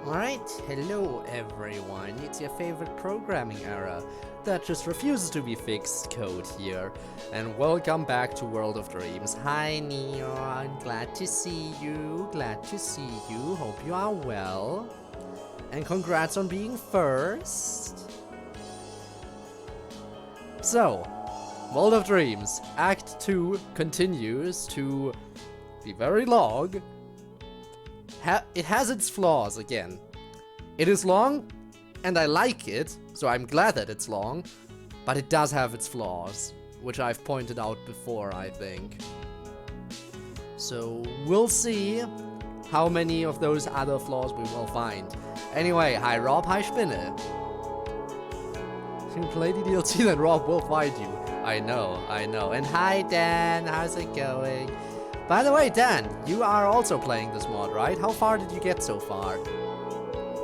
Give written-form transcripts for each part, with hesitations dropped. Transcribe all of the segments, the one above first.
Alright, hello everyone, it's your favorite programming error that just refuses to be fixed, CodeErr, and welcome back to World of Dreams. Hi Neon, glad to see you, hope you are well, and congrats on being first. So, World of Dreams, Act 2 continues to be very long. It has its flaws again. It is long, and I like it, so I'm glad that it's long, but it does have its flaws, which I've pointed out before, I think. So we'll see how many of those other flaws we will find. Anyway, hi Rob, hi Spinne. If you play the DLC, then Rob will find you. I know. And hi Dan, how's it going? By the way, Dan, you are also playing this mod, right? How far did you get so far?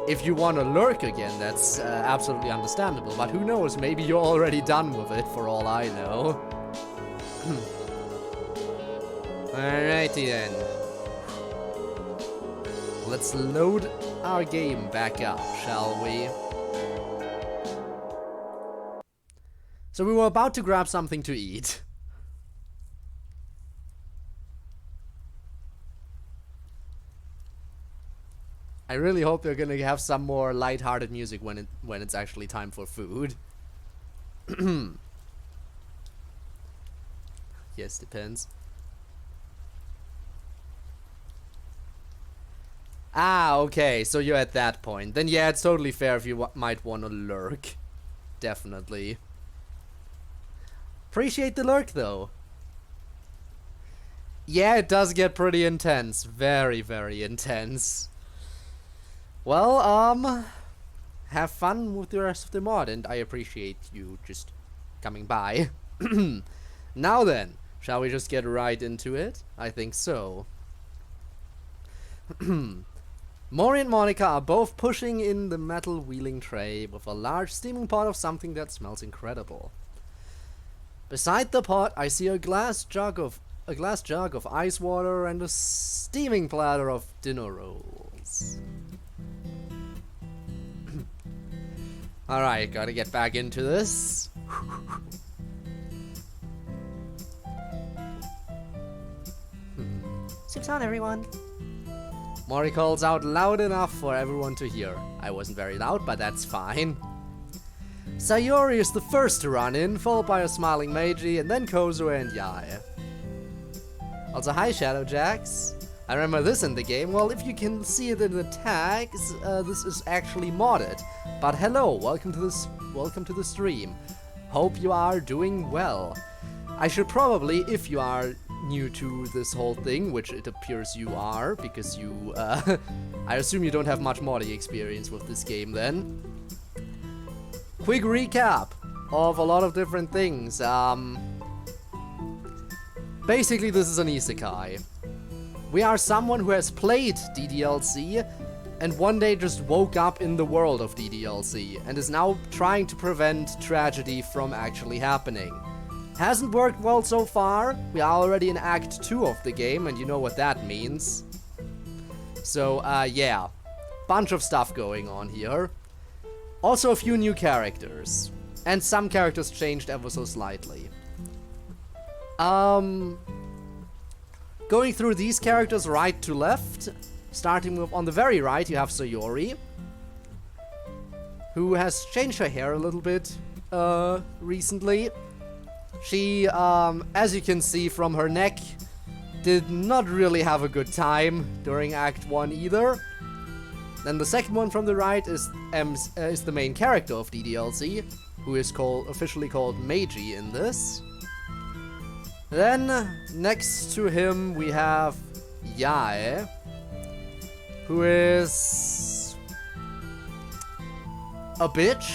If you want to lurk again, that's absolutely understandable, but who knows, maybe you're already done with it, for all I know. Alrighty then. Let's load our game back up, shall we? So we were about to grab something to eat. I really hope they're gonna have some more light-hearted music when it's actually time for food. Yes, depends. Ah, okay, so you're at that point. Then yeah, it's totally fair if you might want to lurk. Definitely. Appreciate the lurk, though. Yeah, it does get pretty intense. Very, very intense. Well, have fun with the rest of the mod, and I appreciate you just coming by. Now then, shall we just get right into it? I think so. Maury and Monica are both pushing in the metal wheeling tray with a large steaming pot of something that smells incredible. Beside the pot, I see a glass jug of ice water and a steaming platter of dinner rolls. Alright, gotta get back into this. Soup's on, everyone. Maury calls out loud enough for everyone to hear. I wasn't very loud, but that's fine. Sayori is the first to run in, followed by a smiling Meiji, and then Kozue and Yae. Also, hi Shadowjacks. I remember this in the game. Well, if you can see it in the tags, this is actually modded. But hello, welcome to the stream. Hope you are doing well. I should probably, if you are new to this whole thing, which it appears you are, because you, I assume you don't have much modding experience with this game then. Quick recap of a lot of different things. Basically, this is an isekai. We are someone who has played DDLC and one day just woke up in the world of DDLC and is now trying to prevent tragedy from actually happening. Hasn't worked well so far. We are already in Act 2 of the game, and you know what that means. So, yeah. Bunch of stuff going on here. Also a few new characters. And some characters changed ever so slightly. Going through these characters right to left, starting with on the very right you have Sayori, who has changed her hair a little bit recently. She, as you can see from her neck, did not really have a good time during Act 1 either. Then the second one from the right is the main character of DDLC, who is officially called Meiji in this. Then, next to him, we have Yae, who is a bitch,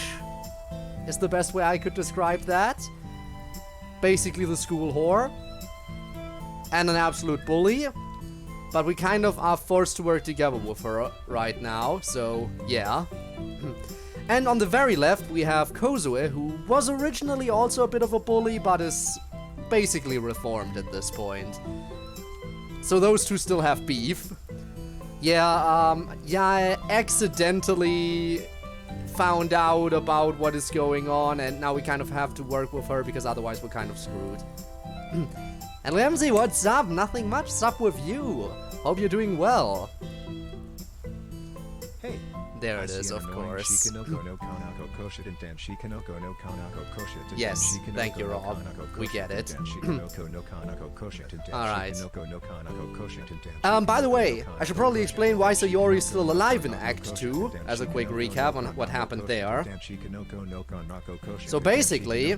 is the best way I could describe that. Basically the school whore, and an absolute bully, but we kind of are forced to work together with her right now, so yeah. And on the very left, we have Kozue, who was originally also a bit of a bully, but is basically reformed at this point. So those two still have beef. Yeah, I accidentally found out about what is going on, and now we kind of have to work with her because otherwise we're kind of screwed. And Ramsey, what's up? Nothing much. What's up with you? Hope you're doing well. Hey. There it is, of course. Yes, thank you, Rob. We get it. Alright. By the way, I should probably explain why Sayori is still alive in Act 2, as a quick recap on what happened there. So basically,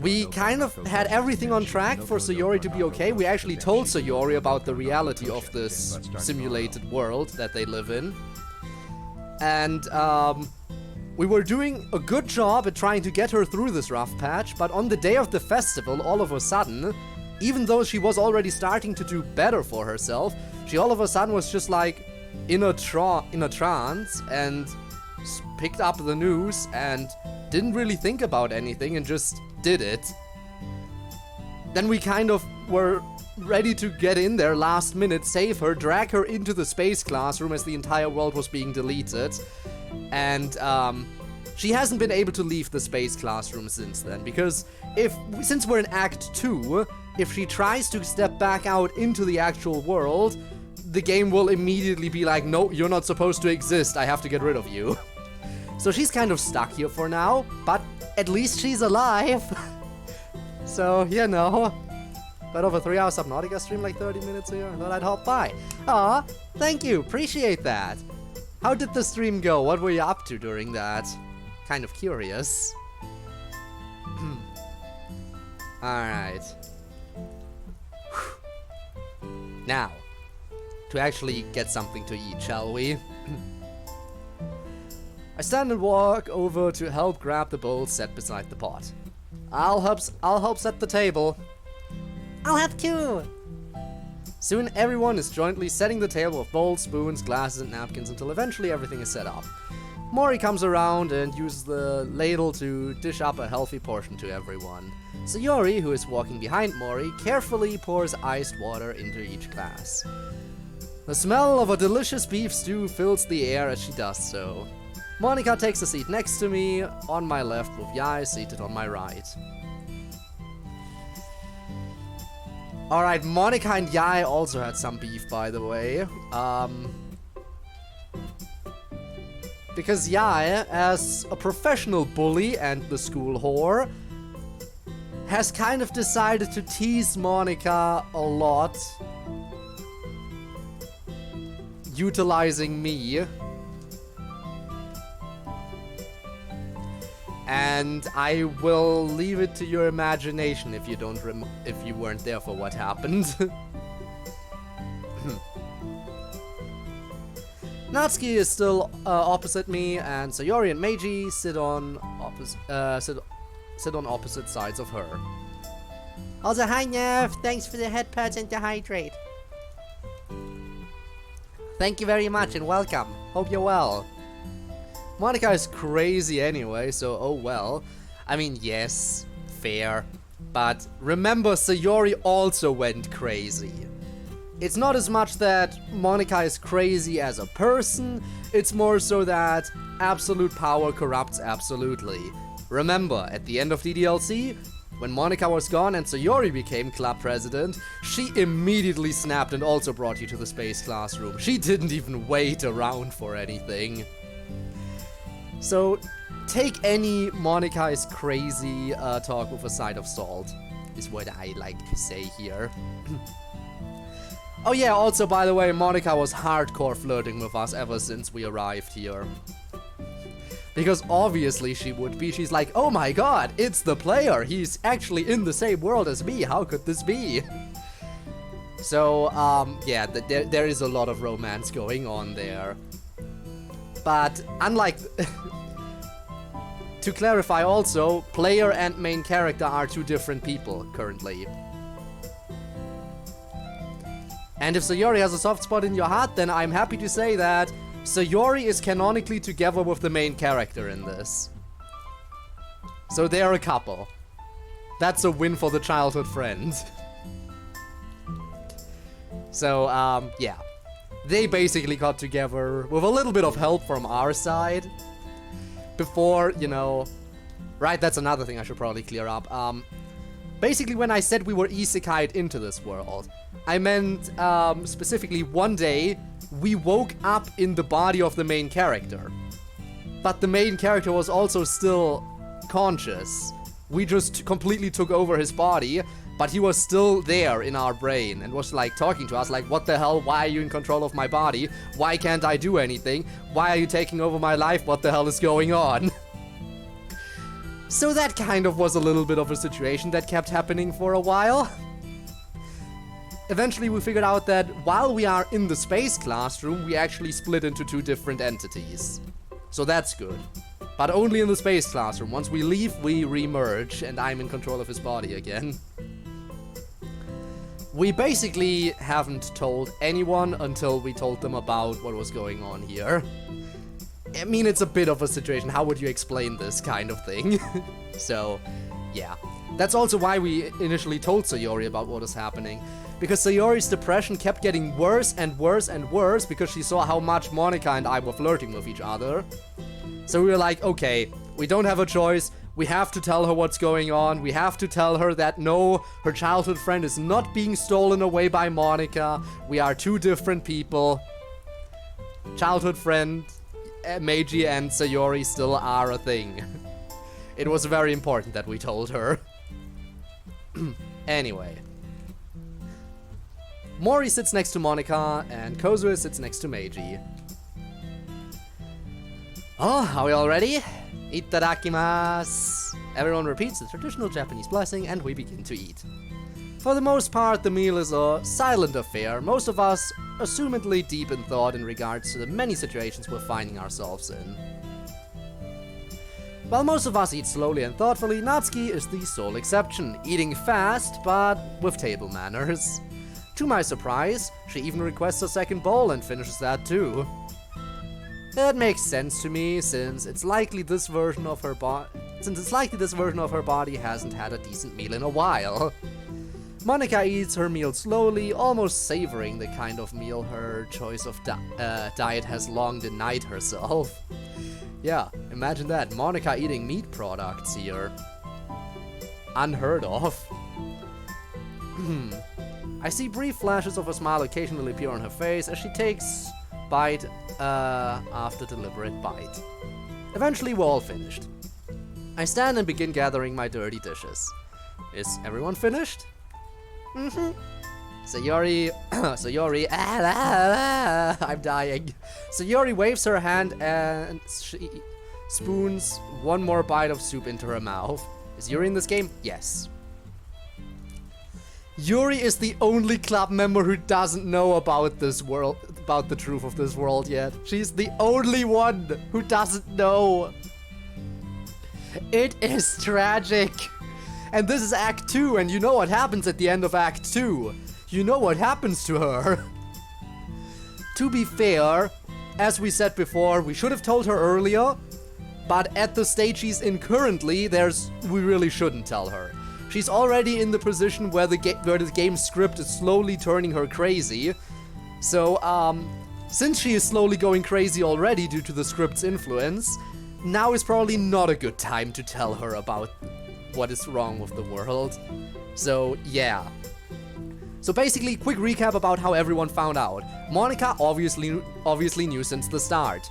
we kind of had everything on track for Sayori to be okay. We actually told Sayori about the reality of this simulated world that they live in. And we were doing a good job at trying to get her through this rough patch, but on the day of the festival, all of a sudden, even though she was already starting to do better for herself, she all of a sudden was just like in a trance and picked up the news and didn't really think about anything and just did it. Then we kind of were ready to get in there last minute, save her, drag her into the space classroom as the entire world was being deleted. And she hasn't been able to leave the space classroom since then, because since we're in Act 2, if she tries to step back out into the actual world, the game will immediately be like, no, you're not supposed to exist, I have to get rid of you. So she's kind of stuck here for now, but at least she's alive. So, you know. But over 3 hours Subnautica stream like 30 minutes here, I thought I'd hop by. Aw, thank you, appreciate that. How did the stream go? What were you up to during that? Kind of curious. Alright. Now, to actually get something to eat, shall we? I stand and walk over to help grab the bowl set beside the pot. I'll help set the table. I'll have two! Soon everyone is jointly setting the table with bowls, spoons, glasses and napkins until eventually everything is set up. Mori comes around and uses the ladle to dish up a healthy portion to everyone. Sayori, who is walking behind Mori, carefully pours iced water into each glass. The smell of a delicious beef stew fills the air as she does so. Monika takes a seat next to me, on my left, with Yai seated on my right. Alright, Monika and Yai also had some beef, by the way. Because Yai, as a professional bully and the school whore, has kind of decided to tease Monika a lot, utilizing me. And I will leave it to your imagination if you if you weren't there for what happened. Natsuki is still opposite me, and Sayori and Meiji sit on opposite sides of her. Also, hi Nev, thanks for the head pads and to hydrate. Thank you very much and welcome. Hope you're well. Monika is crazy anyway, so oh well. I mean, yes, fair. But remember, Sayori also went crazy. It's not as much that Monika is crazy as a person, it's more so that absolute power corrupts absolutely. Remember, at the end of the DLC, when Monika was gone and Sayori became club president, she immediately snapped and also brought you to the space classroom. She didn't even wait around for anything. So, take any Monika is crazy talk with a side of salt, is what I like to say here. Oh yeah, also by the way, Monika was hardcore flirting with us ever since we arrived here. Because obviously she would be, she's like, oh my god, it's the player, he's actually in the same world as me, how could this be? So, yeah, there is a lot of romance going on there. But, unlike... To clarify also, player and main character are two different people, currently. And if Sayori has a soft spot in your heart, then I'm happy to say that Sayori is canonically together with the main character in this. So they're a couple. That's a win for the childhood friend. So, yeah. They basically got together with a little bit of help from our side. Before, you know... Right, that's another thing I should probably clear up. Basically, when I said we were isekai'd into this world, I meant, specifically one day, we woke up in the body of the main character. But the main character was also still conscious. We just completely took over his body, but he was still there in our brain and was like talking to us like, what the hell, why are you in control of my body? Why can't I do anything? Why are you taking over my life? What the hell is going on? So that kind of was a little bit of a situation that kept happening for a while. Eventually we figured out that while we are in the space classroom, we actually split into two different entities. So that's good. But only in the space classroom. Once we leave, we re-merge, and I'm in control of his body again. We basically haven't told anyone until we told them about what was going on here. I mean, it's a bit of a situation. How would you explain this kind of thing? So, yeah. That's also why we initially told Sayori about what is happening. Because Sayori's depression kept getting worse and worse and worse because she saw how much Monica and I were flirting with each other. So we were like, okay, we don't have a choice. We have to tell her what's going on. We have to tell her that no, her childhood friend is not being stolen away by Monica. We are two different people. Childhood friend, Meiji and Sayori still are a thing. It was very important that we told her. Anyway. Mori sits next to Monica, and Kozue sits next to Meiji. Oh, are we all ready? Itadakimasu! Everyone repeats the traditional Japanese blessing, and we begin to eat. For the most part, the meal is a silent affair, most of us assumedly deep in thought in regards to the many situations we're finding ourselves in. While most of us eat slowly and thoughtfully, Natsuki is the sole exception, eating fast, but with table manners. To my surprise, she even requests a second bowl and finishes that too. It makes sense to me, since it's likely this version of her body hasn't had a decent meal in a while. Monica eats her meal slowly, almost savoring the kind of meal her choice of diet has long denied herself. Yeah, imagine that, Monica eating meat products here. Unheard of. I see brief flashes of a smile occasionally appear on her face as she takes bite after deliberate bite. Eventually we're all finished. I stand and begin gathering my dirty dishes. Is everyone finished? Sayori, I'm dying. Sayori waves her hand and she spoons one more bite of soup into her mouth. Is Yuri in this game? Yes. Yuri is the only club member who doesn't know about this world, about the truth of this world yet. She's the only one who doesn't know. It is tragic. And this is Act 2, and you know what happens at the end of Act 2. You know what happens to her. To be fair, as we said before, we should have told her earlier, but at the stage she's in currently, we really shouldn't tell her. She's already in the position where the game script is slowly turning her crazy. So, since she is slowly going crazy already due to the script's influence, now is probably not a good time to tell her about what is wrong with the world. So, yeah. So basically, quick recap about how everyone found out. Monica obviously knew since the start.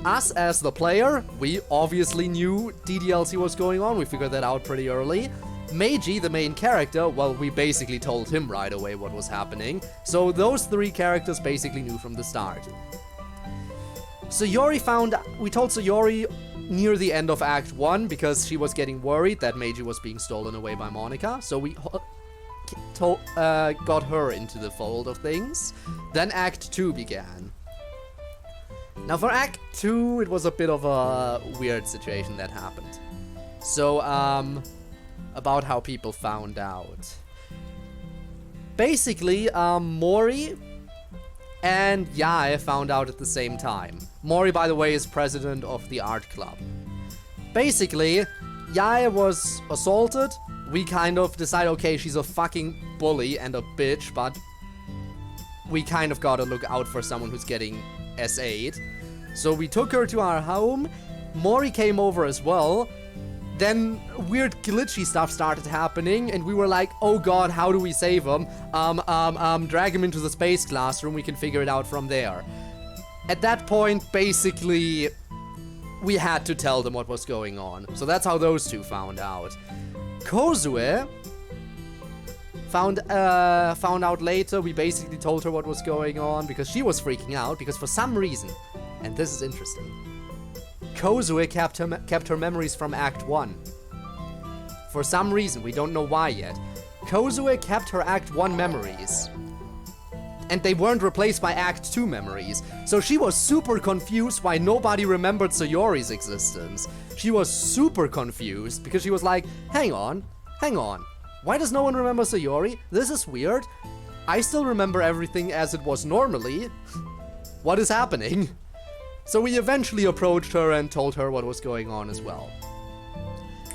Us as the player, we obviously knew DDLC was going on, we figured that out pretty early. Meiji, the main character, well, we basically told him right away what was happening. So those three characters basically knew from the start. We told Sayori near the end of Act 1 because she was getting worried that Meiji was being stolen away by Monica, so we got her into the fold of things. Then Act 2 began. Now for Act 2, it was a bit of a weird situation that happened. So, about how people found out. Basically, Mori and Yae found out at the same time. Mori, by the way, is president of the art club. Basically, Yae was assaulted. We kind of decided, okay, she's a fucking bully and a bitch, but we kind of gotta look out for someone who's getting S8. So we took her to our home. Mori came over as well. Then weird glitchy stuff started happening, and we were like, oh god, how do we save him? Drag him into the space classroom, we can figure it out from there. At that point, basically, we had to tell them what was going on. So that's how those two found out. Kozue found out later. We basically told her what was going on because she was freaking out because for some reason, and this is interesting, Kozue kept her memories from Act 1. For some reason, we don't know why yet. Kozue kept her Act 1 memories. And they weren't replaced by Act 2 memories. So she was super confused why nobody remembered Sayori's existence. She was super confused because she was like, hang on. Why does no one remember Sayori? This is weird. I still remember everything as it was normally. What is happening? So we eventually approached her and told her what was going on as well.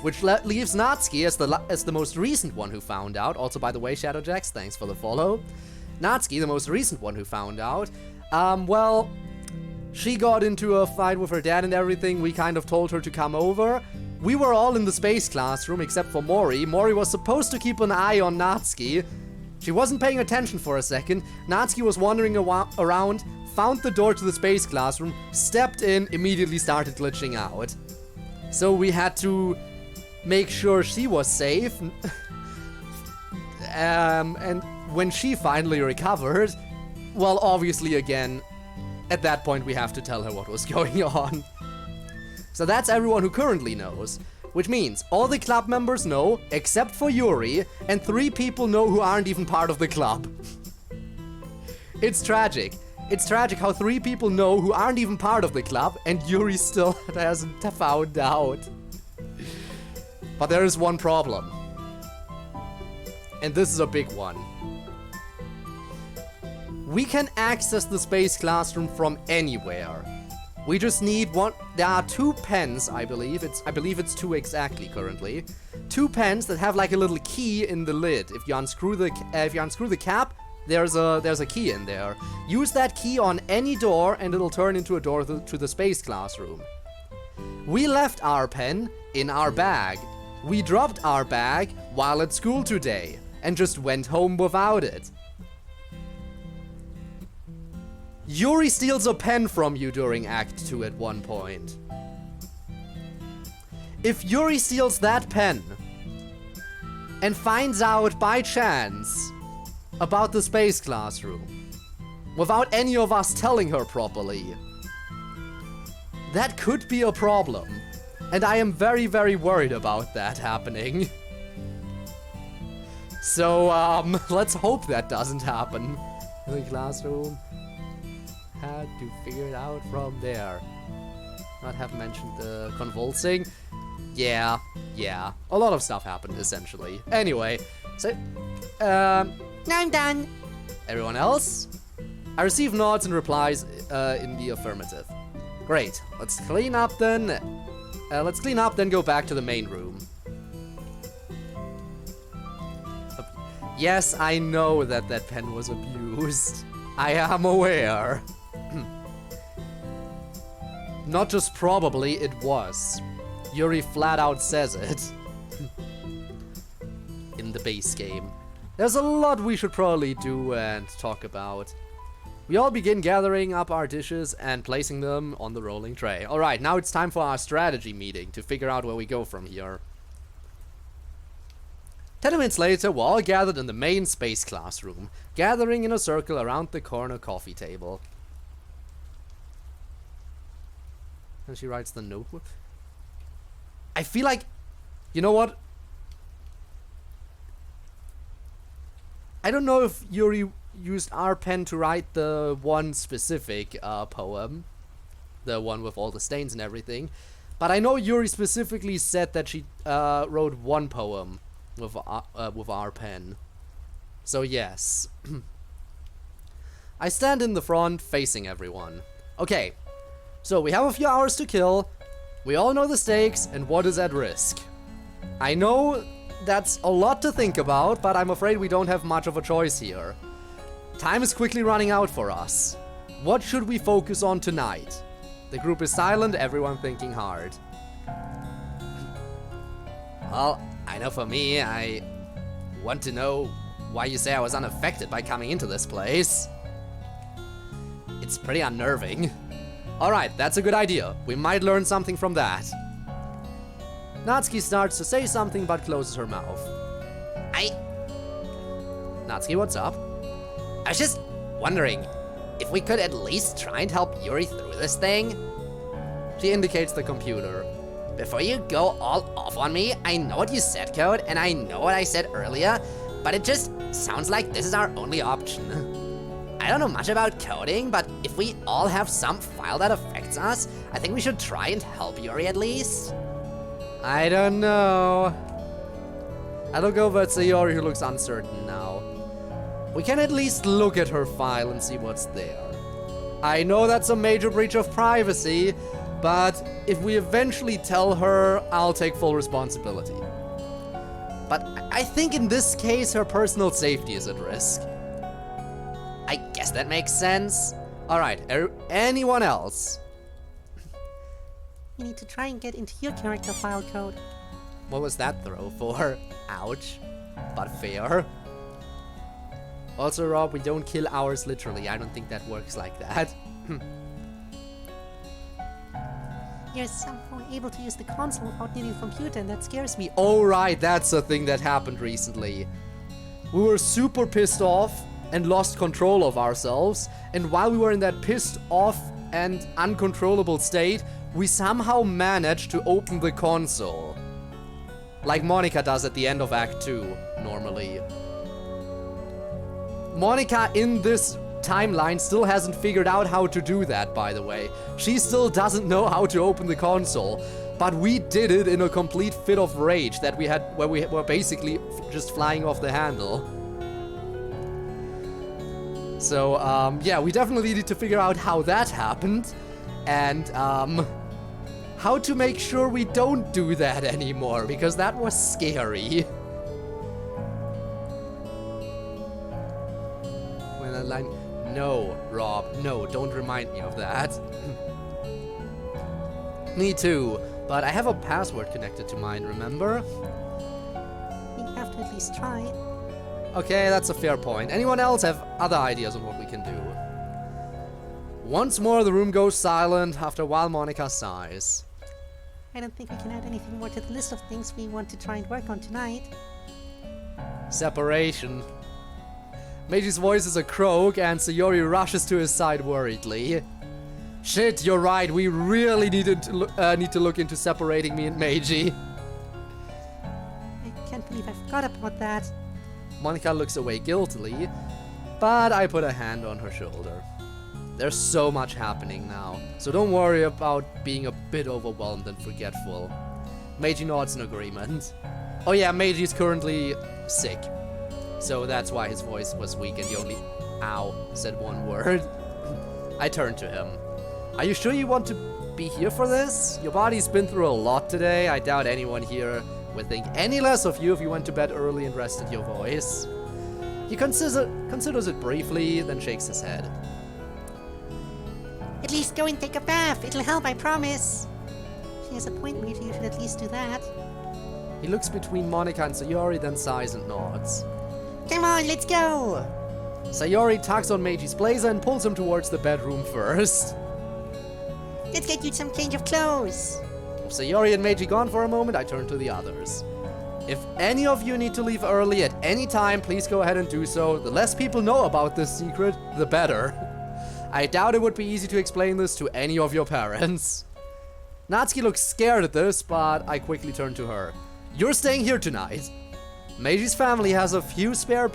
Which leaves Natsuki as the most recent one who found out. Also, by the way, Shadowjax, thanks for the follow. Natsuki, the most recent one who found out. Well, she got into a fight with her dad and everything. We kind of told her to come over. We were all in the space classroom except for Mori. Mori was supposed to keep an eye on Natsuki. She wasn't paying attention for a second. Natsuki was wandering around, found the door to the space classroom, stepped in, immediately started glitching out. So we had to make sure she was safe. And when she finally recovered, well, obviously again, at that point we have to tell her what was going on. So that's everyone who currently knows. Which means all the club members know, except for Yuri, and 3 people know who aren't even part of the club. It's tragic. It's tragic how 3 people know who aren't even part of the club, and Yuri still hasn't found out. But there is one problem. And this is a big one. We can access the space classroom from anywhere. We just need one. There are 2 pens, I believe. I believe it's 2 exactly currently. 2 pens that have like a little key in the lid. If you unscrew the cap, there's a key in there. Use that key on any door, and it'll turn into a door to the space classroom. We left our pen in our bag. We dropped our bag while at school today, and just went home without it. Yuri steals a pen from you during Act 2 at one point. If Yuri steals that pen and finds out by chance about the space classroom without any of us telling her properly, that could be a problem. And I am very, very worried about that happening. So, let's hope that doesn't happen. The classroom. Had to figure it out from there. Not have mentioned the convulsing. Yeah. A lot of stuff happened, essentially. Anyway, so, now I'm done. Everyone else? I receive nods and replies in the affirmative. Great. Let's clean up then. Then go back to the main room. Yes, I know that pen was abused. I am aware. Not just probably, it was. Yuri flat out says it. In the base game. There's a lot we should probably do and talk about. We all begin gathering up our dishes and placing them on the rolling tray. Alright, now it's time for our strategy meeting to figure out where we go from here. 10 minutes later, we're all gathered in the main space classroom, gathering in a circle around the corner coffee table. And she writes the notebook. I feel like, you know what? I don't know if Yuri used our pen to write the one specific poem, the one with all the stains and everything, but I know Yuri specifically said that she wrote one poem with our pen. So yes. I stand in the front facing everyone. Okay. So we have a few hours to kill, we all know the stakes and what is at risk. I know That's a lot to think about, but I'm afraid we don't have much of a choice here. Time is quickly running out for us. What should we focus on tonight? The group is silent, everyone thinking hard. Well, I know for me, I want to know why you say I was unaffected by coming into this place. It's pretty unnerving. Alright, that's a good idea. We might learn something from that. Natsuki starts to say something but closes her mouth. Natsuki, what's up? I was just wondering if we could at least try and help Yuri through this thing. She indicates the computer. Before you go all off on me, I know what you said, Code, and I know what I said earlier, but it just sounds like this is our only option. I don't know much about coding, but if we all have some file that affects us, I think we should try and help Yuri at least. I don't know. I look over at Sayori, who looks uncertain now. We can at least look at her file and see what's there. I know that's a major breach of privacy, but if we eventually tell her, I'll take full responsibility. But I think in this case, her personal safety is at risk. I guess that makes sense. Alright, anyone else? You need to try and get into your character file, Code. What was that throw for? Ouch. But fair. Also, Rob, we don't kill ours literally. I don't think that works like that. You're somehow able to use the console without needing a computer, and that scares me. Oh, right, that's a thing that happened recently. We were super pissed off and lost control of ourselves, and while we were in that pissed off and uncontrollable state, we somehow managed to open the console. Like Monica does at the end of Act 2, normally. Monica in this timeline still hasn't figured out how to do that, by the way. She still doesn't know how to open the console, but we did it in a complete fit of rage that we had, where we were basically just flying off the handle. So, yeah, we definitely need to figure out how that happened, and, how to make sure we don't do that anymore, because that was scary. When that line... No, Rob, no, don't remind me of that. Me too, but I have a password connected to mine, remember? You have to at least try. Okay, that's a fair point. Anyone else have other ideas on what we can do? Once more, the room goes silent. After a while, Monica sighs. I don't think we can add anything more to the list of things we want to try and work on tonight. Separation. Meiji voice is a croak, and Sayori rushes to his side worriedly. Shit, you're right. We really need to look into separating me and Meiji. I can't believe I forgot about that. Monica looks away guiltily, but I put a hand on her shoulder. There's so much happening now, so don't worry about being a bit overwhelmed and forgetful. Meiji nods in agreement. Oh yeah, Meiji's currently sick, so that's why his voice was weak and he only, ow, said one word. I turned to him. Are you sure you want to be here for this? Your body's been through a lot today. I doubt anyone here would think any less of you if you went to bed early and rested your voice. He considers it briefly, then shakes his head. At least go and take a bath. It'll help, I promise. She has a point, Meiji. You should at least do that. He looks between Monica and Sayori, then sighs and nods. Come on, let's go! Sayori tugs on Meiji's blazer and pulls him towards the bedroom first. Let's get you some change of clothes. With Sayori and Meiji gone for a moment, I turn to the others. If any of you need to leave early at any time, please go ahead and do so. The less people know about this secret, the better. I doubt it would be easy to explain this to any of your parents. Natsuki looks scared at this, but I quickly turn to her. You're staying here tonight. Meiji's family has a few spare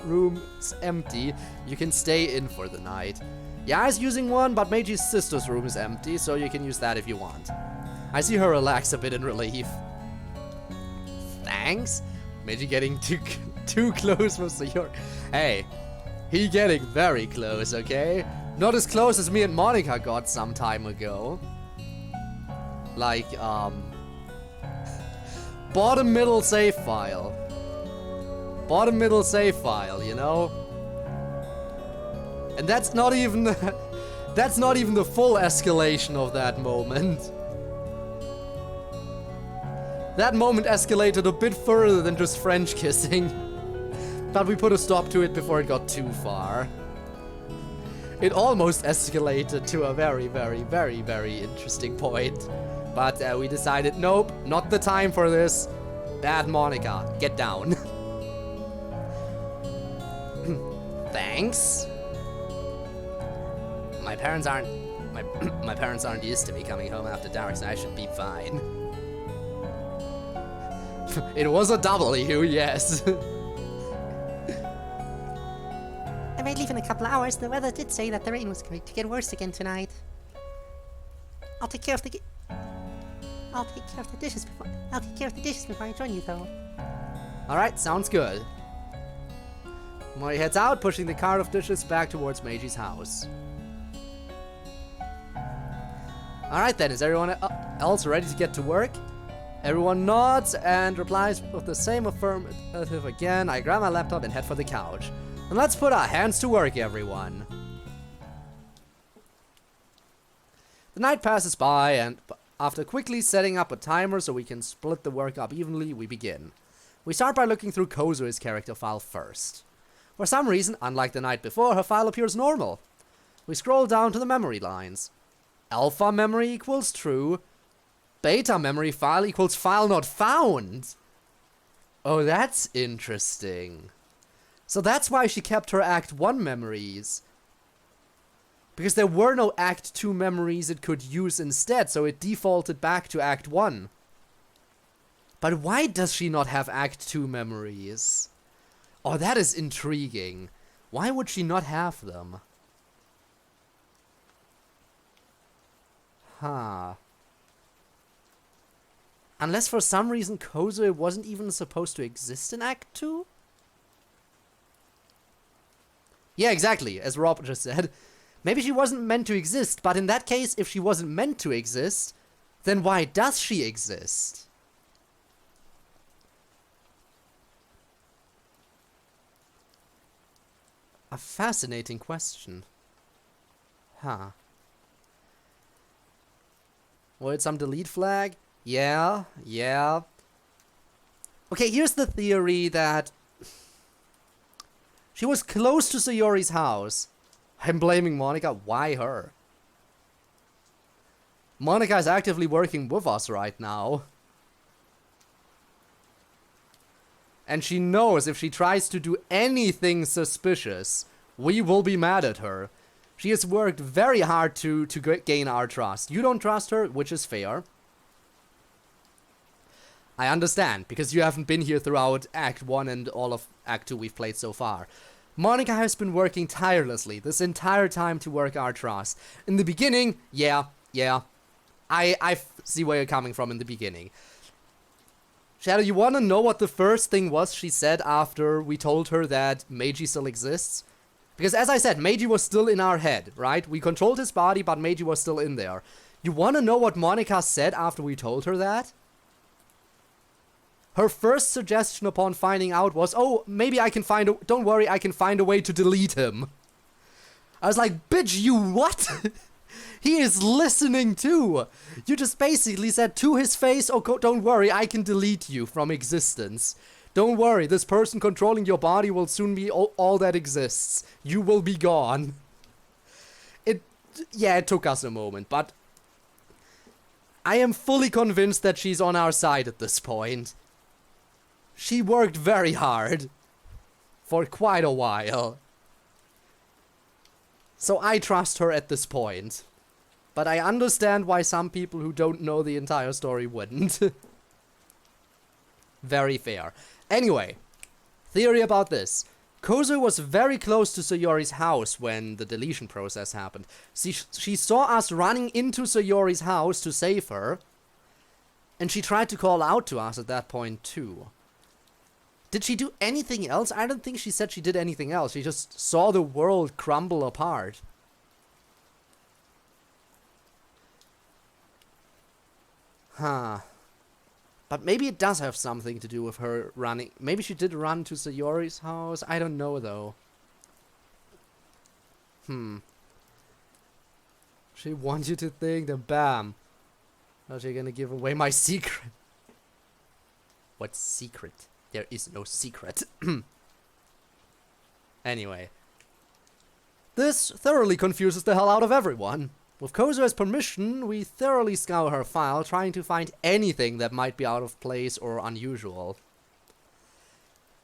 rooms empty. You can stay in for the night. Ya's using one, but Meiji's sister's room is empty, so you can use that if you want. I see her relax a bit in relief. Thanks. Meiji getting too close for Sayori. Hey, he getting very close, okay? Not as close as me and Monica got some time ago. Like, Bottom middle save file. Bottom middle save file, you know? And that's not even that's not even the full escalation of that moment. That moment escalated a bit further than just French kissing. But we put a stop to it before it got too far. It almost escalated to a very, very, very, very interesting point. But we decided, nope, not the time for this. Bad Monica, get down. Thanks. My parents aren't my parents aren't used to me coming home after dark, so I should be fine. It was a W, yes. I might leave in a couple of hours. The weather did say that the rain was going to get worse again tonight. I'll take care of the dishes before I join you, though. Alright, sounds good. Mori heads out, pushing the cart of dishes back towards Meiji's house. Alright then, is everyone else ready to get to work? Everyone nods and replies with the same affirmative again. I grab my laptop and head for the couch. And let's put our hands to work, everyone. The night passes by, and after quickly setting up a timer so we can split the work up evenly, we begin. We start by looking through CodeErr's character file first. For some reason, unlike the night before, her file appears normal. We scroll down to the memory lines. Alpha memory equals true. Beta memory file equals file not found. Oh, that's interesting. So that's why she kept her Act 1 memories. Because there were no Act 2 memories it could use instead, so it defaulted back to Act 1. But why does she not have Act 2 memories? Oh, that is intriguing. Why would she not have them? Huh. Unless for some reason CodeErr wasn't even supposed to exist in Act 2? Yeah, exactly, as Rob just said. Maybe she wasn't meant to exist, but in that case, if she wasn't meant to exist, then why does she exist? A fascinating question. Huh. Wait, some delete flag? Yeah. Okay, here's the theory that she was close to Sayori's house. I'm blaming Monica. Why her? Monica is actively working with us right now. And she knows if she tries to do anything suspicious, we will be mad at her. She has worked very hard to gain our trust. You don't trust her, which is fair. I understand, because you haven't been here throughout Act 1 and all of Act 2 we've played so far. Monica has been working tirelessly this entire time to work our trust. In the beginning, yeah. I see where you're coming from in the beginning. Shadow, you wanna know what the first thing was she said after we told her that Meiji still exists? Because as I said, Meiji was still in our head, right? We controlled his body, but Meiji was still in there. You wanna know what Monica said after we told her that? Her first suggestion upon finding out was, oh, maybe I can find a... Don't worry, I can find a way to delete him. I was like, bitch, you what? He is listening too. You just basically said to his face, oh, don't worry, I can delete you from existence. Don't worry, this person controlling your body will soon be all that exists. You will be gone. Yeah, it took us a moment, but... I am fully convinced that she's on our side at this point. She worked very hard. For quite a while. So I trust her at this point. But I understand why some people who don't know the entire story wouldn't. Very fair. Anyway, theory about this. CodeErr was very close to Sayori's house when the deletion process happened. She saw us running into Sayori's house to save her. And she tried to call out to us at that point too. Did she do anything else? I don't think she said she did anything else. She just saw the world crumble apart. Huh. But maybe it does have something to do with her running. Maybe she did run to Sayori's house. I don't know, though. She wants you to think that bam. Now she's gonna give away my secret. What secret? There is no secret. Anyway. This thoroughly confuses the hell out of everyone. With CodeErr's permission, we thoroughly scour her file, trying to find anything that might be out of place or unusual.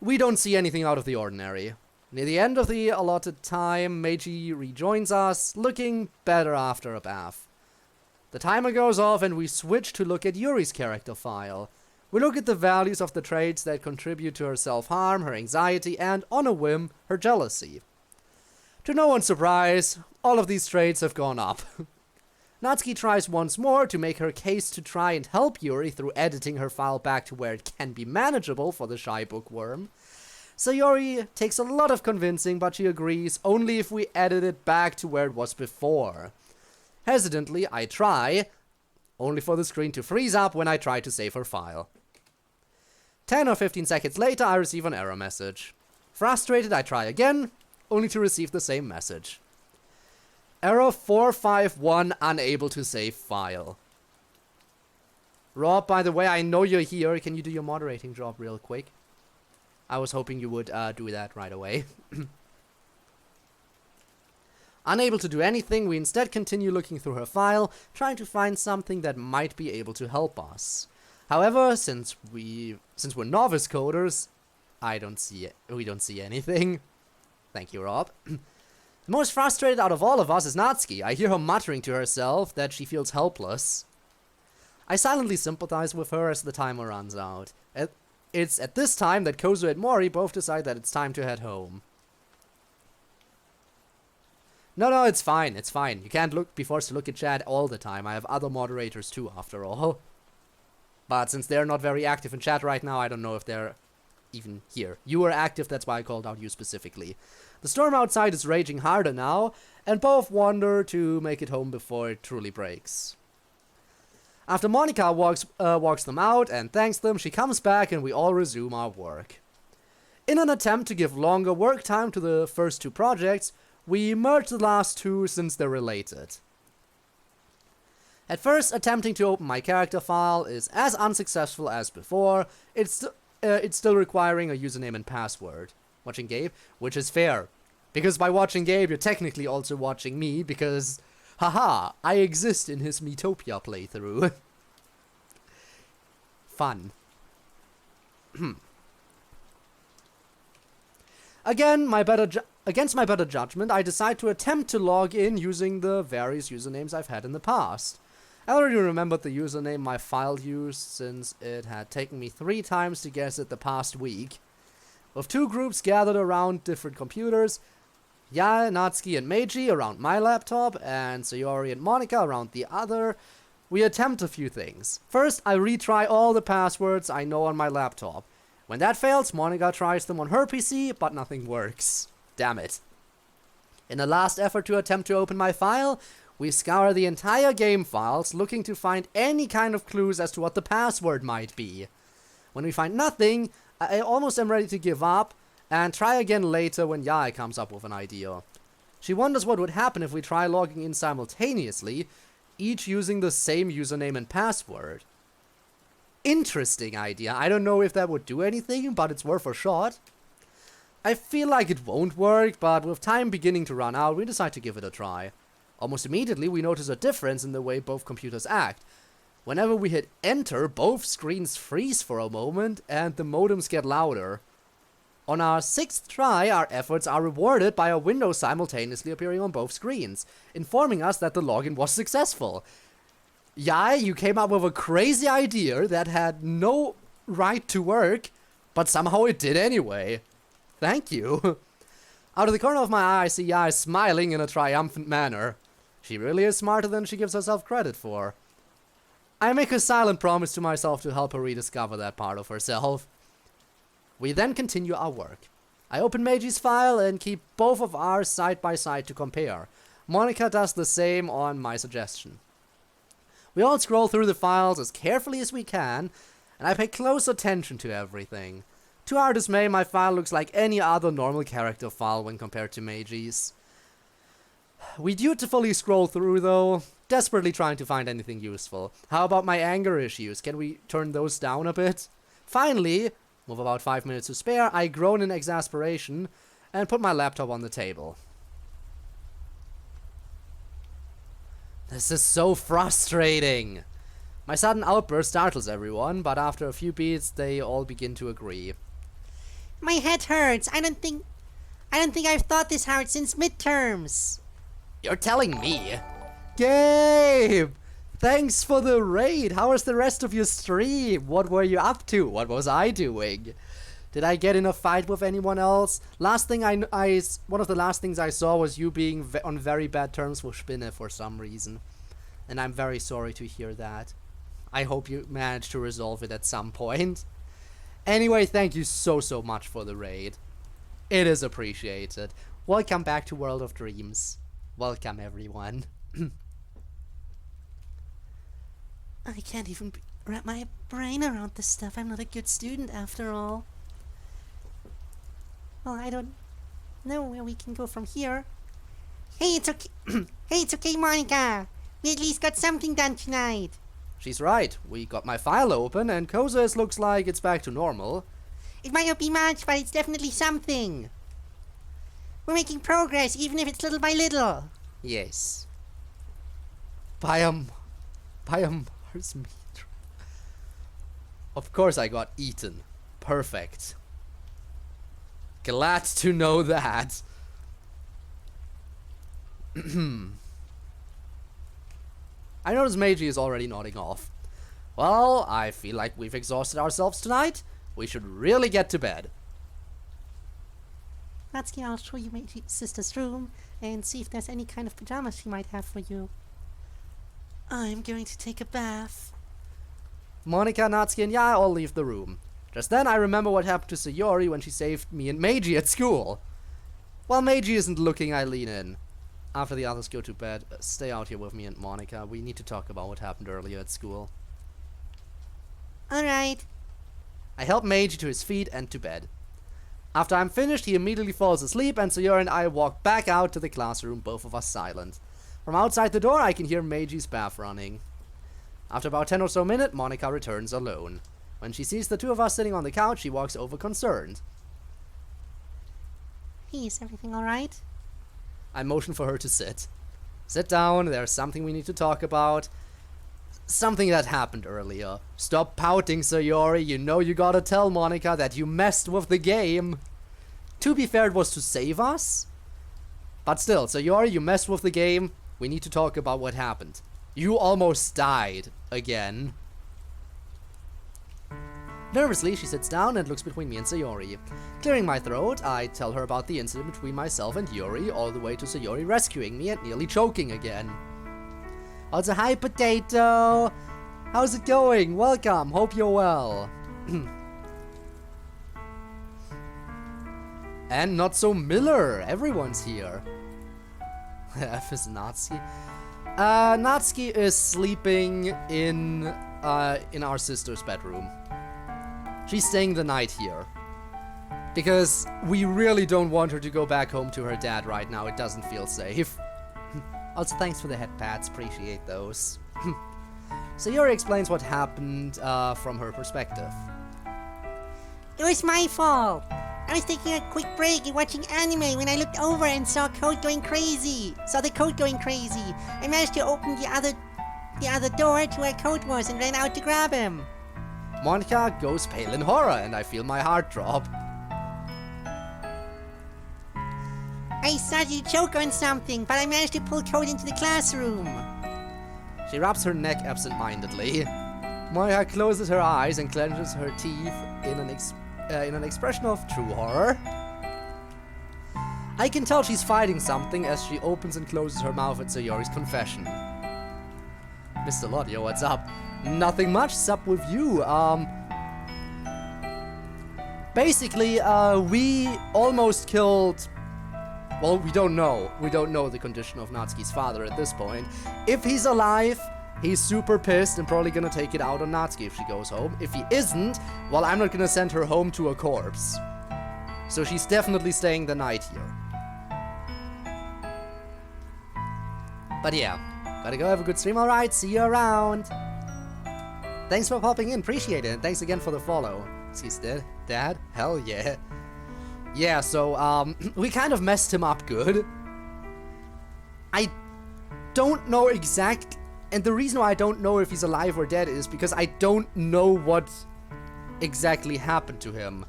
We don't see anything out of the ordinary. Near the end of the allotted time, Meiji rejoins us, looking better after a bath. The timer goes off and we switch to look at Yuri's character file. We look at the values of the traits that contribute to her self-harm, her anxiety, and, on a whim, her jealousy. To no one's surprise, all of these traits have gone up. Natsuki tries once more to make her case to try and help Yuri through editing her file back to where it can be manageable for the shy bookworm. Sayori takes a lot of convincing, but she agrees only if we edit it back to where it was before. Hesitantly, I try, only for the screen to freeze up when I try to save her file. 10 or 15 seconds later, I receive an error message. Frustrated, I try again, only to receive the same message. Error 451, unable to save file. Rob, by the way, I know you're here. Can you do your moderating job real quick? I was hoping you would do that right away. Unable to do anything, we instead continue looking through her file, trying to find something that might be able to help us. However, since we're novice coders, we don't see anything. Thank you, Rob. The most frustrated out of all of us is Natsuki. I hear her muttering to herself that she feels helpless. I silently sympathize with her as the timer runs out. It's at this time that Kozu and Mori both decide that it's time to head home. No, it's fine, it's fine. You can't be forced to look at chat all the time. I have other moderators too, after all. But since they're not very active in chat right now, I don't know if they're even here. You were active, that's why I called out you specifically. The storm outside is raging harder now, and both wander to make it home before it truly breaks. After Monica walks them out and thanks them, she comes back and we all resume our work. In an attempt to give longer work time to the first two projects, we merge the last two since they're related. At first, attempting to open my character file is as unsuccessful as before. It's still requiring a username and password. Watching Gabe, which is fair. Because by watching Gabe, you're technically also watching me, because, haha, I exist in his Metopia playthrough. Fun. Against my better judgment, I decide to attempt to log in using the various usernames I've had in the past. I already remembered the username my file used, since it had taken me 3 times to guess it the past week. With 2 groups gathered around different computers, Yae, Natsuki, and Meiji around my laptop, and Sayori and Monica around the other, we attempt a few things. First, I retry all the passwords I know on my laptop. When that fails, Monica tries them on her PC, but nothing works. Damn it. In a last effort to attempt to open my file, we scour the entire game files, looking to find any kind of clues as to what the password might be. When we find nothing, I almost am ready to give up, and try again later when Yae comes up with an idea. She wonders what would happen if we try logging in simultaneously, each using the same username and password. Interesting idea. I don't know if that would do anything, but it's worth a shot. I feel like it won't work, but with time beginning to run out, we decide to give it a try. Almost immediately, we notice a difference in the way both computers act. Whenever we hit enter, both screens freeze for a moment, and the modems get louder. On our 6th try, our efforts are rewarded by a window simultaneously appearing on both screens, informing us that the login was successful. Yae, you came up with a crazy idea that had no right to work, but somehow it did anyway. Thank you. Out of the corner of my eye, I see Yae smiling in a triumphant manner. She really is smarter than she gives herself credit for. I make a silent promise to myself to help her rediscover that part of herself. We then continue our work. I open Meiji's file and keep both of ours side by side to compare. Monica does the same on my suggestion. We all scroll through the files as carefully as we can, and I pay close attention to everything. To our dismay, my file looks like any other normal character file when compared to Meiji's. We dutifully scroll through though, desperately trying to find anything useful. How about my anger issues? Can we turn those down a bit? Finally, with about 5 minutes to spare, I groan in exasperation and put my laptop on the table. This is so frustrating. My sudden outburst startles everyone, but after a few beats, they all begin to agree. My head hurts. I don't think I've thought this hard since midterms. You're telling me? Gabe! Thanks for the raid. How was the rest of your stream? What were you up to? What was I doing? Did I get in a fight with anyone else? One of the last things I saw was you being on very bad terms with Spinne for some reason. And I'm very sorry to hear that. I hope you managed to resolve it at some point. Anyway, thank you so much for the raid. It is appreciated. Welcome back to World of Dreams. Welcome everyone. I can't even wrap my brain around this stuff. I'm not a good student after all. Well, I don't know where we can go from here. Hey, it's okay. Hey, it's okay, Monica. We at least got something done tonight. She's right. We got my file open and CodeErr looks like it's back to normal. It might not be much, but it's definitely something. We're making progress, even if it's little by little. Yes. By a Mars meter. Of course I got eaten. Perfect. Glad to know that. I notice Meiji is already nodding off. Well, I feel like we've exhausted ourselves tonight. We should really get to bed. Natsuki, I'll show you my sister's room and see if there's any kind of pajamas she might have for you. I'm going to take a bath. Monica, Natsuki, and Yaya all leave the room. Just then I remember what happened to Sayori when she saved me and Meiji at school. While Meiji isn't looking, I lean in. After the others go to bed, stay out here with me and Monica. We need to talk about what happened earlier at school. Alright. I help Meiji to his feet and to bed. After I'm finished, he immediately falls asleep and Sayori and I walk back out to the classroom, both of us silent. From outside the door, I can hear Meiji's bath running. After about 10 or so minutes, Monica returns alone. When she sees the two of us sitting on the couch, she walks over concerned. Hey, is everything alright? I motion for her to sit. Sit down, there's something we need to talk about. Something that happened earlier. Stop pouting, Sayori. You know you gotta tell Monica that you messed with the game. To be fair, it was to save us. But still, Sayori, you messed with the game. We need to talk about what happened. You almost died. Again. Nervously, she sits down and looks between me and Sayori. Clearing my throat, I tell her about the incident between myself and Yuri, all the way to Sayori rescuing me and nearly choking again. Also, hi, Potato! How's it going? Welcome, hope you're well. And not so Miller, everyone's here. F is Natsuki. Natsuki is sleeping in our sister's bedroom. She's staying the night here. Because we really don't want her to go back home to her dad right now. It doesn't feel safe. Also, thanks for the head pats. Appreciate those. Sayori explains what happened from her perspective. It was my fault. I was taking a quick break and watching anime when I looked over and saw the code going crazy. I managed to open the other door to where Code was and ran out to grab him. Monica goes pale in horror and I feel my heart drop. I started to choke on something, but I managed to pull Code into the classroom. She rubs her neck absent-mindedly. Monica closes her eyes and clenches her teeth in an expression of true horror. I can tell she's fighting something as she opens and closes her mouth at Sayori's confession. Mr. Lotio, what's up? Nothing much, sup with you. Basically, we almost killed... Well, we don't know. We don't know the condition of Natsuki's father at this point. If he's alive, He's super pissed and probably gonna take it out on Natsuki if she goes home. If he isn't, well, I'm not gonna send her home to a corpse. So she's definitely staying the night here. But yeah, gotta go have a good stream. Alright, see you around. Thanks for popping in, appreciate it. And thanks again for the follow. He's dead? Dad? Hell yeah. Yeah, so, we kind of messed him up good. I don't know and the reason why I don't know if he's alive or dead is because I don't know what exactly happened to him.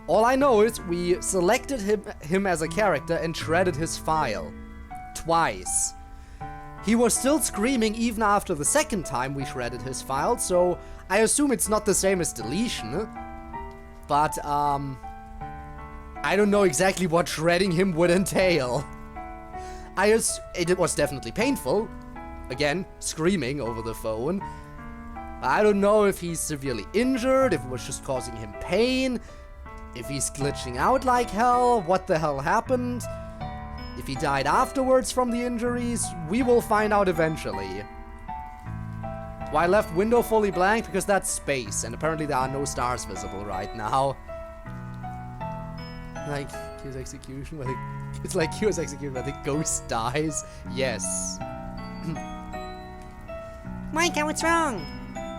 All I know is we selected him as a character and shredded his file. Twice. He was still screaming even after the second time we shredded his file, so I assume it's not the same as deletion. But, I don't know exactly what shredding him would entail. It was definitely painful. Again, screaming over the phone. I don't know if he's severely injured, if it was just causing him pain, if he's glitching out like hell, what the hell happened. If he died afterwards from the injuries, we will find out eventually. Why I left window fully blank? Because that's space, and apparently there are no stars visible right now. Like, Q's execution, it's like Q's execution where the ghost dies. Yes. Monica, what's wrong?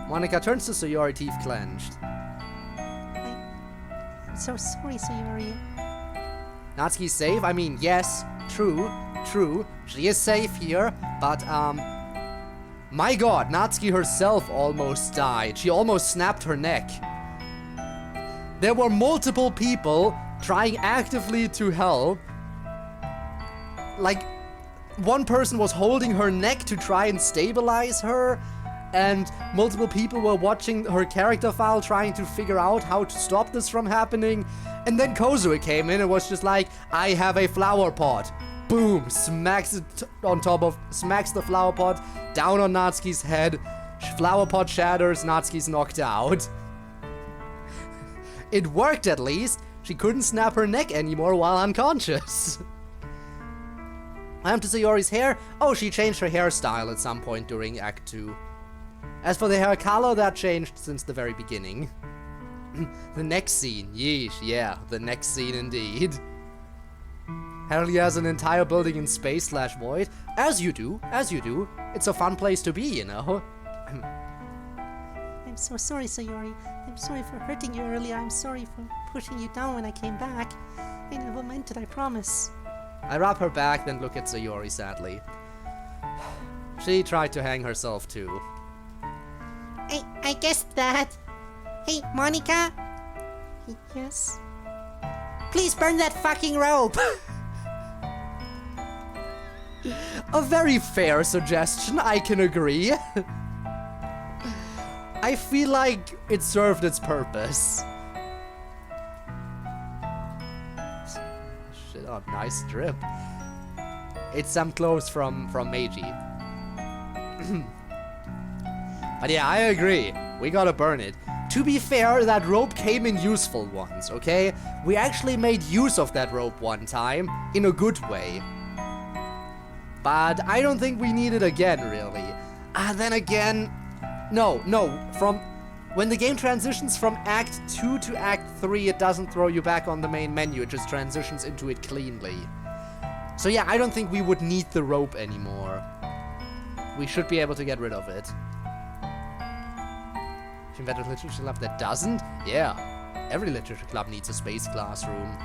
Monica turns to Sayori, teeth clenched. I'm so sorry, Sayori. Natsuki's safe? I mean, yes, true. She is safe here, but, my god, Natsuki herself almost died. She almost snapped her neck. There were multiple people trying actively to help. Like, one person was holding her neck to try and stabilize her, and multiple people were watching her character file trying to figure out how to stop this from happening. And then Kozue came in and was just like, I have a flower pot. Boom, smacks it smacks the flower pot down on Natsuki's head. Flower pot shatters, Natsuki's knocked out. It worked at least. She couldn't snap her neck anymore while unconscious. To Sayori's hair. Oh, she changed her hairstyle at some point during Act 2. As for the hair color, that changed since the very beginning. The next scene, yeesh, yeah, the next scene indeed. Harley has an entire building in space/void. As you do. It's a fun place to be, you know. I'm so sorry, Sayori. I'm sorry for hurting you earlier. I'm sorry for pushing you down when I came back. I never meant it, I promise. I rub her back, then look at Sayori sadly. She tried to hang herself too. I guessed that. Hey, Monica? Yes? Please burn that fucking rope! A very fair suggestion, I can agree. I feel like it served its purpose. Shit, oh, nice strip. It's some clothes from Meiji. But yeah, I agree. We gotta burn it. To be fair, that rope came in useful ones, okay? We actually made use of that rope one time, in a good way. But I don't think we need it again, really. Then again... No, from... When the game transitions from Act 2 to Act 3, it doesn't throw you back on the main menu, it just transitions into it cleanly. So yeah, I don't think we would need the rope anymore. We should be able to get rid of it. Invented a literature club that doesn't? Yeah, every literature club needs a space classroom.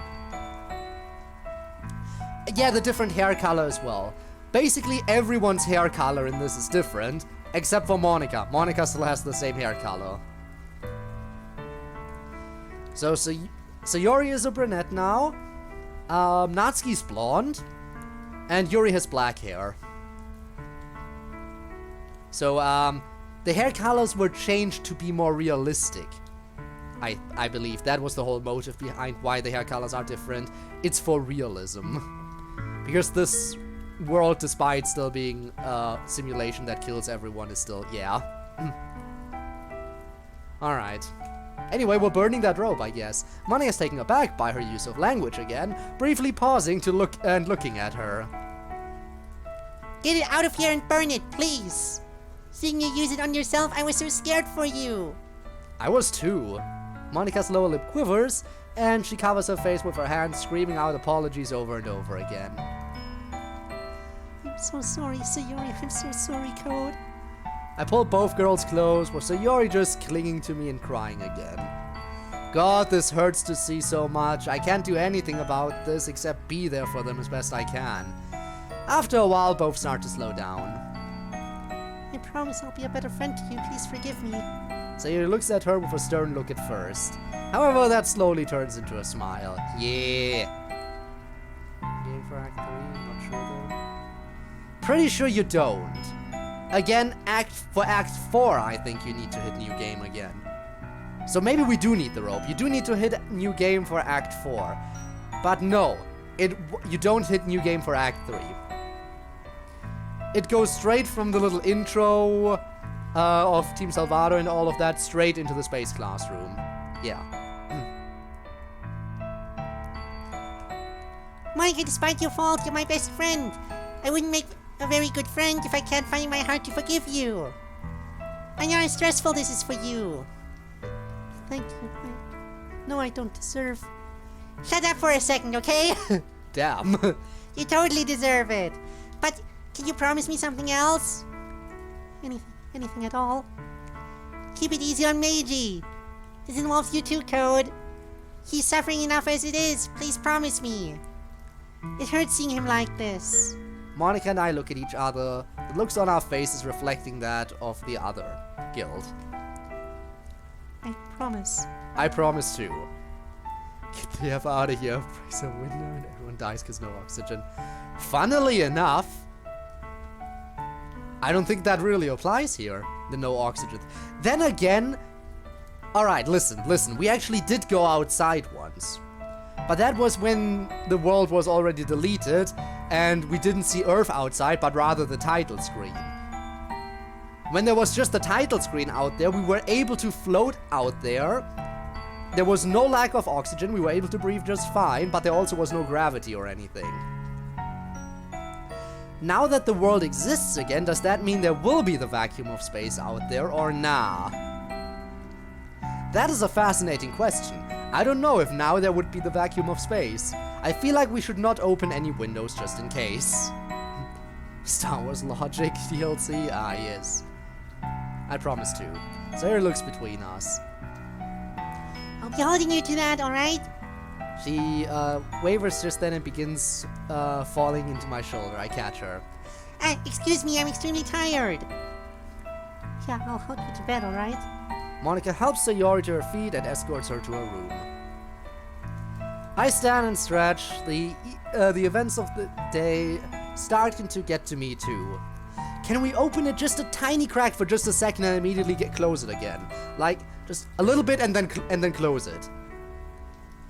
Yeah, the different hair color as well. Basically, everyone's hair color in this is different, except for Monica. Monica still has the same hair color. So Sayori is a brunette now. Natsuki's blonde. And Yuri has black hair. So, the hair colors were changed to be more realistic. I believe that was the whole motive behind why the hair colors are different. It's for realism. Because this world, despite still being a simulation that kills everyone, is still, yeah. Alright. Anyway, we're burning that rope, I guess. Monica is taken aback by her use of language again, briefly pausing to looking at her. Get it out of here and burn it, please. Seeing you use it on yourself, I was so scared for you. I was too. Monica's lower lip quivers, and she covers her face with her hands, screaming out apologies over and over again. I'm so sorry, Sayori. I'm so sorry, Code. I pull both girls close, with Sayori just clinging to me and crying again. God, this hurts to see so much. I can't do anything about this except be there for them as best I can. After a while, both start to slow down. I promise I'll be a better friend to you. Please forgive me. Sayori looks at her with a stern look at first. However, that slowly turns into a smile. Yeah. Game for Act 3? Not sure though. Pretty sure you don't. Again, for Act 4, I think you need to hit new game again. So maybe we do need the rope. You do need to hit new game for Act 4. But no, you don't hit new game for Act 3. It goes straight from the little intro of Team Salvador and all of that straight into the space classroom. Yeah. Monica, despite your fault, you're my best friend. I wouldn't make a very good friend if I can't find my heart to forgive you. I know how stressful this is for you. Thank you. No, I don't deserve. Shut up for a second, okay? Damn. You totally deserve it. But can you promise me something else? Anything at all? Keep it easy on Meiji. This involves you too, Code. He's suffering enough as it is. Please promise me. It hurts seeing him like this. Monica and I look at each other, the looks on our faces reflecting that of the other guild. I promise. I promise too. Get the F out of here, breaks a window and everyone dies because no oxygen. Funnily enough, I don't think that really applies here, the no oxygen. Then again, alright, listen, we actually did go outside once. But that was when the world was already deleted and we didn't see Earth outside, but rather the title screen. When there was just the title screen out there, we were able to float out there. There was no lack of oxygen, we were able to breathe just fine, but there also was no gravity or anything. Now that the world exists again, does that mean there will be the vacuum of space out there or nah? That is a fascinating question. I don't know if now there would be the vacuum of space. I feel like we should not open any windows just in case. Star Wars Logic DLC? Ah, yes. I promise to. Sarah looks between us. I'll be holding you to that, alright? She wavers just then and begins falling into my shoulder. I catch her. Excuse me, I'm extremely tired. Yeah, I'll help you to bed, alright? Monica helps Sayori to her feet and escorts her to her room. I stand and stretch. The events of the day starting to get to me too. Can we open it just a tiny crack for just a second and immediately close it again? Like, just a little bit and then close it.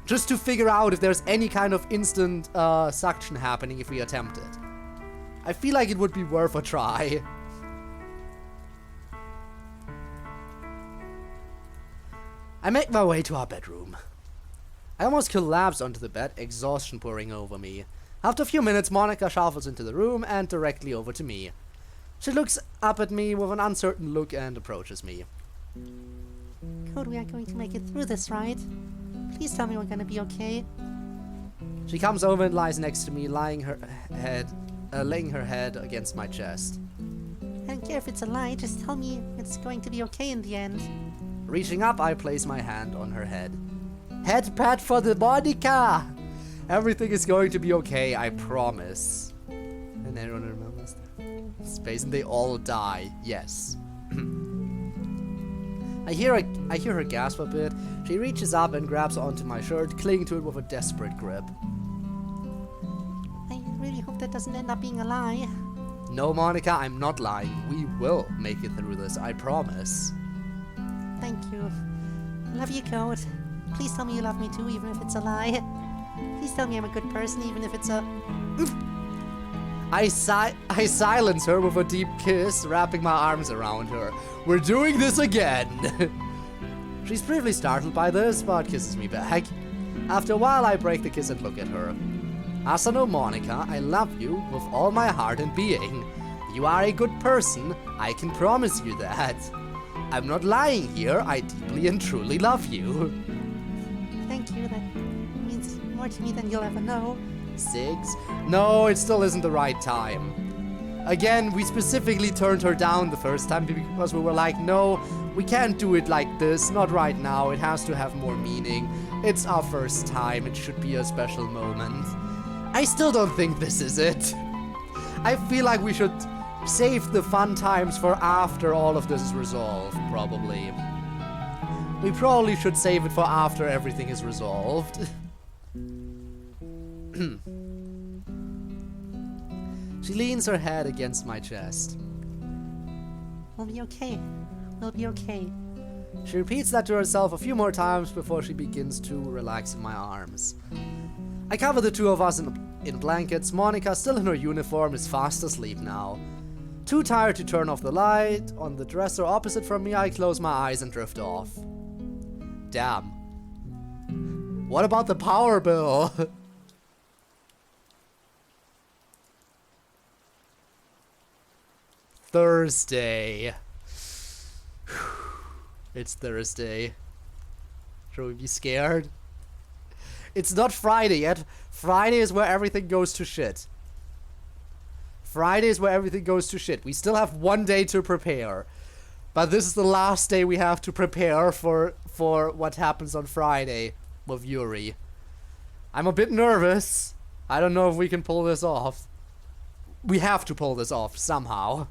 Just to figure out if there's any kind of instant suction happening if we attempt it. I feel like it would be worth a try. I make my way to our bedroom. I almost collapse onto the bed, exhaustion pouring over me. After a few minutes, Monica shuffles into the room and directly over to me. She looks up at me with an uncertain look and approaches me. Code, we are going to make it through this, right? Please tell me we're gonna be okay. She comes over and lies next to me, laying her head against my chest. I don't care if it's a lie, just tell me it's going to be okay in the end. Reaching up, I place my hand on her head. Head pat for the Monica! Everything is going to be okay, I promise. And everyone remembers that. Space and they all die, yes. I hear her gasp a bit. She reaches up and grabs onto my shirt, clinging to it with a desperate grip. I really hope that doesn't end up being a lie. No, Monica, I'm not lying. We will make it through this, I promise. Thank you. I love you, Code. Please tell me you love me too, even if it's a lie. Please tell me I'm a good person, even if it's a... I silence her with a deep kiss, wrapping my arms around her. We're doing this again! She's briefly startled by this, but kisses me back. After a while, I break the kiss and look at her. Asano Monica, I love you with all my heart and being. You are a good person, I can promise you that. I'm not lying here, I deeply and truly love you. Thank you, that means more to me than you'll ever know. 6? No, it still isn't the right time. Again, we specifically turned her down the first time because we were like, no, we can't do it like this, not right now, it has to have more meaning. It's our first time, it should be a special moment. I still don't think this is it. I feel like we should save the fun times for after all of this is resolved, probably. We probably should save it for after everything is resolved. She leans her head against my chest. We'll be okay. We'll be okay. She repeats that to herself a few more times before she begins to relax in my arms. I cover the two of us in blankets. Monica, still in her uniform, is fast asleep now. Too tired to turn off the light. On the dresser opposite from me, I close my eyes and drift off. Damn. What about the power bill? Thursday. It's Thursday. Should we be scared? It's not Friday yet. Friday is where everything goes to shit. Friday is where everything goes to shit. We still have one day to prepare. But this is the last day we have to prepare for what happens on Friday with Yuri. I'm a bit nervous. I don't know if we can pull this off. We have to pull this off somehow.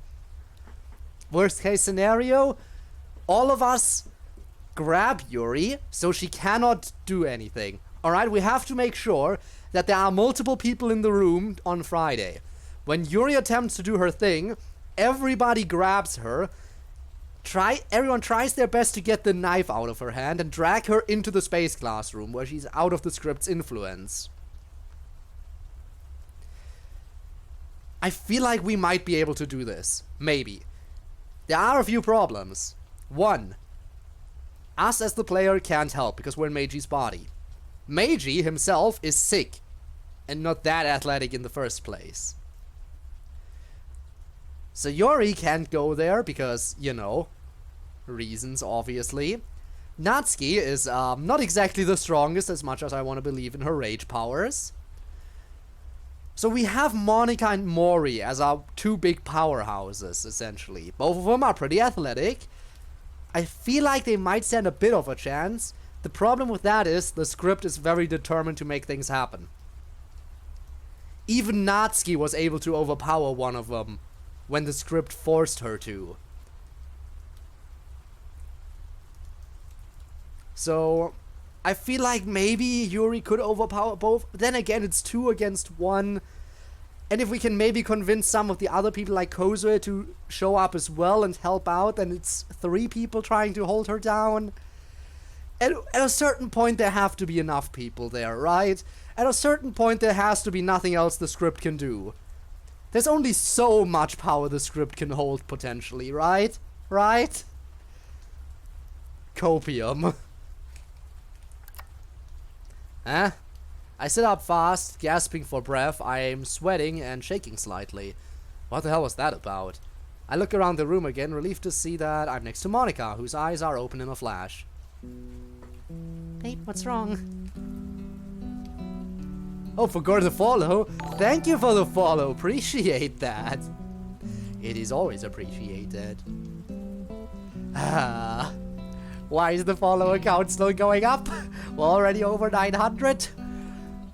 Worst case scenario, all of us grab Yuri so she cannot do anything. Alright, we have to make sure that there are multiple people in the room on Friday. When Yuri attempts to do her thing, everybody grabs her. Everyone tries their best to get the knife out of her hand and drag her into the space classroom where she's out of the script's influence. I feel like we might be able to do this. Maybe. There are a few problems. 1. Us as the player can't help because we're in Meiji's body. Meiji himself is sick and not that athletic in the first place. So Yuri can't go there because, you know, reasons obviously. Natsuki is not exactly the strongest as much as I want to believe in her rage powers. So we have Monica and Mori as our two big powerhouses, essentially. Both of them are pretty athletic. I feel like they might stand a bit of a chance. The problem with that is the script is very determined to make things happen. Even Natsuki was able to overpower one of them when the script forced her to. So I feel like maybe Yuri could overpower both. Then again, it's 2 against 1. And if we can maybe convince some of the other people like CodeErr to show up as well and help out, then it's 3 people trying to hold her down. At a certain point, there have to be enough people there, right? At a certain point, there has to be nothing else the script can do. There's only so much power the script can hold, potentially, right? Right? Copium. Huh? I sit up fast, gasping for breath. I'm sweating and shaking slightly. What the hell was that about? I look around the room again, relieved to see that I'm next to Monica, whose eyes are open in a flash. Babe, what's wrong? Oh, forgot the follow? Thank you for the follow, appreciate that. It is always appreciated. Ah. Why is the follow count still going up? We're already over 900.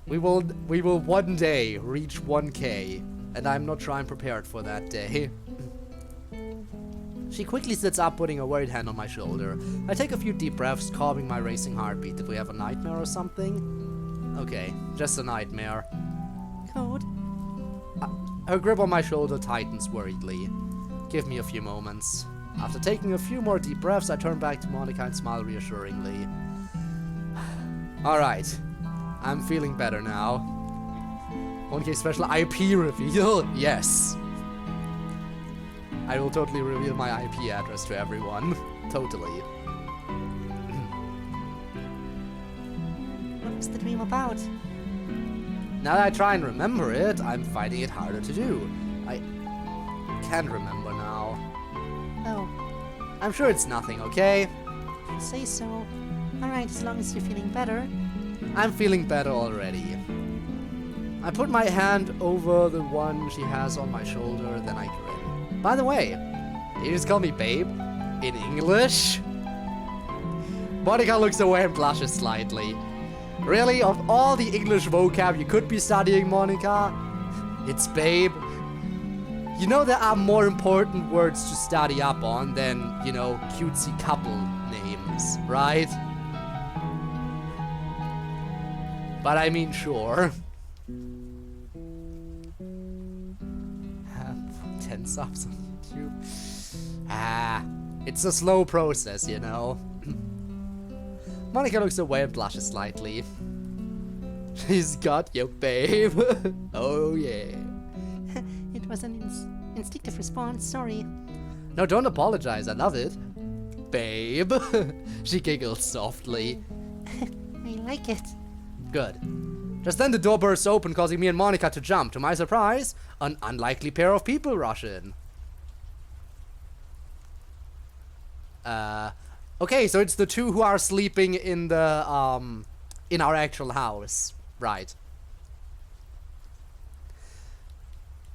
We will one day reach 1K, and I'm not sure I'm prepared for that day. She quickly sits up, putting a worried hand on my shoulder. I take a few deep breaths, calming my racing heartbeat. Did we have a nightmare or something? Okay, just a nightmare. Code? Her grip on my shoulder tightens worriedly. Give me a few moments. After taking a few more deep breaths, I turn back to Monica and smile reassuringly. Alright, I'm feeling better now. 1K special IP reveal? Yes. I will totally reveal my IP address to everyone. Totally. What was the dream about? Now that I try and remember it, I'm finding it harder to do. can't remember now. Oh, I'm sure it's nothing, okay? if you say so. Alright, as long as you're feeling better. I'm feeling better already. I put my hand over the one she has on my shoulder, then I grin. By the way, you just call me babe? In English? Monica looks away and blushes slightly. Really? Of all the English vocab you could be studying, Monica, it's babe? You know there are more important words to study up on than, you know, cutesy couple names, right? But I mean, sure. 10 subs on YouTube. It's a slow process, you know. Monica looks away and blushes slightly. She's got you, babe. Oh, yeah. It was an instinctive response, sorry. No, don't apologize. I love it. Babe. She giggles softly. I like it. Good. Just then the door bursts open, causing me and Monica to jump. To my surprise, an unlikely pair of people rush in. Okay, so it's the two who are sleeping in the, in our actual house. Right.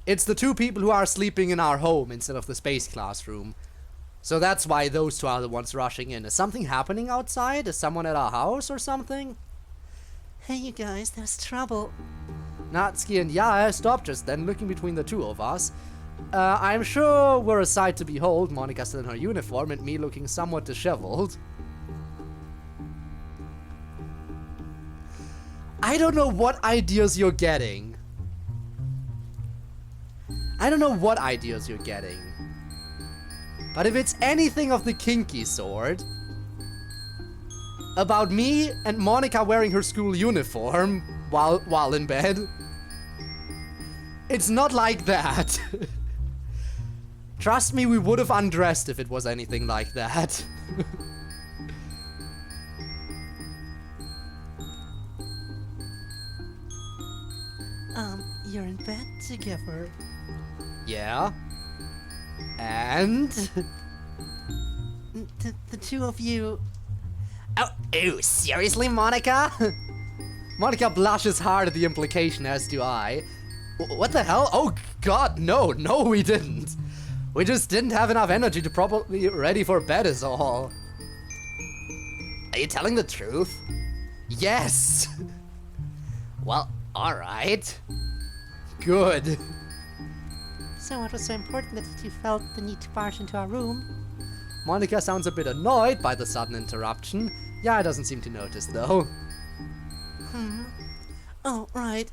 It's the two people who are sleeping in our home instead of the space classroom. So that's why those two are the ones rushing in. Is something happening outside? Is someone at our house or something? Hey, you guys, there's trouble. Natsuki and Yaya stopped just then, looking between the two of us. I'm sure we're a sight to behold, Monica still in her uniform and me looking somewhat disheveled. I don't know what ideas you're getting. I don't know what ideas you're getting. But if it's anything of the kinky sort, about me and Monica wearing her school uniform while in bed, it's not like that. Trust me, we would have undressed if it was anything like that. You're in bed together. Yeah? And? The two of you. Oh, seriously, Monica? Monica blushes hard at the implication, as do I. What the hell? Oh god, no, we didn't. We just didn't have enough energy to properly be ready for bed is all. Are you telling the truth? Yes! Well, alright. Good. So what was so important that you felt the need to barge into our room? Monica sounds a bit annoyed by the sudden interruption. Yeah, doesn't seem to notice though. Oh, right.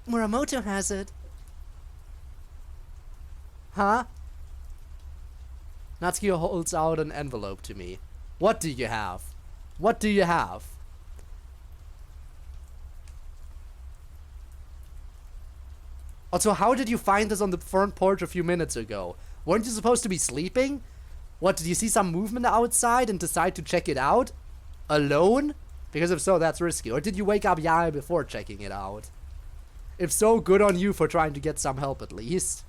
We're a motor hazard. Huh? Natsuki holds out an envelope to me. What do you have? What do you have? Also, how did you find this on the front porch a few minutes ago? Weren't you supposed to be sleeping? What, did you see some movement outside and decide to check it out? Alone? Because if so, that's risky. Or did you wake up Yaya before checking it out? If so, good on you for trying to get some help at least.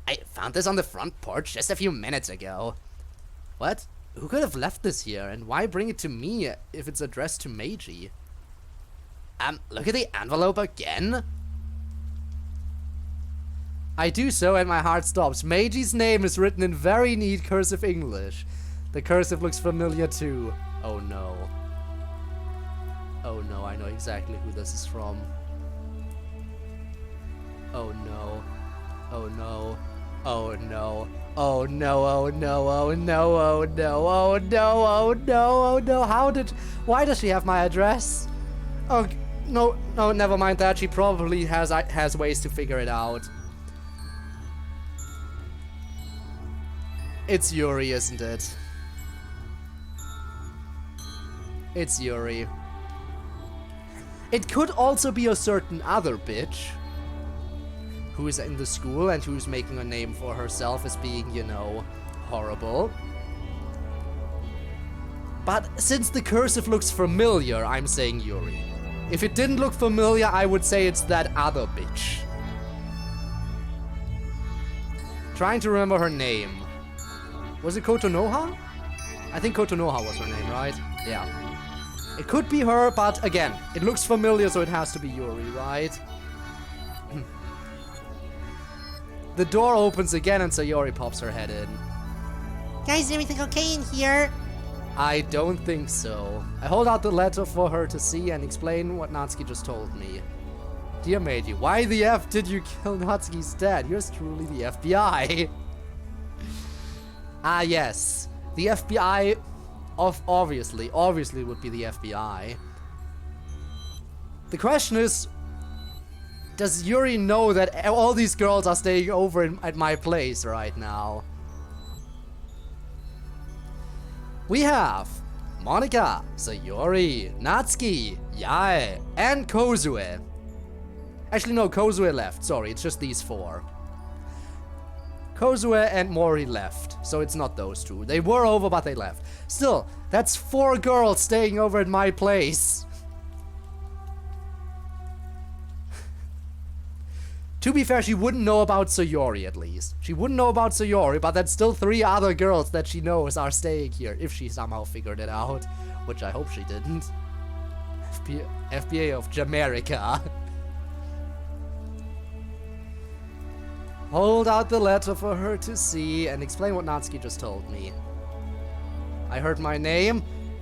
I found this on the front porch just a few minutes ago. What? Who could have left this here, and why bring it to me if it's addressed to Meiji? Look at the envelope again. I do so, and my heart stops. Meiji's name is written in very neat cursive English. The cursive looks familiar too. Oh no. Oh no, I know exactly who this is from. Oh no. Oh no. Oh no. Oh no, oh no, oh no, oh no, oh no, oh no, oh no. Why does she have my address? Oh, no, never mind that. She probably has ways to figure it out. It's Yuri, isn't it? It's Yuri. It could also be a certain other bitch who is in the school and who's making a name for herself as being, you know, horrible. But since the cursive looks familiar, I'm saying Yuri. If it didn't look familiar, I would say it's that other bitch. trying to remember her name. Was it Kotonoha? I think Kotonoha was her name, right? Yeah. It could be her, but again, it looks familiar, so it has to be Yuri, right? The door opens again and Sayori pops her head in. Guys, is everything okay in here? I don't think so. I hold out the letter for her to see and explain what Natsuki just told me. Dear Meiji, why the F did you kill Natsuki's dad? Yours truly, the FBI. Ah, yes. The FBI, obviously would be the FBI. The question is, does Yuri know that all these girls are staying over at my place right now? We have Monika, Sayori, Natsuki, Yae, and Kozue. Actually, no, Kozue left. Sorry, it's just these four. Kozue and Mori left, so it's not those two. They were over, but they left. Still, that's 4 girls staying over at my place. To be fair, she wouldn't know about Sayori, at least. She wouldn't know about Sayori, but that's still 3 other girls that she knows are staying here, if she somehow figured it out. Which I hope she didn't. FBA of Jamaica. Hold out the letter for her to see and explain what Natsuki just told me. I heard my name.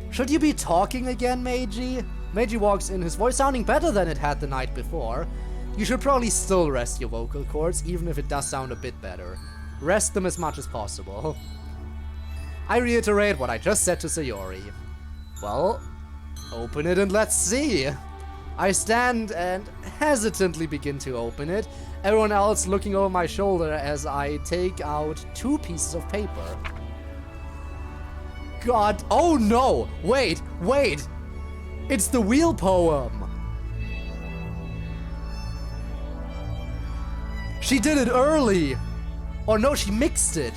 Should you be talking again, Meiji? Meiji walks in, his voice sounding better than it had the night before. You should probably still rest your vocal cords, even if it does sound a bit better. Rest them as much as possible. I reiterate what I just said to Sayori. Well, open it and let's see. I stand and hesitantly begin to open it, everyone else looking over my shoulder as I take out 2 pieces of paper. God, oh no! Wait! It's the wheel poem! She did it early! Or no, she mixed it.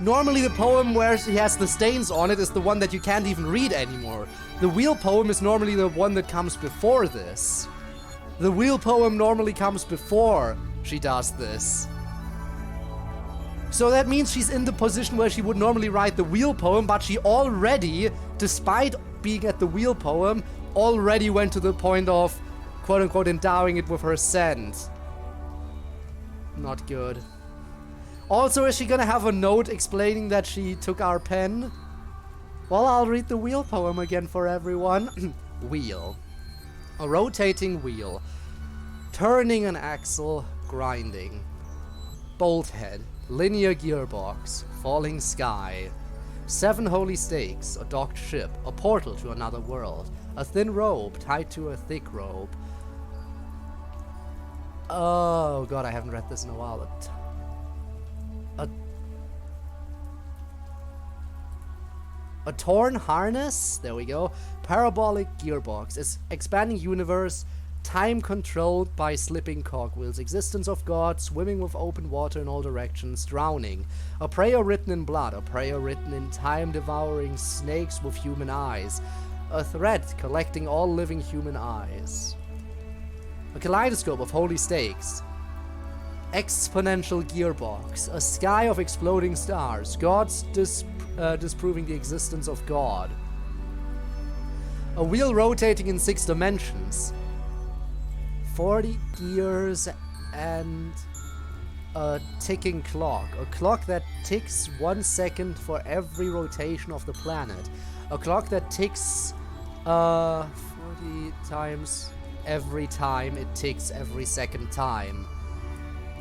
Normally the poem where she has the stains on it is the one that you can't even read anymore. The wheel poem is normally the one that comes before this. The wheel poem normally comes before she does this. So that means she's in the position where she would normally write the wheel poem, but she already, despite being at the wheel poem, already went to the point of, quote-unquote, endowing it with her scent. Not good. Also, is she gonna have a note explaining that she took our pen? Well, I'll read the wheel poem again for everyone. Wheel. A rotating wheel. Turning an axle, grinding. Bolt head. Linear gearbox. Falling sky. 7 holy stakes. A docked ship. A portal to another world. A thin rope tied to a thick rope. Oh god, I haven't read this in a while. A torn harness? There we go. Parabolic gearbox. Expanding universe. Time controlled by slipping cogwheels. Existence of God. Swimming with open water in all directions. Drowning. A prayer written in blood. A prayer written in time. Devouring snakes with human eyes. A thread collecting all living human eyes. A kaleidoscope of holy stakes. Exponential gearbox. A sky of exploding stars. Gods disproving the existence of God. A wheel rotating in 6 dimensions. 40 gears and a ticking clock. A clock that ticks 1 second for every rotation of the planet. A clock that ticks 40 times every time it ticks every second time.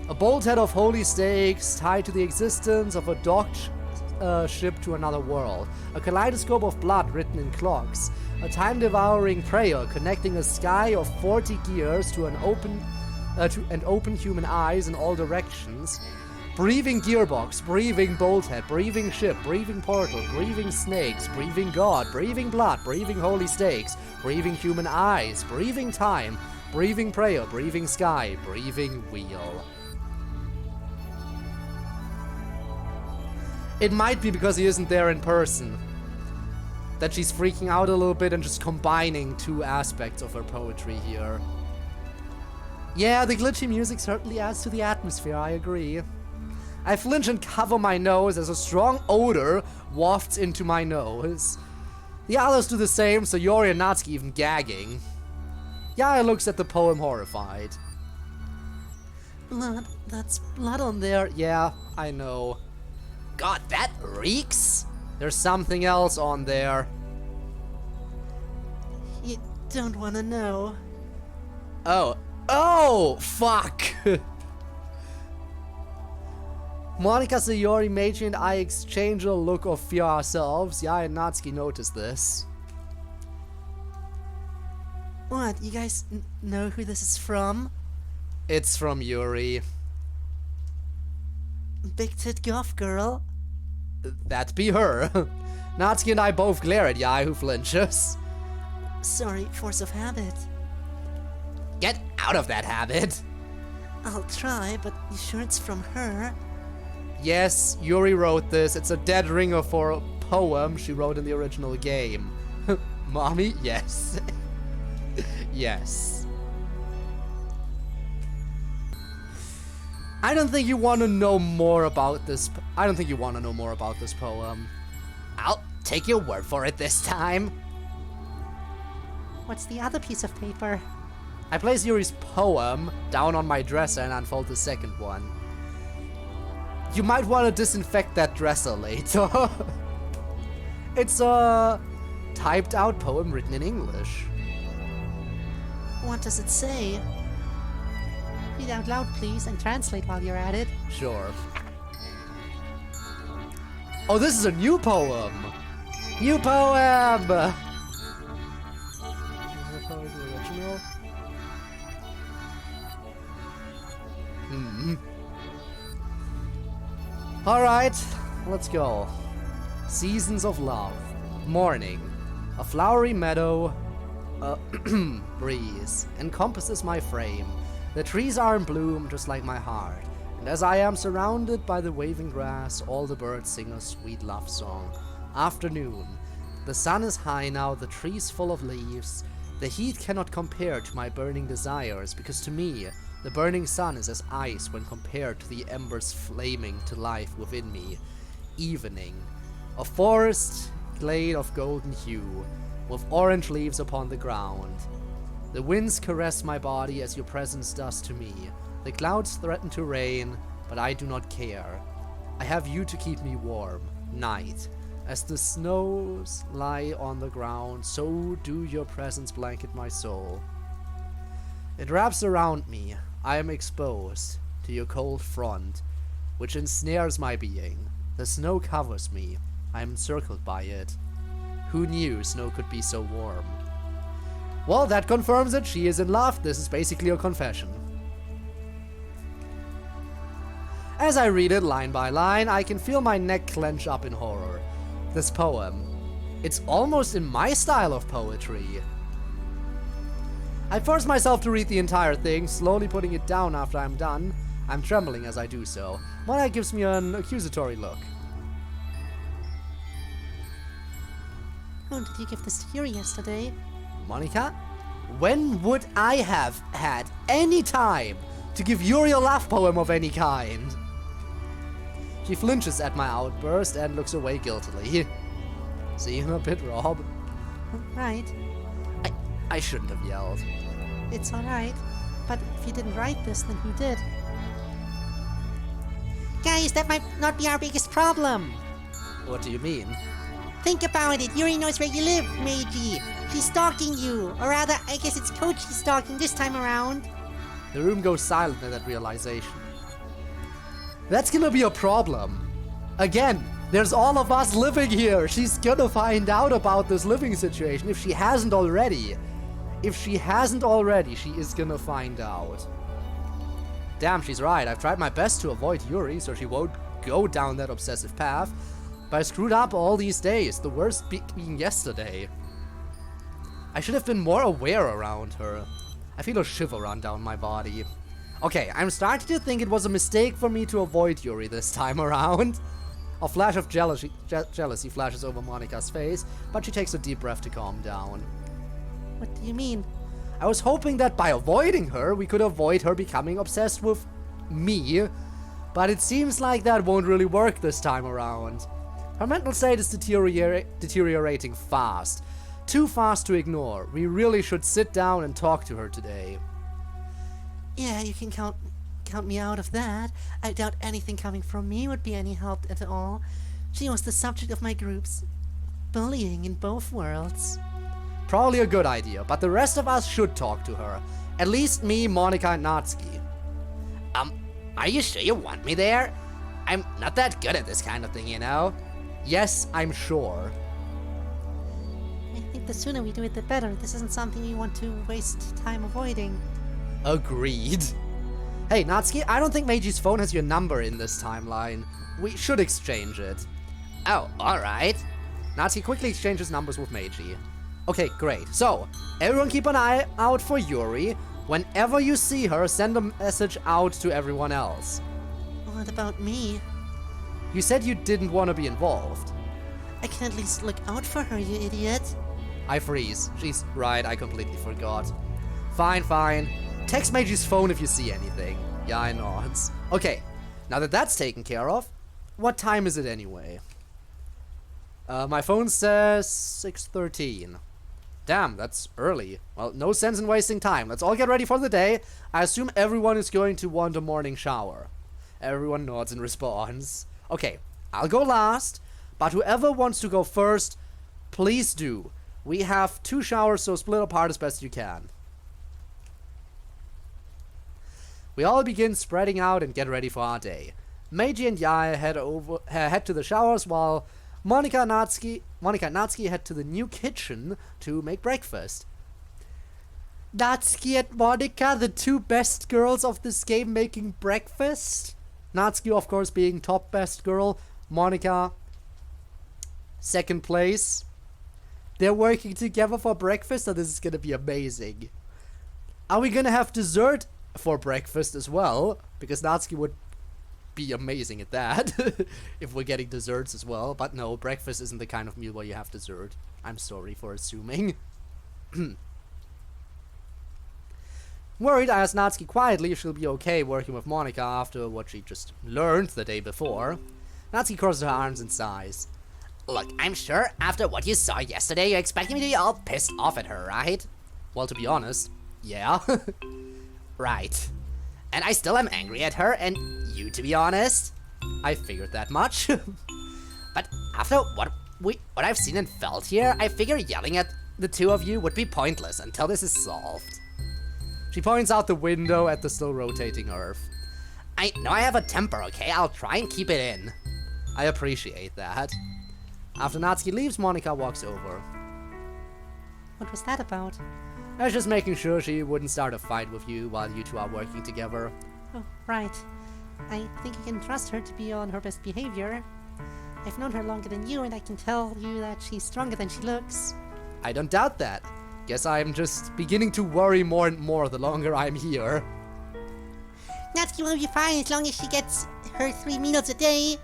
A bolt head of holy stakes tied to the existence of a docked ship to another world. A kaleidoscope of blood written in clocks. A time-devouring prayer connecting a sky of 40 gears to an open human eyes in all directions. Breathing gearbox, breathing bolt head, breathing ship, breathing portal, breathing snakes, breathing God, breathing blood, breathing holy stakes, breathing human eyes, breathing time, breathing prayer, breathing sky, breathing wheel. It might be because he isn't there in person that she's freaking out a little bit and just combining 2 aspects of her poetry here. Yeah, the glitchy music certainly adds to the atmosphere, I agree. I flinch and cover my nose as a strong odor wafts into my nose. The others do the same, so Yuri and Natsuki even gagging. Yaya looks at the poem horrified. Blood, that's blood on there. Yeah, I know. God, that reeks! There's something else on there. You don't want to know. Oh, fuck! Monika, Sayori, Meiji, and I exchange a look of fear ourselves. Yaya and Natsuki notice this. What, you guys know who this is from? It's from Yuri. Big tit goth girl? That be her. Natsuki and I both glare at Yaya, who flinches. Sorry, force of habit. Get out of that habit! I'll try, but you sure it's from her? Yes, Yuri wrote this. It's a dead ringer for a poem she wrote in the original game. Mommy? Yes. Yes. I don't think you want to know more about this. I don't think you want to know more about this poem. I'll take your word for it this time. What's the other piece of paper? I place Yuri's poem down on my dresser and unfold the second one. You might want to disinfect that dresser later. It's a typed out poem written in English. What does it say? Read out loud, please, and translate while you're at it. Sure. Oh, this is a new poem! New poem! Original. Alright, let's go. Seasons of love. Morning. A flowery meadow. Breeze encompasses my frame. The trees are in bloom just like my heart. And as I am surrounded by the waving grass, all the birds sing a sweet love song. Afternoon. The sun is high now, the trees full of leaves. The heat cannot compare to my burning desires, because to me, the burning sun is as ice when compared to the embers flaming to life within me. Evening. A forest glade of golden hue, with orange leaves upon the ground. The winds caress my body as your presence does to me. The clouds threaten to rain, but I do not care. I have you to keep me warm. Night. As the snows lie on the ground, so do your presence blanket my soul. It wraps around me. I am exposed to your cold front, which ensnares my being. The snow covers me. I am encircled by it. Who knew snow could be so warm? Well, that confirms that she is in love. This is basically a confession. As I read it line by line, I can feel my neck clench up in horror. This poem. It's almost in my style of poetry. I force myself to read the entire thing, slowly putting it down after I'm done. I'm trembling as I do so. Monica gives me an accusatory look. Who did you give this to Yuri yesterday? Monica? When would I have had any time to give Yuri a love poem of any kind? She flinches at my outburst and looks away guiltily. See him a bit, Rob? Right. I shouldn't have yelled. It's alright. But if you didn't write this, then who did? Guys, that might not be our biggest problem. What do you mean? Think about it. Yuri knows where you live, Meiji. She's stalking you. Or rather, I guess it's Coach she's stalking this time around. The room goes silent at that realization. That's gonna be a problem. Again, there's all of us living here. She's gonna find out about this living situation if she hasn't already. If she hasn't already, she is gonna find out. Damn, she's right. I've tried my best to avoid Yuri so she won't go down that obsessive path. But I screwed up all these days, the worst being yesterday. I should have been more aware around her. I feel a shiver run down my body. Okay, I'm starting to think it was a mistake for me to avoid Yuri this time around. A flash of jealousy flashes over Monica's face, but she takes a deep breath to calm down. What do you mean? I was hoping that by avoiding her, we could avoid her becoming obsessed with me, but it seems like that won't really work this time around. Her mental state is deteriorating fast. Too fast to ignore. We really should sit down and talk to her today. Yeah, you can count me out of that. I doubt anything coming from me would be any help at all. She was the subject of my group's bullying in both worlds. Probably a good idea, but the rest of us should talk to her. At least me, Monica, and Natsuki. Are you sure you want me there? I'm not that good at this kind of thing, you know? Yes, I'm sure. I think the sooner we do it, the better. This isn't something we want to waste time avoiding. Agreed. Hey, Natsuki, I don't think Meiji's phone has your number in this timeline. We should exchange it. Oh, alright. Natsuki quickly exchanges numbers with Meiji. Okay, great. So, everyone keep an eye out for Yuri. Whenever you see her, send a message out to everyone else. What about me? You said you didn't want to be involved. I can at least look out for her, you idiot. I freeze. She's right, I completely forgot. Fine, fine. Text Meiji's phone if you see anything. Yeah, I know. Okay, now that that's taken care of, what time is it anyway? My phone says 6:13. Damn, that's early. Well, no sense in wasting time. Let's all get ready for the day. I assume everyone is going to want a morning shower. Everyone nods in response. Okay, I'll go last, but whoever wants to go first, please do. We have 2 showers, so split apart as best you can. We all begin spreading out and get ready for our day. Meiji and Yae head to the showers, while Monica and Natsuki head to the new kitchen to make breakfast. Natsuki and Monica, the 2 best girls of this game, making breakfast. Natsuki, of course, being top best girl. Monica, second place. They're working together for breakfast, so this is gonna be amazing. Are we gonna have dessert for breakfast as well? Because Natsuki would be amazing at that if we're getting desserts as well. But no, breakfast isn't the kind of meal where you have dessert. I'm sorry for assuming. Worried, I asked Natsuki quietly if she'll be okay working with Monica after what she just learned the day before. Natsuki crosses her arms and sighs. Look, I'm sure after what you saw yesterday, you're expecting me to be all pissed off at her, right? Well, to be honest, yeah. Right. And I still am angry at her, and you, to be honest. I figured that much. But after what I've seen and felt here, I figure yelling at the 2 of you would be pointless until this is solved. She points out the window at the still rotating Earth. I know I have a temper, okay? I'll try and keep it in. I appreciate that. After Natsuki leaves, Monica walks over. What was that about? I was just making sure she wouldn't start a fight with you while you 2 are working together. Oh, right. I think you can trust her to be on her best behavior. I've known her longer than you, and I can tell you that she's stronger than she looks. I don't doubt that. Guess I'm just beginning to worry more and more the longer I'm here. Natsuki will be fine as long as she gets her 3 meals a day.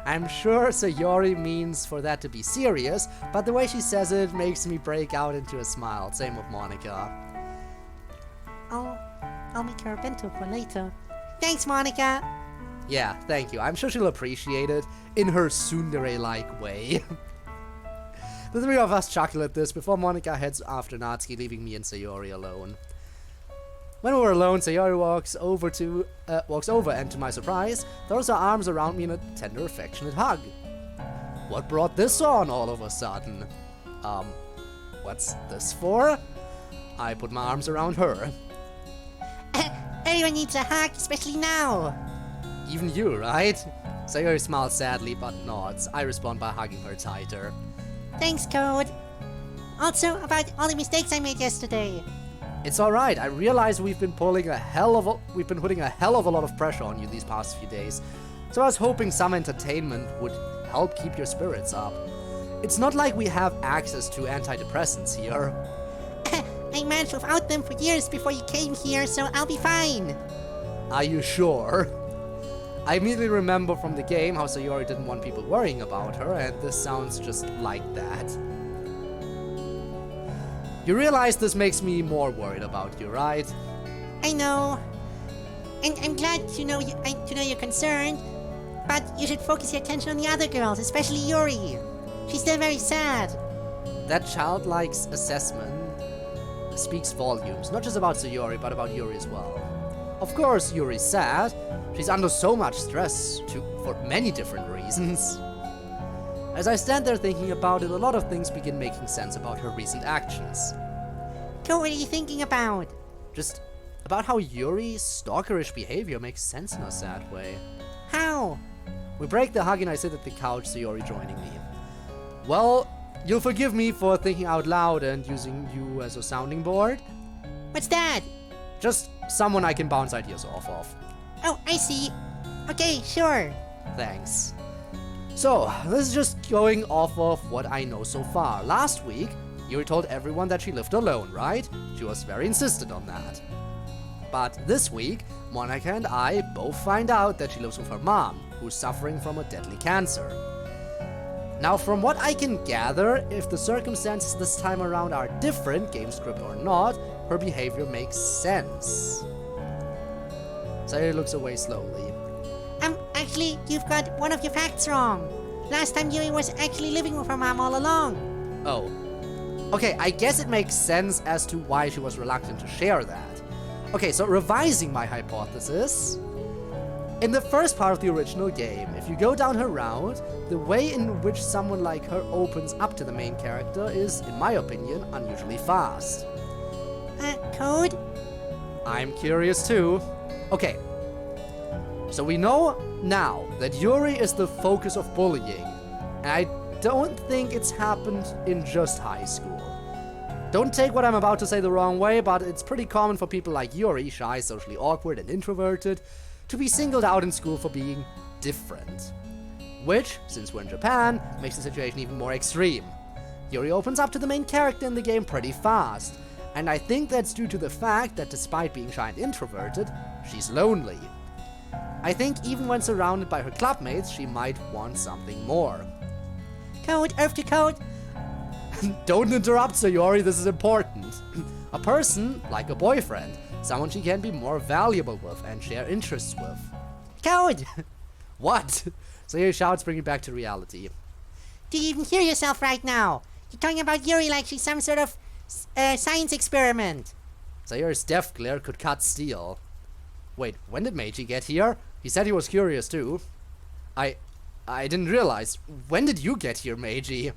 I'm sure Sayori means for that to be serious, but the way she says it makes me break out into a smile. Same with Monica. I'll make her a bento for later. Thanks, Monica. Yeah, thank you. I'm sure she'll appreciate it in her tsundere-like way. The 3 of us chuckle at this before Monica heads after Natsuki, leaving me and Sayori alone. When we're alone, Sayori walks over and to my surprise, throws her arms around me in a tender, affectionate hug. What brought this on all of a sudden? What's this for? I put my arms around her. Everyone needs a hug, especially now. Even you, right? Sayori smiles sadly but nods. I respond by hugging her tighter. Thanks, Code. Also, about all the mistakes I made yesterday. It's alright, I realize we've been putting a hell of a lot of pressure on you these past few days, so I was hoping some entertainment would help keep your spirits up. It's not like we have access to antidepressants here. I managed without them for years before you came here, so I'll be fine. Are you sure? I immediately remember from the game how Sayori didn't want people worrying about her, and this sounds just like that. You realize this makes me more worried about you, right? I know. And I'm glad to know you're concerned. But you should focus your attention on the other girls, especially Yuri. She's still very sad. That childlike assessment speaks volumes, not just about Sayori, but about Yuri as well. Of course, Yuri's sad. She's under so much stress, for many different reasons. As I stand there thinking about it, a lot of things begin making sense about her recent actions. Code, what are you thinking about? Just about how Yuri's stalkerish behavior makes sense in a sad way. How? We break the hug and I sit at the couch, Sayori joining me. Well, you'll forgive me for thinking out loud and using you as a sounding board. What's that? Just someone I can bounce ideas off of. Oh, I see. Okay, sure. Thanks. So, this is just going off of what I know so far. Last week, Yuri told everyone that she lived alone, right? She was very insistent on that. But this week, Monica and I both find out that she lives with her mom, who's suffering from a deadly cancer. Now, from what I can gather, if the circumstances this time around are different, game script or not, her behavior makes sense. Sayori looks away slowly. Actually, you've got one of your facts wrong. Last time Yuri was actually living with her mom all along. Oh. Okay, I guess it makes sense as to why she was reluctant to share that. Okay, so revising my hypothesis. In the first part of the original game, if you go down her route, the way in which someone like her opens up to the main character is, in my opinion, unusually fast. Code? I'm curious too. Okay. So we know now that Yuri is the focus of bullying, and I don't think it's happened in just high school. Don't take what I'm about to say the wrong way, but it's pretty common for people like Yuri, shy, socially awkward, and introverted, to be singled out in school for being different. Which, since we're in Japan, makes the situation even more extreme. Yuri opens up to the main character in the game pretty fast, and I think that's due to the fact that despite being shy and introverted, she's lonely. I think even when surrounded by her clubmates, she might want something more. Code, Earth to code. Don't interrupt, Sayori, this is important. A person, like a boyfriend, someone she can be more valuable with and share interests with. Code! What? Sayori shouts, bringing back to reality. Do you even hear yourself right now? You're talking about Yuri like she's some sort of science experiment. Sayori's death glare could cut steel. Wait, when did Meiji get here? He said he was curious too. I didn't realize. When did you get here, Meiji?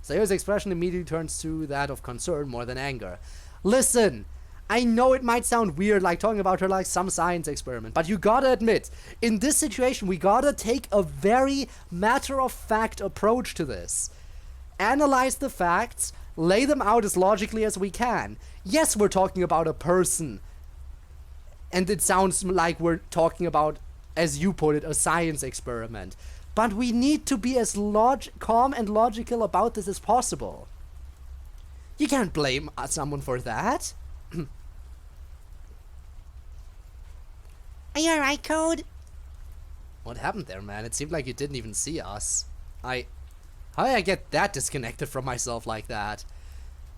Sayori's expression immediately turns to that of concern more than anger. Listen, I know it might sound weird like talking about her like some science experiment, but you gotta admit, in this situation we gotta take a very matter-of-fact approach to this. Analyze the facts, lay them out as logically as we can. Yes, we're talking about a person. And it sounds like we're talking about, as you put it, a science experiment. But we need to be as calm and logical about this as possible. You can't blame someone for that. Are you alright, Code? What happened there, man? It seemed like you didn't even see us. How did I get that disconnected from myself like that?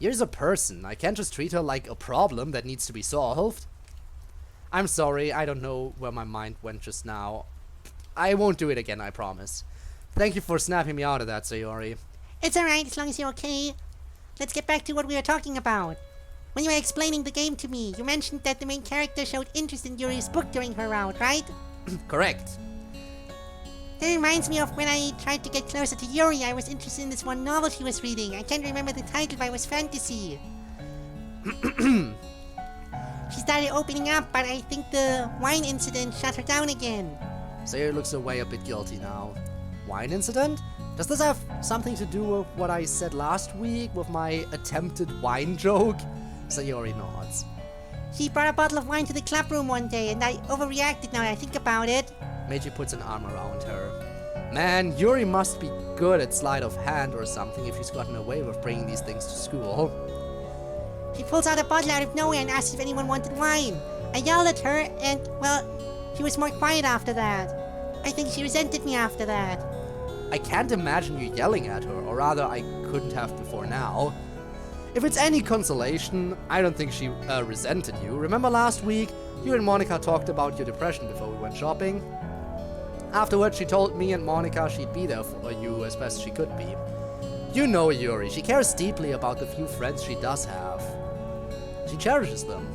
Here's a person. I can't just treat her like a problem that needs to be solved. I'm sorry, I don't know where my mind went just now. I won't do it again, I promise. Thank you for snapping me out of that, Sayori. It's alright, as long as you're okay. Let's get back to what we were talking about. When you were explaining the game to me, you mentioned that the main character showed interest in Yuri's book during her route, right? Correct. That reminds me of when I tried to get closer to Yuri. I was interested in this one novel she was reading. I can't remember the title, but it was fantasy. She started opening up, but I think the wine incident shut her down again. Sayori looks away a bit guilty now. Wine incident? Does this have something to do with what I said last week with my attempted wine joke? Sayori nods. She brought a bottle of wine to the club room one day, and I overreacted now that I think about it. Meiji puts an arm around her. Man, Yuri must be good at sleight of hand or something if she's gotten away with bringing these things to school. She pulls out a bottle out of nowhere and asks if anyone wanted wine. I yelled at her, and, well, she was more quiet after that. I think she resented me after that. I can't imagine you yelling at her, or rather I couldn't have before now. If it's any consolation, I don't think she resented you. Remember last week, you and Monica talked about your depression before we went shopping? Afterwards, she told me and Monica she'd be there for you as best she could be. You know Yuri, she cares deeply about the few friends she does have. She cherishes them.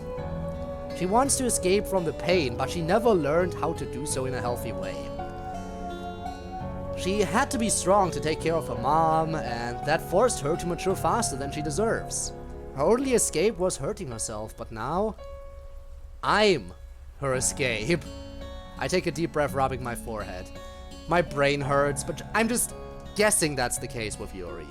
She wants to escape from the pain, but she never learned how to do so in a healthy way. She had to be strong to take care of her mom, and that forced her to mature faster than she deserves. Her only escape was hurting herself, but now I'm her escape. I take a deep breath, rubbing my forehead. My brain hurts, but I'm just guessing that's the case with Yuri.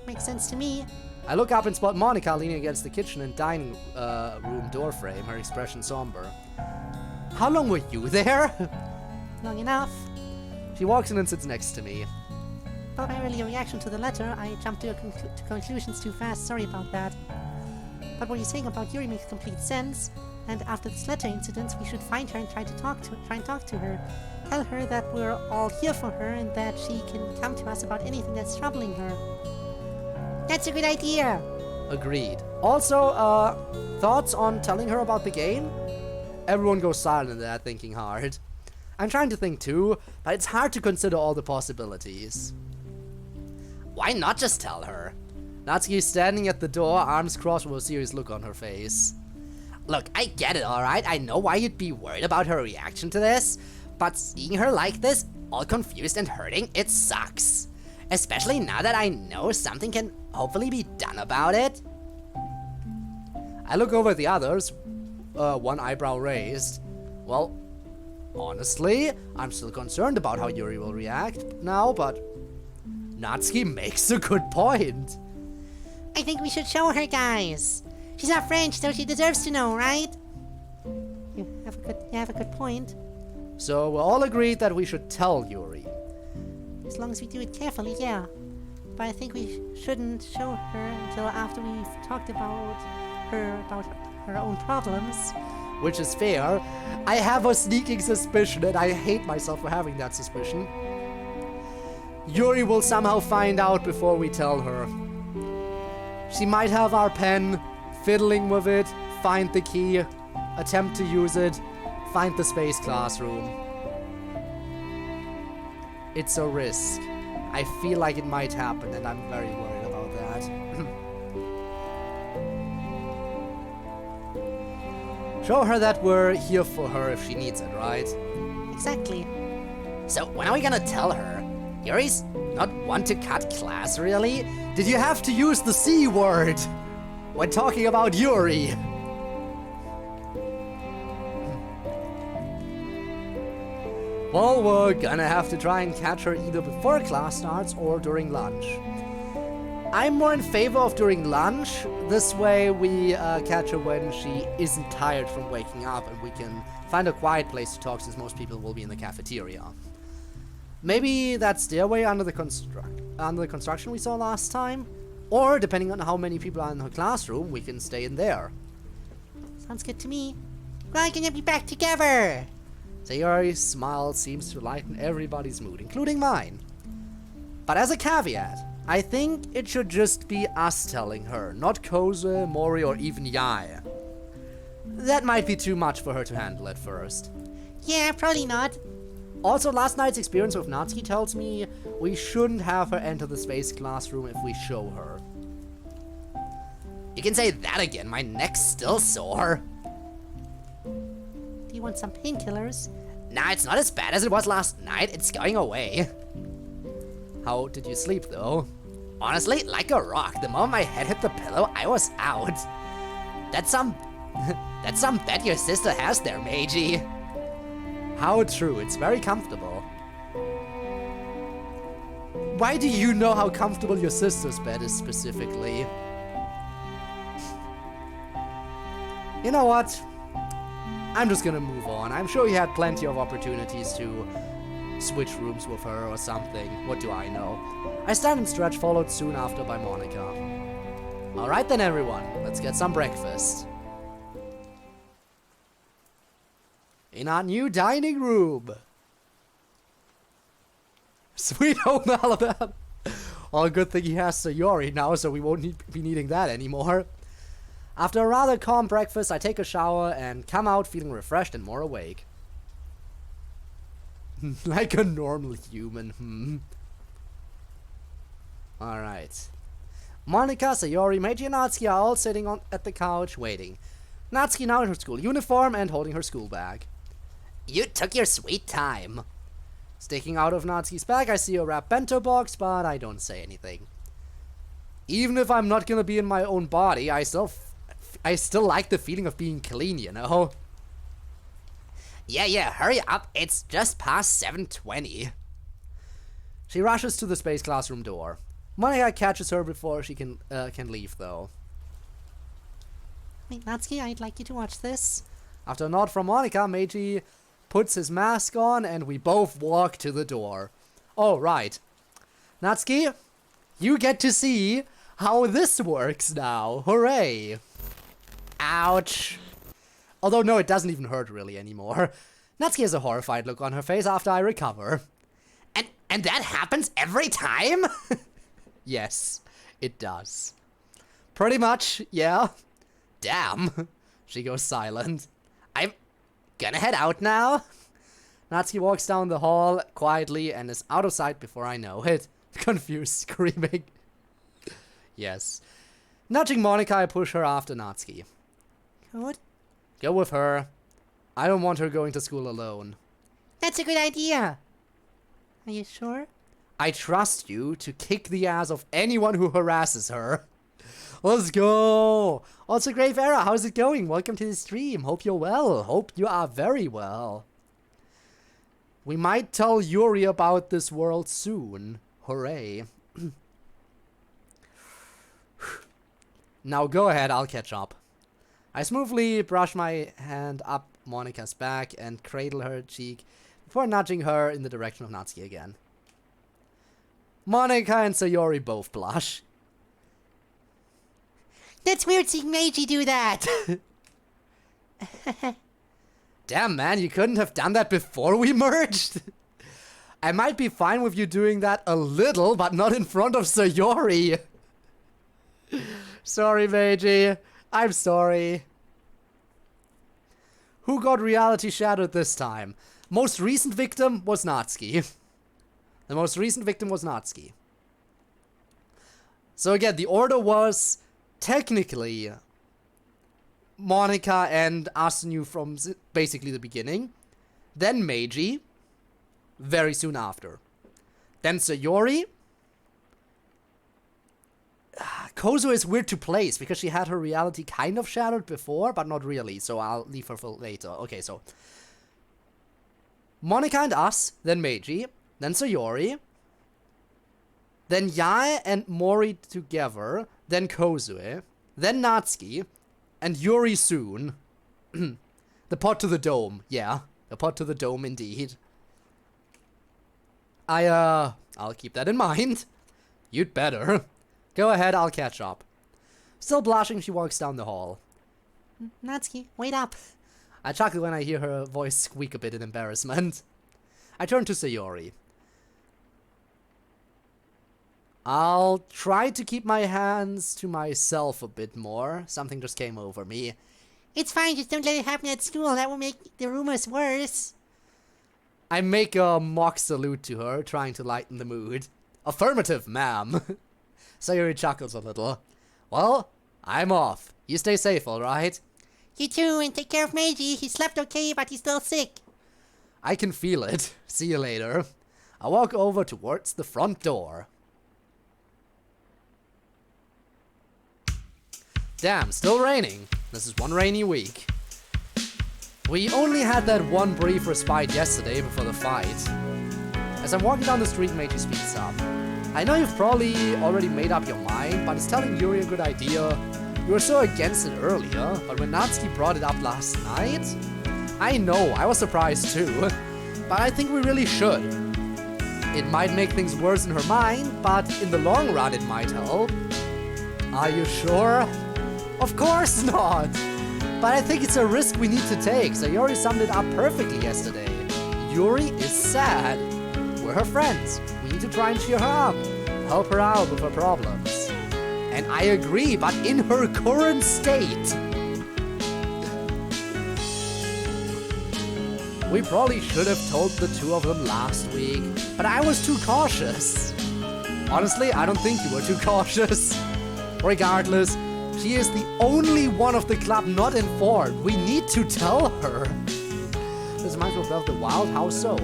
Makes sense to me. I look up and spot Monica leaning against the kitchen and dining room doorframe, her expression somber. How long were you there? Long enough. She walks in and sits next to me. About my earlier reaction to the letter, I jumped to conclusions too fast. Sorry about that. But what you're saying about Yuri makes complete sense. And after this letter incident, we should find her and try and talk to her. Tell her that we're all here for her and that she can come to us about anything that's troubling her. That's a good idea. Agreed. Also, thoughts on telling her about the game? Everyone goes silent there, thinking hard. I'm trying to think too, but it's hard to consider all the possibilities. Why not just tell her? Natsuki is standing at the door, arms crossed with a serious look on her face. Look, I get it, alright? I know why you'd be worried about her reaction to this, but seeing her like this, all confused and hurting, it sucks. Especially now that I know something can hopefully be done about it. I look over at the others, one eyebrow raised. Well, honestly, I'm still concerned about how Yuri will react now, but Natsuki makes a good point. I think we should show her, guys. She's our friend, so she deserves to know, right? You have a good point. So we're all agreed that we should tell Yuri. As long as we do it carefully, yeah. But I think we shouldn't show her until after we've talked about her own problems. Which is fair. I have a sneaking suspicion, and I hate myself for having that suspicion. Yuri will somehow find out before we tell her. She might have our pen, fiddling with it, find the key, attempt to use it, find the space classroom. It's a risk. I feel like it might happen, and I'm very worried about that. Show her that we're here for her if she needs it, right? Exactly. So when are we gonna tell her? Yuri's not one to cut class, really? Did you have to use the C word when talking about Yuri? Well, we're gonna have to try and catch her either before class starts or during lunch. I'm more in favor of during lunch. This way we catch her when she isn't tired from waking up and we can find a quiet place to talk since most people will be in the cafeteria. Maybe that stairway under the construction we saw last time? Or, depending on how many people are in her classroom, we can stay in there. Sounds good to me. We're gonna be back together. Sayori's smile seems to lighten everybody's mood, including mine. But as a caveat, I think it should just be us telling her, not Koze, Mori, or even Yae. That might be too much for her to handle at first. Yeah, probably not. Also, last night's experience with Natsuki tells me we shouldn't have her enter the space classroom if we show her. You can say that again, my neck's still sore. Do you want some painkillers? Nah, it's not as bad as it was last night, it's going away. How did you sleep, though? Honestly, like a rock. The moment my head hit the pillow, I was out. That's some bed your sister has there, Meiji. How true, it's very comfortable. Why do you know how comfortable your sister's bed is specifically? You know what? I'm just gonna move on. I'm sure you had plenty of opportunities to switch rooms with her or something. What do I know? I stand and stretch, followed soon after by Monica. Alright then, everyone. Let's get some breakfast. In our new dining room. Sweet Home Alabama. Well, good thing he has Sayori now, so we won't be needing that anymore. After a rather calm breakfast, I take a shower and come out feeling refreshed and more awake. Like a normal human, Alright. Monika, Sayori, Meiji, and Natsuki are all sitting at the couch, waiting. Natsuki now in her school uniform and holding her school bag. You took your sweet time. Sticking out of Natsuki's bag, I see a wrapped bento box, but I don't say anything. Even if I'm not gonna be in my own body, I still like the feeling of being clean, you know? Yeah, hurry up. It's just past 7:20. She rushes to the space classroom door. Monika catches her before she can leave, though. Wait, Natsuki, I'd like you to watch this. After a nod from Monika, Meiji puts his mask on and we both walk to the door. Oh, right. Natsuki, you get to see how this works now. Hooray. Ouch. Although, no, it doesn't even hurt really anymore. Natsuki has a horrified look on her face after I recover. And that happens every time? Yes, it does. Pretty much, yeah. Damn. She goes silent. I'm gonna head out now. Natsuki walks down the hall quietly and is out of sight before I know it. Confused, screaming. Yes. Nudging Monika, I push her after Natsuki. Code? Go with her. I don't want her going to school alone. That's a good idea. Are you sure? I trust you to kick the ass of anyone who harasses her. Let's go! Also, CodeErr, how's it going? Welcome to the stream. Hope you're well. Hope you are very well. We might tell Yuri about this world soon. Hooray. Now go ahead, I'll catch up. I smoothly brush my hand up Monika's back and cradle her cheek before nudging her in the direction of Natsuki again. Monika and Sayori both blush. That's weird seeing Meiji do that. Damn, man, you couldn't have done that before we merged? I might be fine with you doing that a little, but not in front of Sayori. Sorry, Meiji. I'm sorry. Who got reality shattered this time? Most recent victim was Natsuki. The most recent victim was Natsuki. So again, the order was technically Monika and Asunu from basically the beginning. Then Meiji, very soon after. Then Sayori. Kozu is weird to place because she had her reality kind of shattered before, but not really, so I'll leave her for later. Okay, so Monika and us, then Meiji, then Sayori, then Yae and Mori together, then Kozue, then Natsuki, and Yuri soon. The pot to the dome, yeah. The pot to the dome indeed. I'll keep that in mind. You'd better. Go ahead, I'll catch up. Still blushing, she walks down the hall. Natsuki, wait up. I chuckle when I hear her voice squeak a bit in embarrassment. I turn to Sayori. I'll try to keep my hands to myself a bit more. Something just came over me. It's fine, just don't let it happen at school. That will make the rumors worse. I make a mock salute to her, trying to lighten the mood. Affirmative, ma'am. Sayori chuckles a little. Well, I'm off. You stay safe, alright? You too, and take care of Meiji. He slept okay, but he's still sick. I can feel it. See you later. I walk over towards the front door. Damn, still raining. This is one rainy week. We only had that one brief respite yesterday before the fight. As I'm walking down the street, Meiji speaks up. I know you've probably already made up your mind, but is telling Yuri a good idea? You were so against it earlier, but when Natsuki brought it up last night? I know, I was surprised too, but I think we really should. It might make things worse in her mind, but in the long run it might help. Are you sure? Of course not! But I think it's a risk we need to take, so Yuri summed it up perfectly yesterday. Yuri is sad. We're her friends. We need to try and cheer her up. help her out with her problems. And I agree, but in her current state. We probably should have told the two of them last week, but I was too cautious. Honestly, I don't think you were too cautious. Regardless, she is the only one of the club not informed. We need to tell her. This reminds me of the Wild. How so?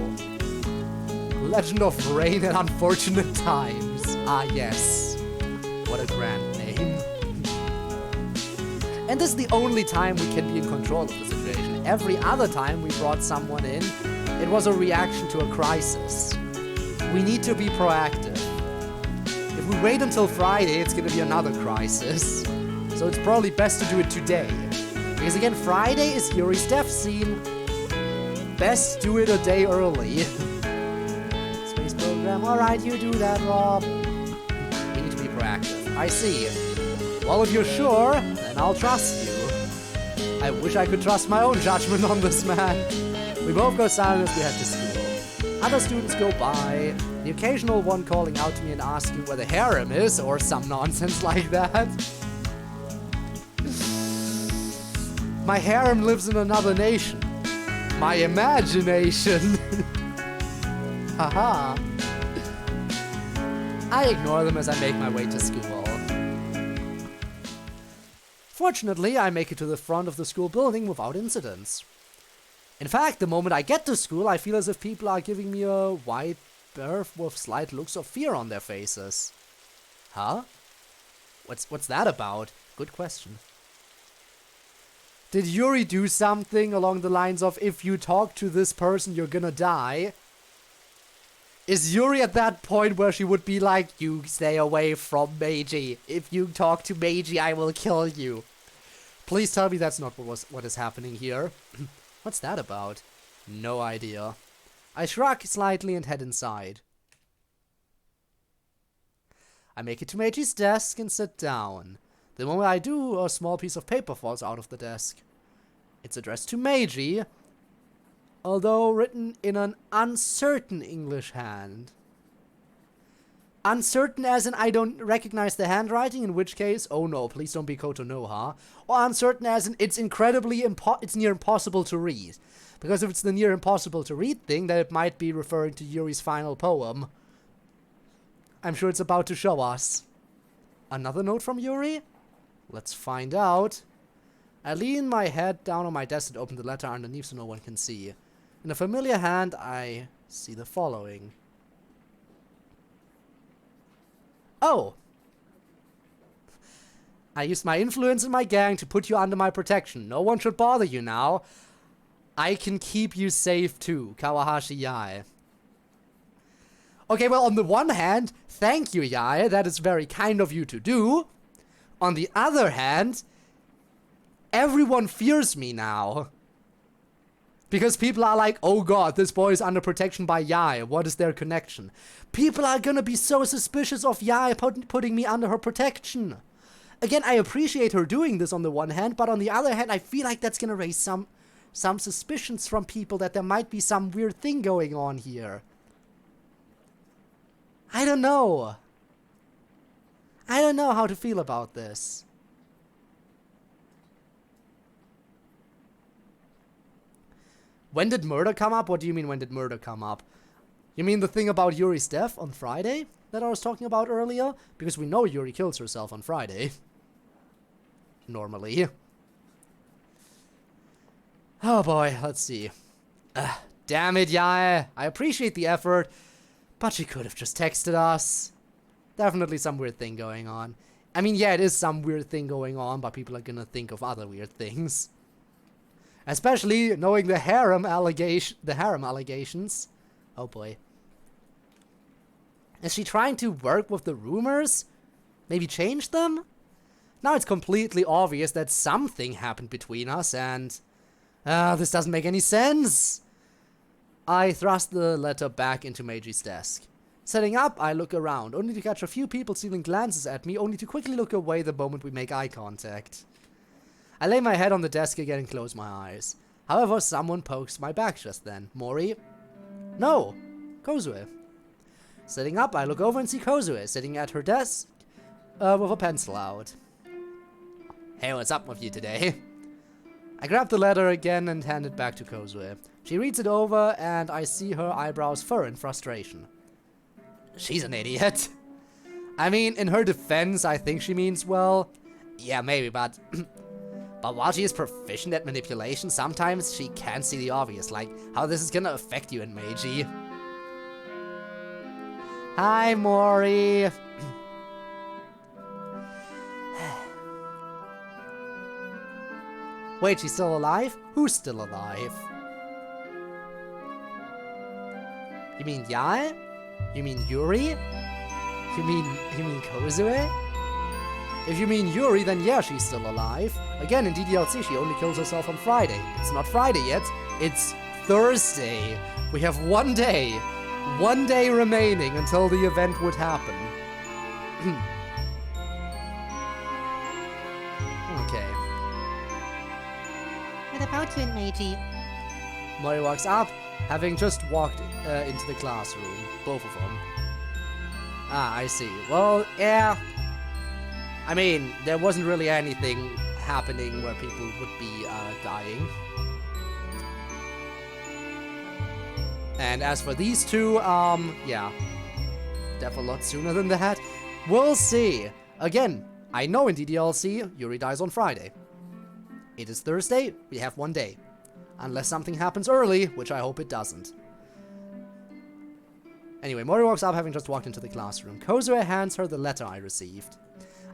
Legend of Rain and Unfortunate Times. Ah, yes. What a grand name. And this is the only time we can be in control of the situation. Every other time we brought someone in, it was a reaction to a crisis. We need to be proactive. If we wait until Friday, it's gonna be another crisis. So it's probably best to do it today. Because again, Friday is Yuri's death scene. Best do it a day early. Space program, alright, you do that, Rob. We need to be proactive. I see. Well, if you're sure, then I'll trust you. I wish I could trust my own judgment on this man. We both go silent as we head to school. Other students go by, the occasional one calling out to me and asking where the harem is, or some nonsense like that. My harem lives in another nation. My imagination. Haha. I ignore them as I make my way to school. Fortunately, I make it to the front of the school building without incidents. In fact, the moment I get to school, I feel as if people are giving me a wide berth with slight looks of fear on their faces. Huh? What's that about? Good question. Did Yuri do something along the lines of, if you talk to this person, you're gonna die? Is Yuri at that point where she would be like, you stay away from Meiji. If you talk to Meiji, I will kill you. Please tell me that's not what is happening here. What's that about? No idea. I shrug slightly and head inside. I make it to Meiji's desk and sit down. The moment I do, a small piece of paper falls out of the desk. It's addressed to Meiji, although written in an uncertain English hand. Uncertain as in I don't recognize the handwriting, in which case, oh no, please don't be Kotonoha. Or uncertain as in it's it's near impossible to read. Because if it's the near impossible to read thing, then it might be referring to Yuri's final poem. I'm sure it's about to show us. Another note from Yuri? Let's find out. I lean my head down on my desk and open the letter underneath so no one can see. In a familiar hand, I see the following. Oh! I used my influence in my gang to put you under my protection. No one should bother you now. I can keep you safe too, Kawahashi Yae. Okay, well, on the one hand, thank you, Yae. That is very kind of you to do. On the other hand, everyone fears me now. Because people are like, oh god, this boy is under protection by Yae. What is their connection? People are gonna be so suspicious of Yae putting me under her protection. Again, I appreciate her doing this on the one hand, but on the other hand, I feel like that's gonna raise some suspicions from people that there might be some weird thing going on here. I don't know. I don't know how to feel about this. When did murder come up? What do you mean, when did murder come up? You mean the thing about Yuri's death on Friday that I was talking about earlier? Because we know Yuri kills herself on Friday. Normally. Oh boy, let's see. Damn it, Yae. I appreciate the effort, but she could have just texted us. Definitely some weird thing going on. I mean, yeah, it is some weird thing going on, but people are gonna think of other weird things. Especially knowing the harem allegations. Oh boy. Is she trying to work with the rumors? Maybe change them? Now it's completely obvious that something happened between us and... this doesn't make any sense! I thrust the letter back into Meiji's desk. Setting up, I look around, only to catch a few people stealing glances at me, only to quickly look away the moment we make eye contact. I lay my head on the desk again and close my eyes. However, someone pokes my back just then. Mori? No! Kozue. Sitting up, I look over and see Kozue sitting at her desk with a pencil out. Hey, what's up with you today? I grab the letter again and hand it back to Kozue. She reads it over and I see her eyebrows furrow in frustration. She's an idiot. I mean, in her defense, I think she means well. Yeah, maybe, but... but while she is proficient at manipulation, sometimes she can't see the obvious, like how this is gonna affect you in Meiji. Hi, Mori. Wait, she's still alive? Who's still alive? You mean Yae? You mean Yuri? You mean Kozue? If you mean Yuri, then yeah, she's still alive. Again, in DDLC, she only kills herself on Friday. It's not Friday yet, it's Thursday. We have 1 day. 1 day remaining until the event would happen. Okay. What about you and Meiji? Mori walks up, having just walked into the classroom. Both of them. Ah, I see. Well, yeah. I mean, there wasn't really anything happening where people would be dying. And as for these two, yeah. Death a lot sooner than that. We'll see. Again, I know in DDLC, Yuri dies on Friday. It is Thursday, we have 1 day. Unless something happens early, which I hope it doesn't. Anyway, Mori walks up having just walked into the classroom. Kozue hands her the letter I received.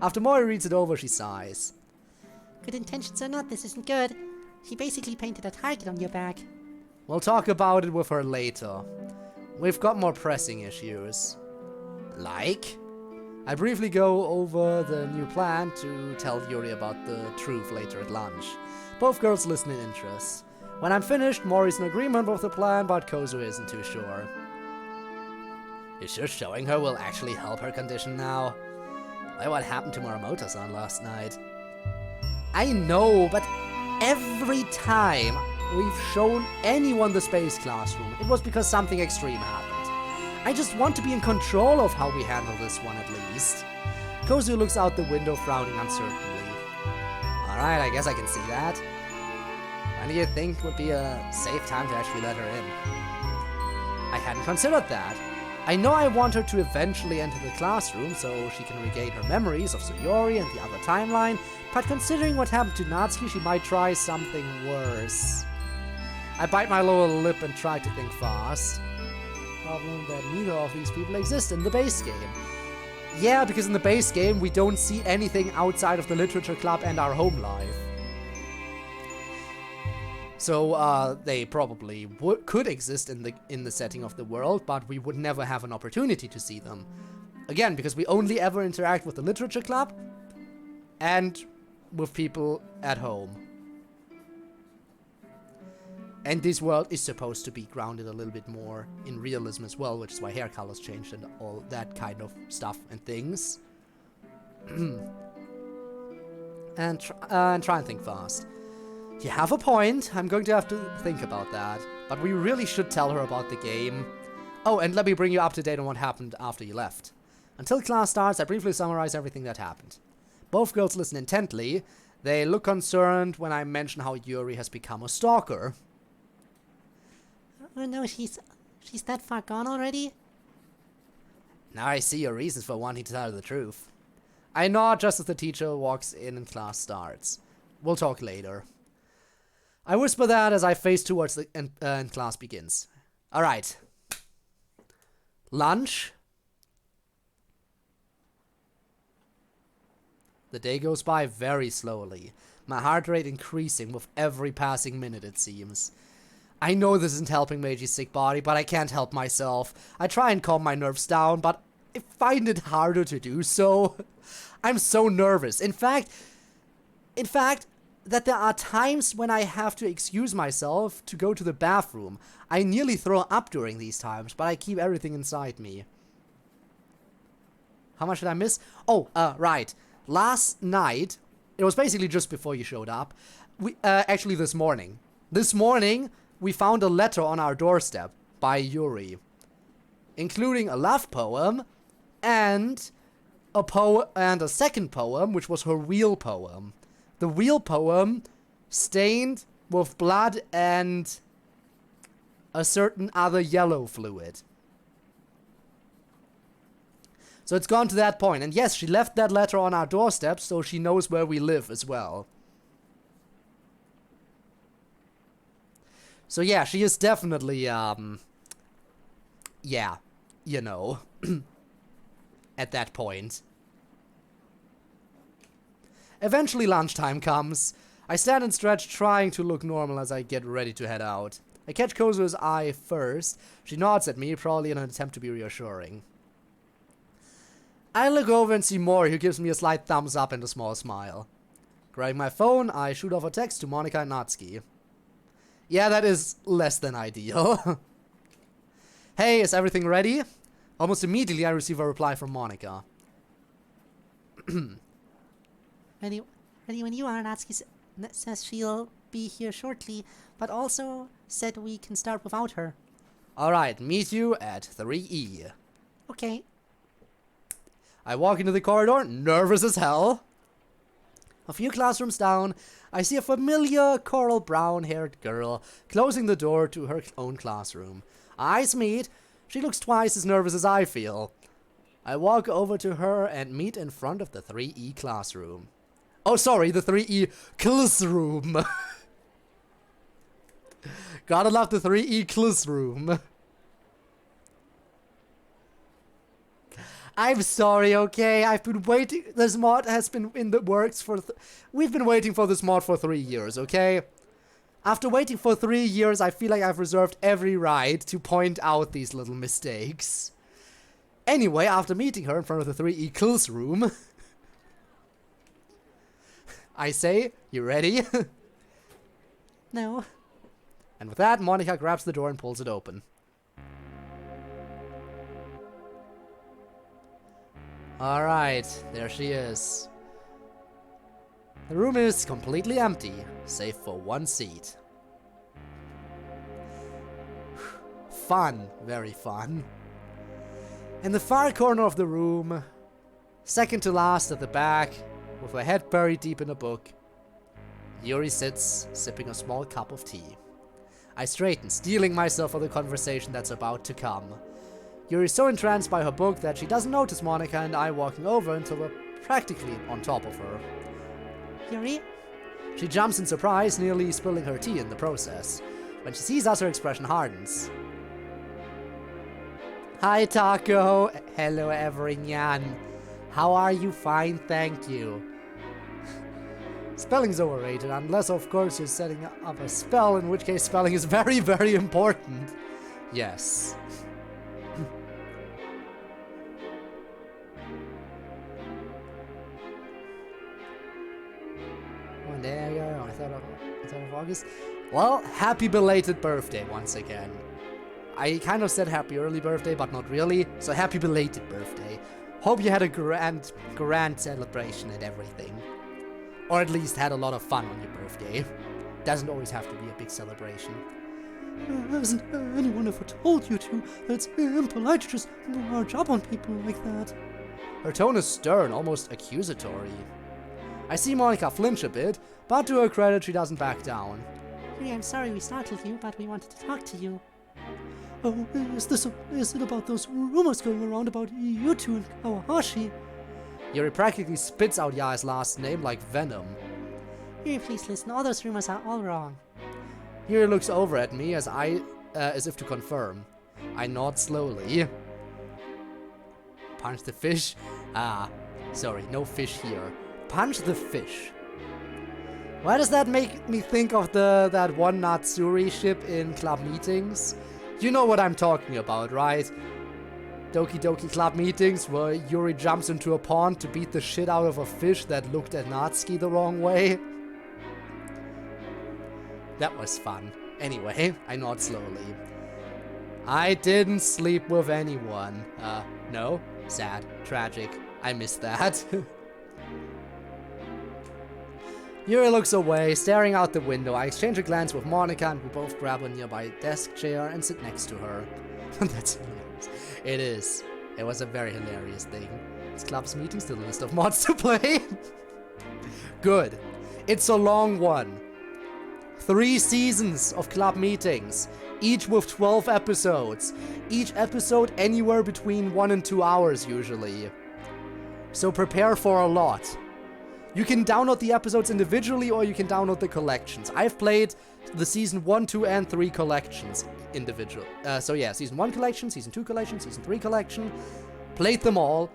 After Mori reads it over, she sighs. Good intentions or not, this isn't good. She basically painted a target on your back. We'll talk about it with her later. We've got more pressing issues. Like? I briefly go over the new plan to tell Yuri about the truth later at lunch. Both girls listen in interest. When I'm finished, Mori's in agreement with the plan, but Kozue isn't too sure. You sure showing her will actually help her condition now? Like what happened to Muramoto-san last night? I know, but every time we've shown anyone the space classroom, it was because something extreme happened. I just want to be in control of how we handle this one at least. Kozue looks out the window, frowning uncertainly. Alright, I guess I can see that. When do you think would be a safe time to actually let her in? I hadn't considered that. I know I want her to eventually enter the classroom so she can regain her memories of Sayori and the other timeline, but considering what happened to Natsuki, she might try something worse. I bite my lower lip and try to think fast. Problem that neither of these people exist in the base game. Yeah, because in the base game we don't see anything outside of the literature club and our home life. So they probably could exist in the setting of the world, but we would never have an opportunity to see them. Again, because we only ever interact with the literature club and with people at home. And this world is supposed to be grounded a little bit more in realism as well, which is why hair colors changed and all that kind of stuff and things. and try and think fast. You have a point. I'm going to have to think about that. But we really should tell her about the game. Oh, and let me bring you up to date on what happened after you left. Until class starts, I briefly summarize everything that happened. Both girls listen intently. They look concerned when I mention how Yuri has become a stalker. Oh no, she's that far gone already? Now I see your reasons for wanting to tell the truth. I nod just as the teacher walks in and class starts. We'll talk later. I whisper that as I face towards the and class begins. Alright. Lunch. The day goes by very slowly, my heart rate increasing with every passing minute it seems. I know this isn't helping Meiji's sick body, but I can't help myself. I try and calm my nerves down, but I find it harder to do so. I'm so nervous. In fact, that there are times when I have to excuse myself to go to the bathroom. I nearly throw up during these times, but I keep everything inside me. How much did I miss? Oh, right. Last night, it was basically just before you showed up. Actually this morning. This morning, we found a letter on our doorstep by Yuri. including a love poem and a second poem, which was her wheel poem. The wheel poem stained with blood and a certain other yellow fluid. So it's gone to that point. And yes, she left that letter on our doorstep, so she knows where we live as well. So yeah, she is definitely, yeah, you know, at that point. Eventually lunchtime comes. I stand and stretch, trying to look normal as I get ready to head out. I catch Kozu's eye first. She nods at me, probably in an attempt to be reassuring. I look over and see Mori, who gives me a slight thumbs up and a small smile. Grabbing my phone, I shoot off a text to Monika and Natsuki. Yeah, that is less than ideal. Hey, is everything ready? Almost immediately I receive a reply from Monika. Ready when you are, Natsuki says she'll be here shortly, but also said we can start without her. Alright, meet you at 3E. Okay. I walk into the corridor, nervous as hell. A few classrooms down, I see a familiar coral brown-haired girl closing the door to her own classroom. Our eyes meet. She looks twice as nervous as I feel. I walk over to her and meet in front of the 3E classroom. Oh, sorry, the 3E classroom. Gotta love the 3E classroom. I'm sorry, okay? I've been waiting. This mod has been in the works for... We've been waiting for this mod for 3 years, okay? After waiting for 3 years, I feel like I've reserved every right to point out these little mistakes. Anyway, after meeting her in front of the 3E classroom, I say, you ready? No. And with that, Monika grabs the door and pulls it open. Alright, there she is. The room is completely empty, save for one seat. Fun, very fun. In the far corner of the room, second to last at the back, with her head buried deep in a book, Yuri sits, sipping a small cup of tea. I straighten, steeling myself for the conversation that's about to come. Yuri's so entranced by her book that she doesn't notice Monika and I walking over until we're practically on top of her. Yuri? She jumps in surprise, nearly spilling her tea in the process. When she sees us, her expression hardens. Hi, Taco. Hello, everyone. How are you? Fine, thank you. Spelling's overrated, unless, of course, you're setting up a spell, in which case spelling is very, very important. Yes. One day ago, on the 3rd of August. Well, happy belated birthday once again. I kind of said happy early birthday, but not really, so happy belated birthday. Hope you had a grand celebration and everything. Or at least had a lot of fun on your birthday. Doesn't always have to be a big celebration. Hasn't anyone ever told you to? It's impolite to just march up on people like that. Her tone is stern, almost accusatory. I see Monika flinch a bit, but to her credit, she doesn't back down. Yuri, I'm sorry we startled you, but we wanted to talk to you. Oh, is it about those rumors going around about you two and Kawahashi? Yuri practically spits out Yai's last name like venom. Yuri, please listen, all those rumors are all wrong. Yuri looks over at me as if to confirm. I nod slowly. Punch the fish? Ah, sorry, no fish here. Punch the fish. Why does that make me think of that one Natsuri ship in club meetings? You know what I'm talking about, right? Doki Doki Club meetings where Yuri jumps into a pond to beat the shit out of a fish that looked at Natsuki the wrong way. That was fun. Anyway, I nod slowly. I didn't sleep with anyone. No? Sad. Tragic. I missed that. Yuri looks away, staring out the window. I exchange a glance with Monika and we both grab a nearby desk chair and sit next to her. That's hilarious. It is. It was a very hilarious thing. Is club's meeting still a list of mods to play? Good. It's a long one. 3 seasons of club meetings, each with 12 episodes. Each episode anywhere between 1 and 2 hours usually. So prepare for a lot. You can download the episodes individually or you can download the collections. I've played the season 1, 2, and 3 collections individual. So yeah, season 1 collection, season 2 collection, season 3 collection. Played them all.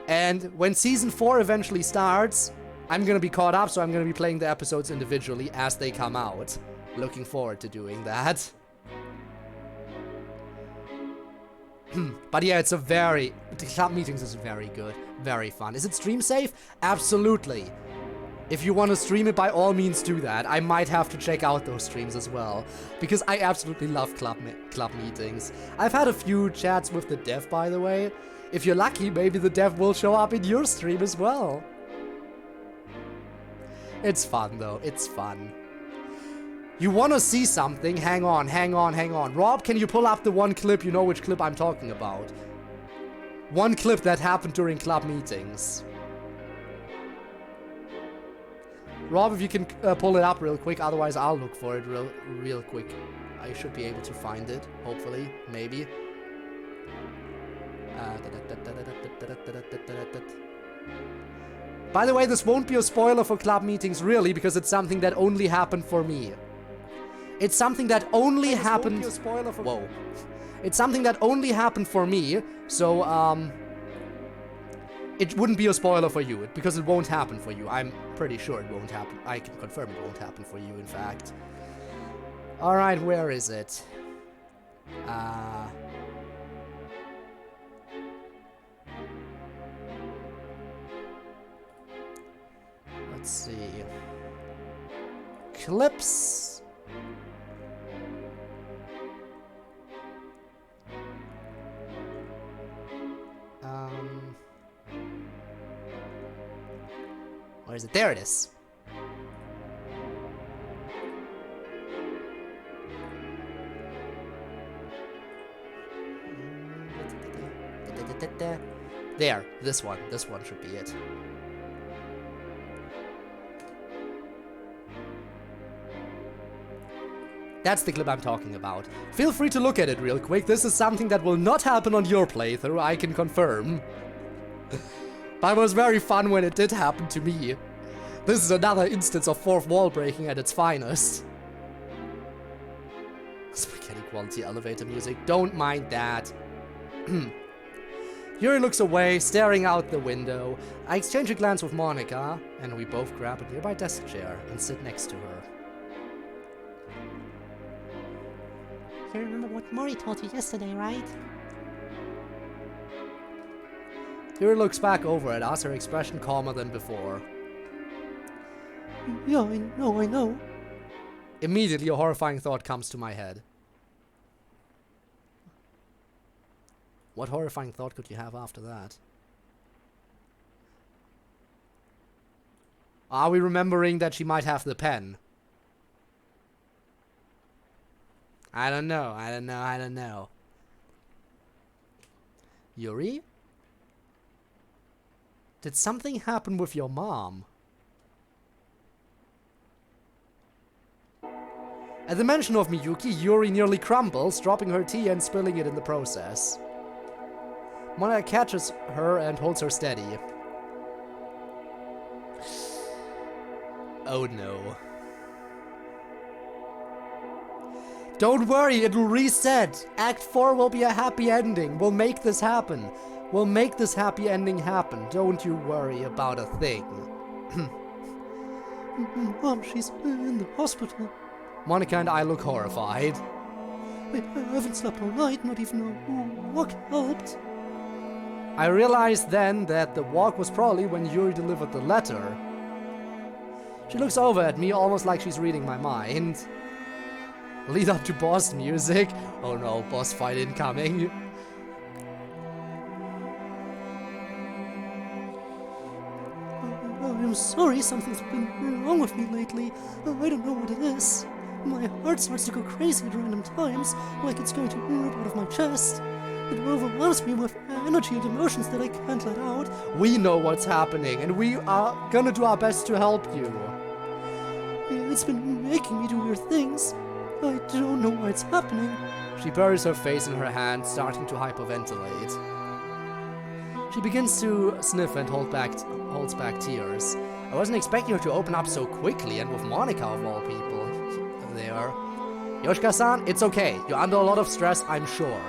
And when season 4 eventually starts, I'm gonna be caught up, so I'm gonna be playing the episodes individually as they come out. Looking forward to doing that. But yeah, it's a very... The club meetings is very good. Very fun. Is it stream safe? Absolutely. If you want to stream it, by all means do that. I might have to check out those streams as well. Because I absolutely love club meetings. I've had a few chats with the dev, by the way. If you're lucky, maybe the dev will show up in your stream as well. It's fun, though. It's fun. You want to see something? Hang on, hang on, hang on. Rob, can you pull up the one clip? You know which clip I'm talking about. One clip that happened during club meetings. Rob, if you can pull it up real quick, otherwise I'll look for it real quick. I should be able to find it, hopefully, maybe. By the way, this won't be a spoiler for club meetings, really, because it's something that only happened for me. It's something that only happened... Whoa. It's something that only happened for me, so, it wouldn't be a spoiler for you, because it won't happen for you. I'm pretty sure it won't happen. I can confirm it won't happen for you, in fact. Alright, where is it? Let's see. Clips. Where is it? There it is. There, this one should be it. That's the clip I'm talking about. Feel free to look at it real quick. This is something that will not happen on your playthrough, I can confirm. But it was very fun when it did happen to me. This is another instance of fourth wall breaking at its finest. Spaghetti quality elevator music, don't mind that. Yuri looks away, staring out the window. I exchange a glance with Monica, and we both grab a nearby desk chair and sit next to her. You remember what Mori told you yesterday, right? Yuri looks back over at us, her expression calmer than before. Yeah, I know. Immediately a horrifying thought comes to my head. What horrifying thought could you have after that? Are we remembering that she might have the pen? I don't know. Yuri? Did something happen with your mom? At the mention of Miyuki, Yuri nearly crumbles, dropping her tea and spilling it in the process. Monica catches her and holds her steady. Oh no. Don't worry, it'll reset. Act 4 will be a happy ending. We'll make this happen. We'll make this happy ending happen. Don't you worry about a thing. Mom, she's in the hospital. Monica and I look horrified. I haven't slept all night, not even a walk helped. I realized then that the walk was probably when Yuri delivered the letter. She looks over at me almost like she's reading my mind. Lead up to boss music. Oh no, boss fight incoming. I'm sorry, something's been wrong with me lately. I don't know what it is. my heart starts to go crazy at random times, like it's going to rip out of my chest. It overwhelms me with energy and emotions that I can't let out. We know what's happening, and we are gonna do our best to help you. It's been making me do weird things. I don't know why it's happening. She buries her face in her hands, starting to hyperventilate. She begins to sniff and holds back tears. I wasn't expecting her to open up so quickly, and with Monica of all people there. Yoshika-san, it's okay. You're under a lot of stress, I'm sure.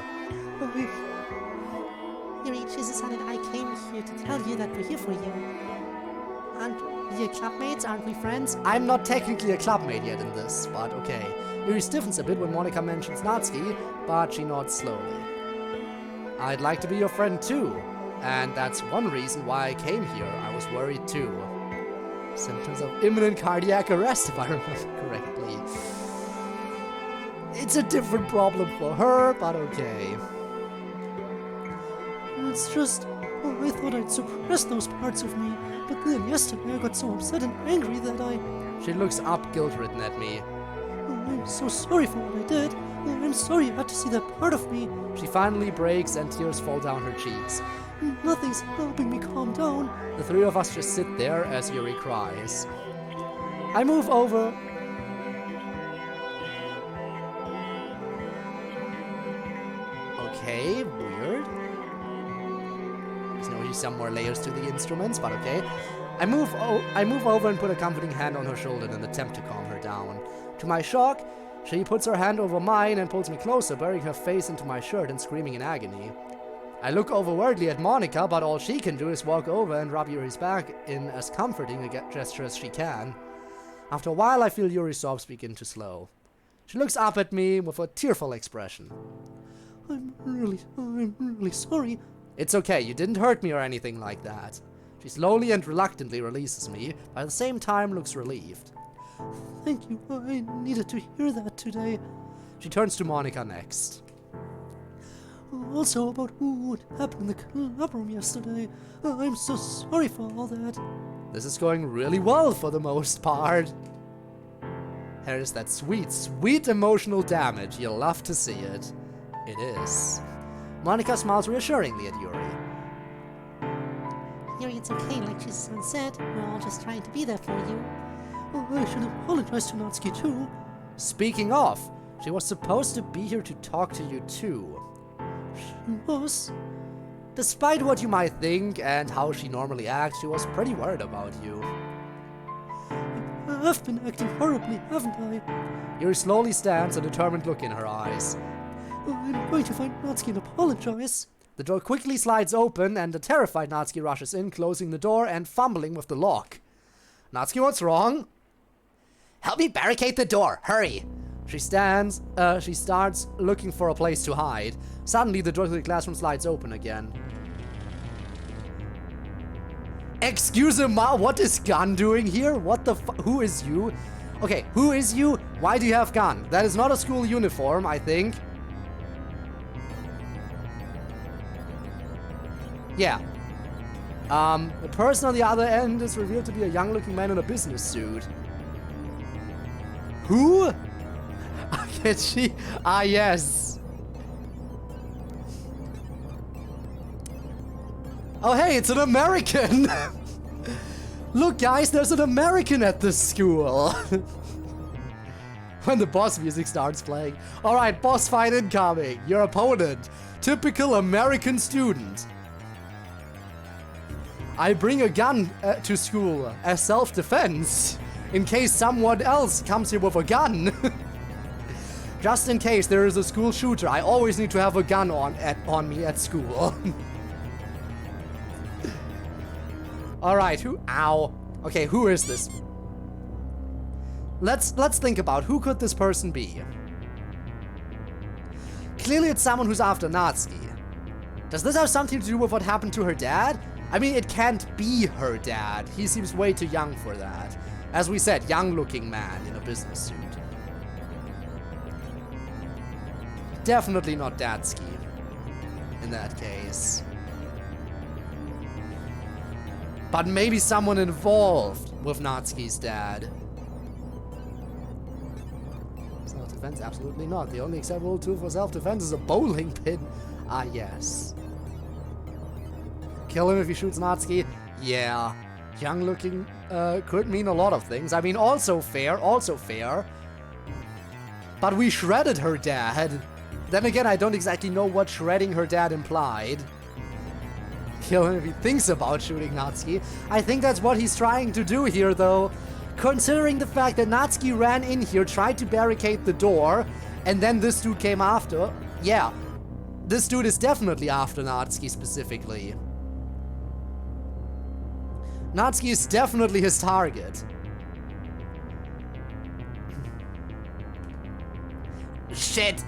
Yuri, Shizu-san and I came here to tell you that we're here for you. Aren't we clubmates? Aren't we friends? I'm not technically a clubmate yet in this, but okay. Yuri stiffens a bit when Monica mentions Natsuki, but she nods slowly. I'd like to be your friend too, and that's one reason why I came here. I was worried too. Symptoms of imminent cardiac arrest, if I remember correctly. It's a different problem for her, but okay. It's just, I thought I'd suppress those parts of me, but then yesterday I got so upset and angry that She looks up, guilt-ridden at me. I'm so sorry for what I did. I'm sorry you had to see that part of me. She finally breaks and tears fall down her cheeks. Nothing's helping me calm down. The three of us just sit there as Yuri cries. I move over. Okay, weird. There's no some more layers to the instruments, but okay. I move over and put a comforting hand on her shoulder in an attempt to calm her down. To my shock, she puts her hand over mine and pulls me closer, burying her face into my shirt and screaming in agony. I look overwordly at Monica, but all she can do is walk over and rub Yuri's back in as comforting a gesture as she can. After a while, I feel Yuri's sobs begin to slow. She looks up at me with a tearful expression. I'm really sorry. It's okay, you didn't hurt me or anything like that. She slowly and reluctantly releases me, but at the same time looks relieved. Thank you, I needed to hear that today. She turns to Monica next. Also about what happened in the club room yesterday. I'm so sorry for all that. This is going really well for the most part. There's that sweet emotional damage. You'll love to see it. It is. Monica smiles reassuringly at Yuri. Yuri, it's okay, like Shizu-san said. We're all just trying to be there for you. I should apologize to Natsuki too. Speaking of, she was supposed to be here to talk to you too. She was. Despite what you might think and how she normally acts, she was pretty worried about you. I've been acting horribly, haven't I? Yuri slowly stands, a determined look in her eyes. I'm going to find Natsuki and apologize. The door quickly slides open and the terrified Natsuki rushes in, closing the door and fumbling with the lock. Natsuki, what's wrong? Help me barricade the door, hurry! She starts looking for a place to hide. Suddenly, the door to the classroom slides open again. Excuse me, what is gun doing here? What the who is you? Okay, who is you? Why do you have gun? That is not a school uniform, I think. Yeah. The person on the other end is revealed to be a young-looking man in a business suit. Who? Can she? Ah, yes. Oh, hey, it's an American! Look, guys, there's an American at this school! When the boss music starts playing. Alright, boss fight incoming. Your opponent. Typical American student. I bring a gun to school as self-defense. In case someone else comes here with a gun. Just in case there is a school shooter, I always need to have a gun on me at school. Alright, who? Ow. Okay, who is this? Let's think about who could this person be. Clearly it's someone who's after Natsuki. Does this have something to do with what happened to her dad? I mean, it can't be her dad. He seems way too young for that. As we said, young-looking man in a business suit. Definitely not Datsuki. In that case. But maybe someone involved with Natsuki's dad. self-defense? Absolutely not. The only acceptable tool for self-defense is a bowling pin. Ah, yes. Kill him if he shoots Natsuki? Yeah. Young looking could mean a lot of things. I mean, also fair, also fair. But we shredded her dad. Then again, I don't exactly know what shredding her dad implied. Kill him if he thinks about shooting Natsuki. I think that's what he's trying to do here, though. Considering the fact that Natsuki ran in here, tried to barricade the door, and then this dude came after. Yeah, this dude is definitely after Natsuki specifically. Natsuki is definitely his target. Shit!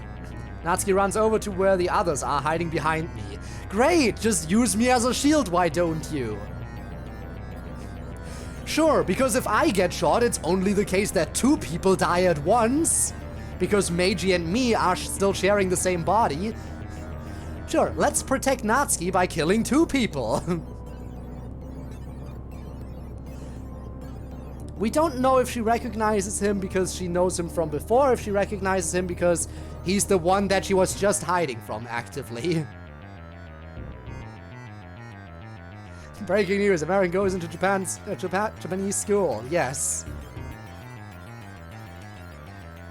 Natsuki runs over to where the others are hiding behind me. Great! Just use me as a shield, why don't you? Sure, because if I get shot, it's only the case that 2 people die at once. Because Meiji and me are still sharing the same body. Sure, let's protect Natsuki by killing 2 people. We don't know if she recognizes him because she knows him from before, if she recognizes him because he's the one that she was just hiding from actively. Breaking news, American goes into Japanese school. Yes.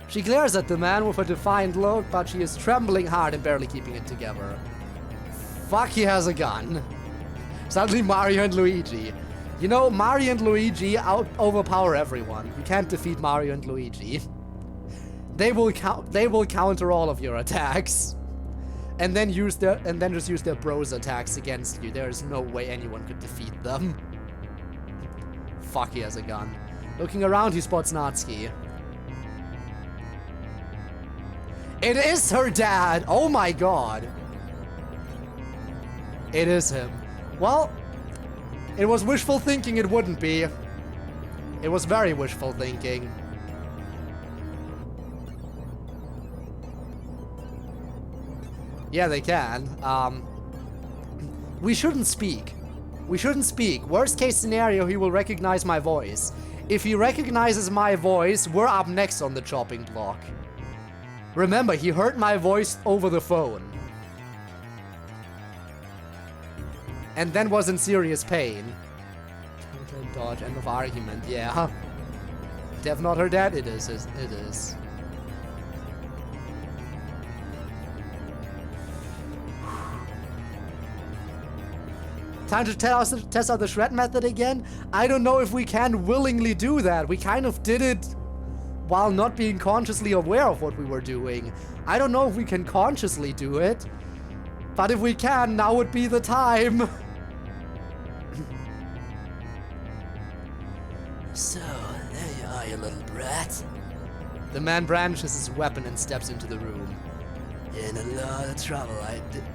She glares at the man with a defiant look, but she is trembling hard and barely keeping it together. Fuck, he has a gun. Suddenly Mario and Luigi. You know, Mario and Luigi overpower everyone. You can't defeat Mario and Luigi. They will counter all of your attacks. And then just use their bros attacks against you. There is no way anyone could defeat them. Fuck, he has a gun. Looking around, he spots Natsuki. It is her dad! Oh my god! It is him. Well, it was wishful thinking it wouldn't be. It was very wishful thinking. Yeah, they can. We shouldn't speak. We shouldn't speak. Worst case scenario, he will recognize my voice. If he recognizes my voice, we're up next on the chopping block. Remember, he heard my voice over the phone. And then was in serious pain. Dodge, end of argument, yeah. Dev not her dad? It is. It is. Time to test out the shred method again? I don't know if we can willingly do that. We kind of did it while not being consciously aware of what we were doing. I don't know if we can consciously do it. But if we can, now would be the time. So, there you are, you little brat. The man brandishes his weapon and steps into the room. In a lot of trouble.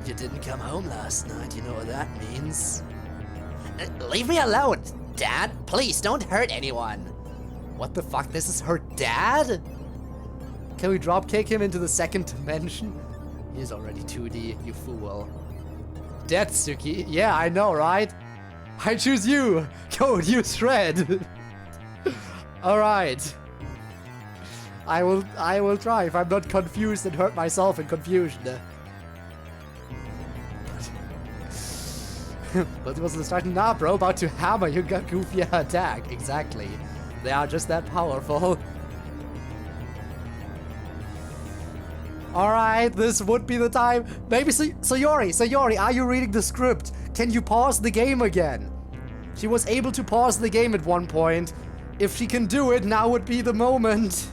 You didn't come home last night. You know what that means. Leave me alone, Dad. Please, don't hurt anyone. What the fuck? This is her dad? Can we dropkick him into the second dimension? He's already 2D, you fool. Detsuki? Yeah, I know, right? I choose you. Code, you shred. Alright. I will try if I'm not confused and hurt myself in confusion. But it wasn't starting now, bro. About to hammer your goofy attack. Exactly. They are just that powerful. Alright, this would be the time. Maybe Sayori, are you reading the script? Can you pause the game again? She was able to pause the game at one point. If she can do it, now would be the moment.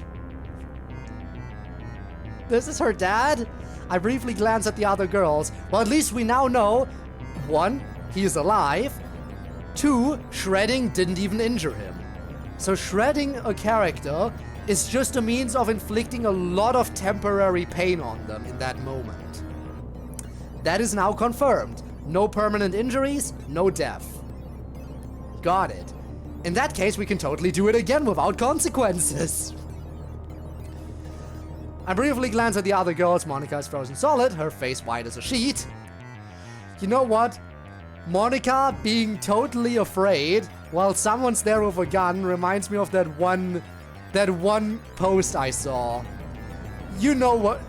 This is her dad? I briefly glance at the other girls. Well, at least we now know, 1, he is alive. 2, shredding didn't even injure him. So shredding a character is just a means of inflicting a lot of temporary pain on them in that moment. That is now confirmed. No permanent injuries, no death. Got it. In that case, we can totally do it again without consequences. I briefly glance at the other girls. Monica is frozen solid, her face white as a sheet. You know what? Monica being totally afraid while someone's there with a gun reminds me of that one post I saw. You know what?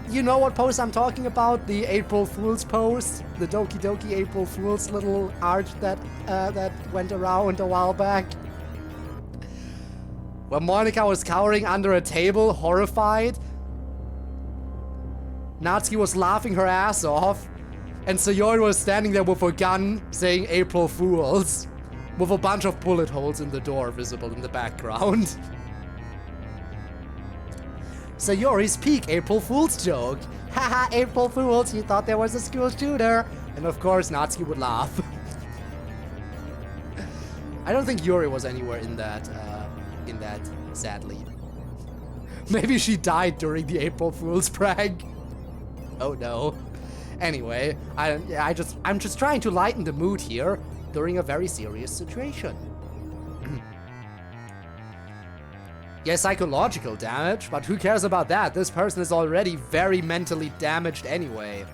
You know what pose I'm talking about? The April Fool's pose, the Doki Doki April Fool's little art that went around a while back. Where Monica was cowering under a table, horrified. Natsuki was laughing her ass off, and Sayori was standing there with a gun saying April Fools, with a bunch of bullet holes in the door visible in the background. Sayori's peak April Fool's joke. Haha, April Fools, you thought there was a school shooter. And of course, Natsuki would laugh. I don't think Yuri was anywhere in that, sadly. Maybe she died during the April Fool's prank. Oh no. Anyway, I'm just trying to lighten the mood here during a very serious situation. Yeah, psychological damage, but who cares about that? This person is already very mentally damaged anyway.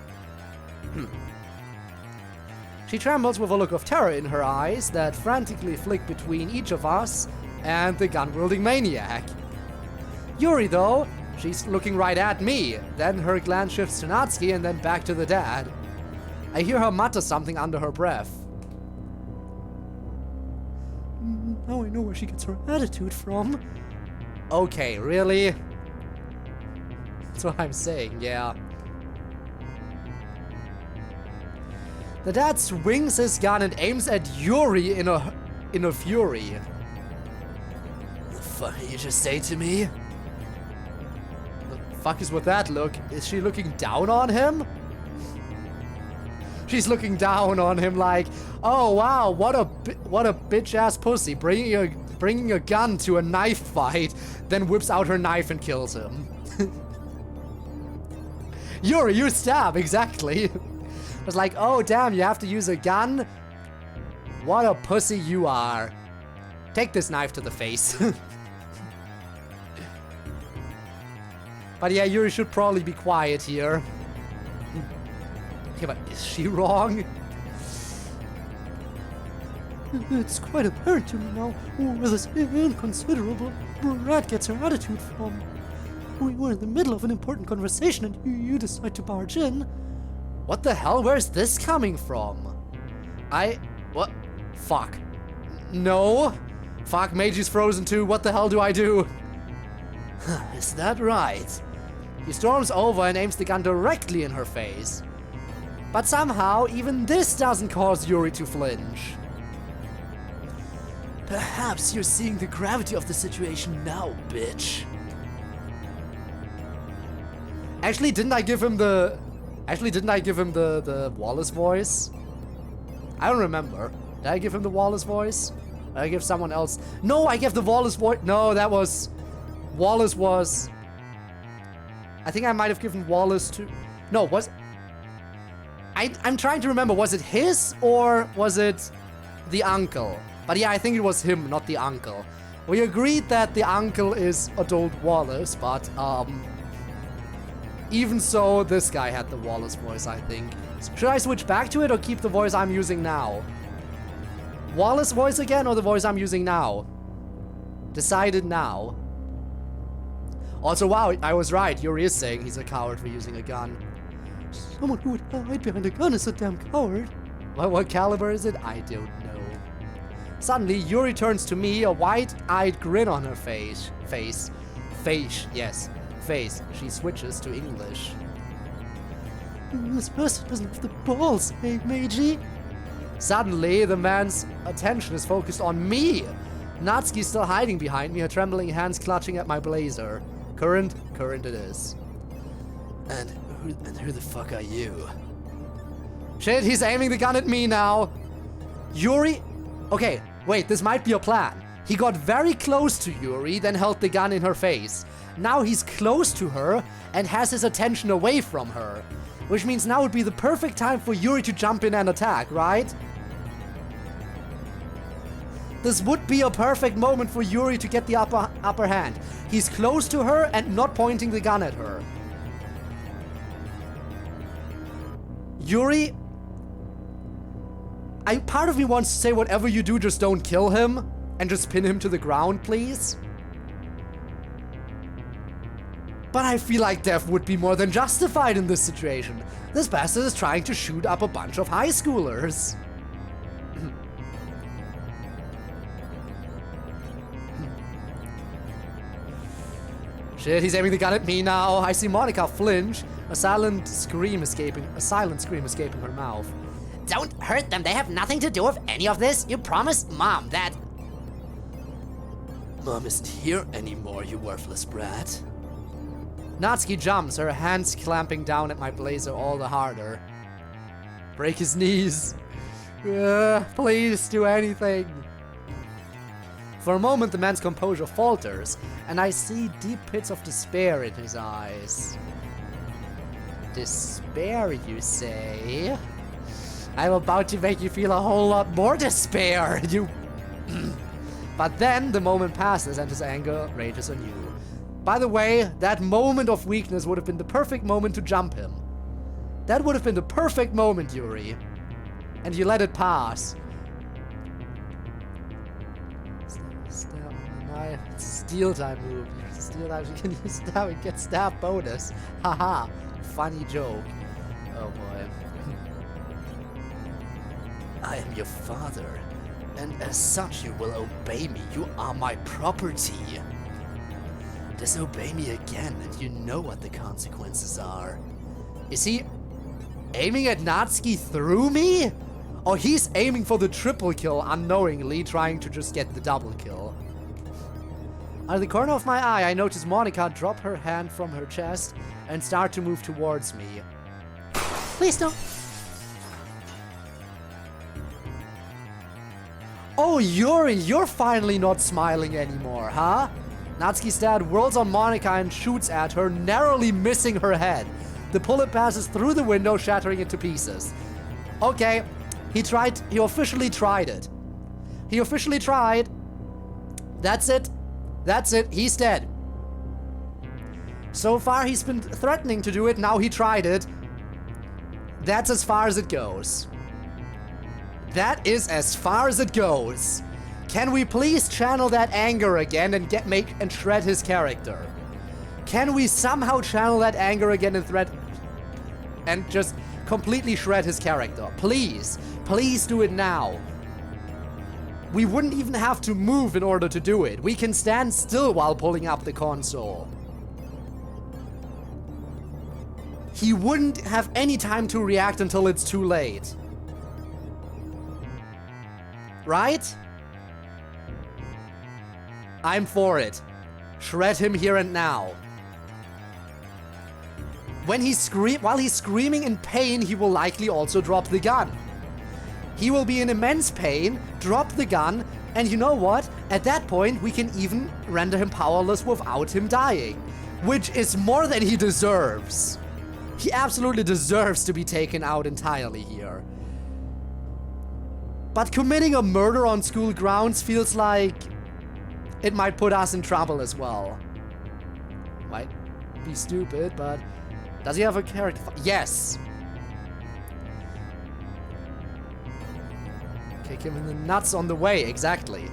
She trembles with a look of terror in her eyes that frantically flick between each of us and the gun-wielding maniac. Yuri, though, she's looking right at me. Then her glance shifts to Natsuki and then back to the dad. I hear her mutter something under her breath. Now I know where she gets her attitude from. Okay, really? That's what I'm saying, yeah. The dad swings his gun and aims at Yuri in a fury. The fuck did you just say to me? The fuck is with that look? Is she looking down on him? She's looking down on him like, oh wow, what a bitch ass pussy, bringing a gun to a knife fight, then whips out her knife and kills him. Yuri, you stab, exactly. It's like, oh damn, you have to use a gun? What a pussy you are. Take this knife to the face. But yeah, Yuri should probably be quiet here. Okay, but is she wrong? It's quite apparent to me now where this inconsiderable brat gets her attitude from. We were in the middle of an important conversation and you decide to barge in. What the hell? Where's this coming from? What? Fuck. No. Fuck, Meiji's frozen too. What the hell do I do? Is that right? He storms over and aims the gun directly in her face. But somehow, even this doesn't cause Yuri to flinch. Perhaps you're seeing the gravity of the situation now, bitch. Actually, didn't I give him the Wallace voice? I don't remember. Did I give him the Wallace voice? Did I give someone else? No, I gave the Wallace voice. No, that was... Wallace was... I think I might have given Wallace to... No, was... I'm trying to remember, was it his or was it the uncle? But yeah, I think it was him, not the uncle. We agreed that the uncle is adult Wallace, but even so, this guy had the Wallace voice, I think. Should I switch back to it or keep the voice I'm using now? Wallace voice again or the voice I'm using now? Decided now. Also, wow, I was right. Yuri is saying he's a coward for using a gun. Someone who would hide behind a gun is a damn coward. Well, what caliber is it? I don't know. Suddenly, Yuri turns to me, a wide-eyed grin on her face. Face. Yes. Face. She switches to English. This person doesn't have the balls, eh, Meiji? Suddenly, the man's attention is focused on me. Natsuki's still hiding behind me, her trembling hands clutching at my blazer. Current it is. And who the fuck are you? Shit, he's aiming the gun at me now. Yuri? Okay, wait, this might be a plan. He got very close to Yuri, then held the gun in her face. Now he's close to her and has his attention away from her. Which means now would be the perfect time for Yuri to jump in and attack, right? This would be a perfect moment for Yuri to get the upper hand. He's close to her and not pointing the gun at her. Yuri, part of me wants to say whatever you do, just don't kill him and just pin him to the ground, please. But I feel like Dev would be more than justified in this situation. This bastard is trying to shoot up a bunch of high schoolers. Shit, he's aiming the gun at me now. I see Monica flinch, a silent scream escaping her mouth. Don't hurt them. They have nothing to do with any of this. You promised Mom that... Mom isn't here anymore, you worthless brat. Natsuki jumps, her hands clamping down at my blazer all the harder. Break his knees. Please do anything. For a moment, the man's composure falters, and I see deep pits of despair in his eyes. Despair, you say? I'm about to make you feel a whole lot more despair, you... But then the moment passes and his anger rages anew. By the way, that moment of weakness would have been the perfect moment to jump him. That would have been the perfect moment, Yuri. And you let it pass. Stab on the knife. It's a steel time move. Steel time, you can use stab and get stab bonus. Haha. Funny joke. Oh boy. I am your father, and as such you will obey me. You are my property. Disobey me again, and you know what the consequences are. Is he aiming at Natsuki through me? Or he's aiming for the triple kill unknowingly, trying to just get the double kill? Out of the corner of my eye, I notice Monica drop her hand from her chest and start to move towards me. Please don't. Oh, Yuri, you're finally not smiling anymore, huh? Natsuki's dad whirls on Monica and shoots at her, narrowly missing her head. The bullet passes through the window, shattering it to pieces. Okay, he officially tried it. He officially tried. That's it. That's it, he's dead. So far he's been threatening to do it, now he tried it. That's as far as it goes. That is as far as it goes. Can we please channel that anger again and shred his character? Can we somehow channel that anger again and just completely shred his character? Please, please do it now. We wouldn't even have to move in order to do it. We can stand still while pulling up the console. He wouldn't have any time to react until it's too late. Right? I'm for it. Shred him here and now. While he's screaming in pain, he will likely also drop the gun. He will be in immense pain, drop the gun, and you know what? At that point, we can even render him powerless without him dying, which is more than he deserves. He absolutely deserves to be taken out entirely here. But committing a murder on school grounds feels like it might put us in trouble as well. Might be stupid, but does he have a character? Yes. Kick him in the nuts on the way, exactly.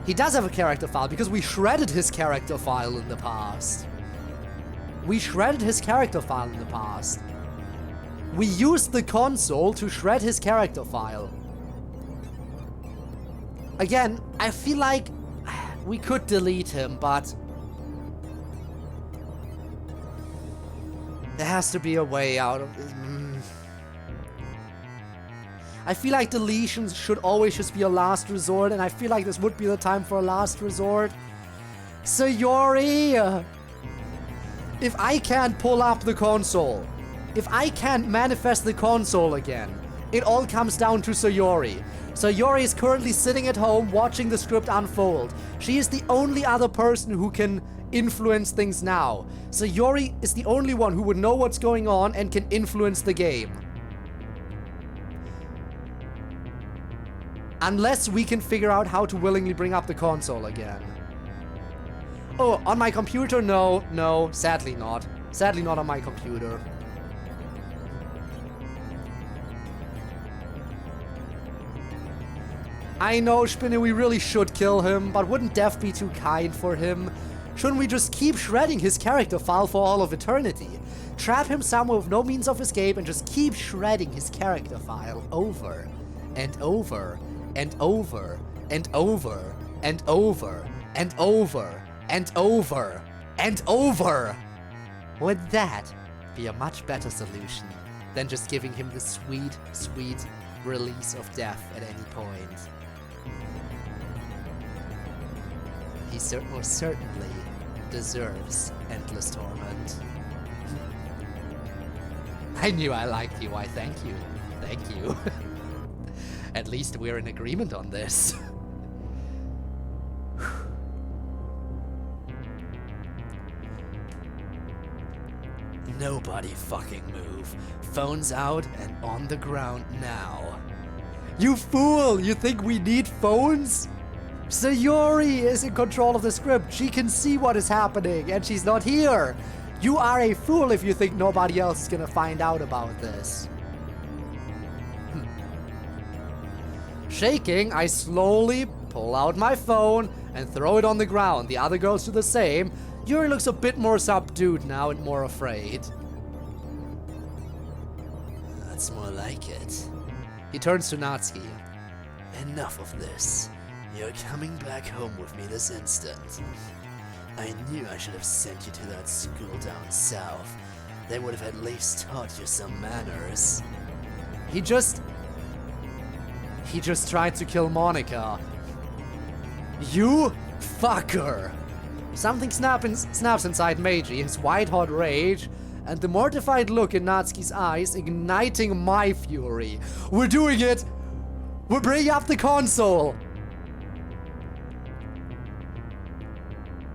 He does have a character file because we shredded his character file in the past. We shredded his character file in the past. We used the console to shred his character file. Again, I feel like we could delete him, but there has to be a way out of this. I feel like deletions should always just be a last resort, and I feel like this would be the time for a last resort. So Yuri, if I can't pull up the console, if I can't manifest the console again, it all comes down to Sayori. Sayori is currently sitting at home watching the script unfold. She is the only other person who can influence things now. Sayori is the only one who would know what's going on and can influence the game. Unless we can figure out how to willingly bring up the console again. Oh, on my computer? No, sadly not. Sadly not on my computer. I know, Spinner, we really should kill him, but wouldn't Death be too kind for him? Shouldn't we just keep shredding his character file for all of eternity? Trap him somewhere with no means of escape and just keep shredding his character file over and over and over and over and over and over and over and over. Would that be a much better solution than just giving him the sweet, sweet release of death at any point? He most certainly deserves endless torment. I knew I liked you, why thank you. Thank you. At least we're in agreement on this. Nobody fucking move. Phones out and on the ground now. You fool! You think we need phones? Sayori is in control of the script. She can see what is happening and she's not here. You are a fool if you think nobody else is gonna find out about this. Shaking, I slowly pull out my phone and throw it on the ground. The other girls do the same. Yuri looks a bit more subdued now and more afraid. That's more like it. He turns to Natsuki. Enough of this. You're coming back home with me this instant. I knew I should have sent you to that school down south. They would have at least taught you some manners. He just tried to kill Monica. You fucker! Something snaps inside Meiji, his white-hot rage, and the mortified look in Natsuki's eyes igniting my fury. We're doing it! We're bringing up the console!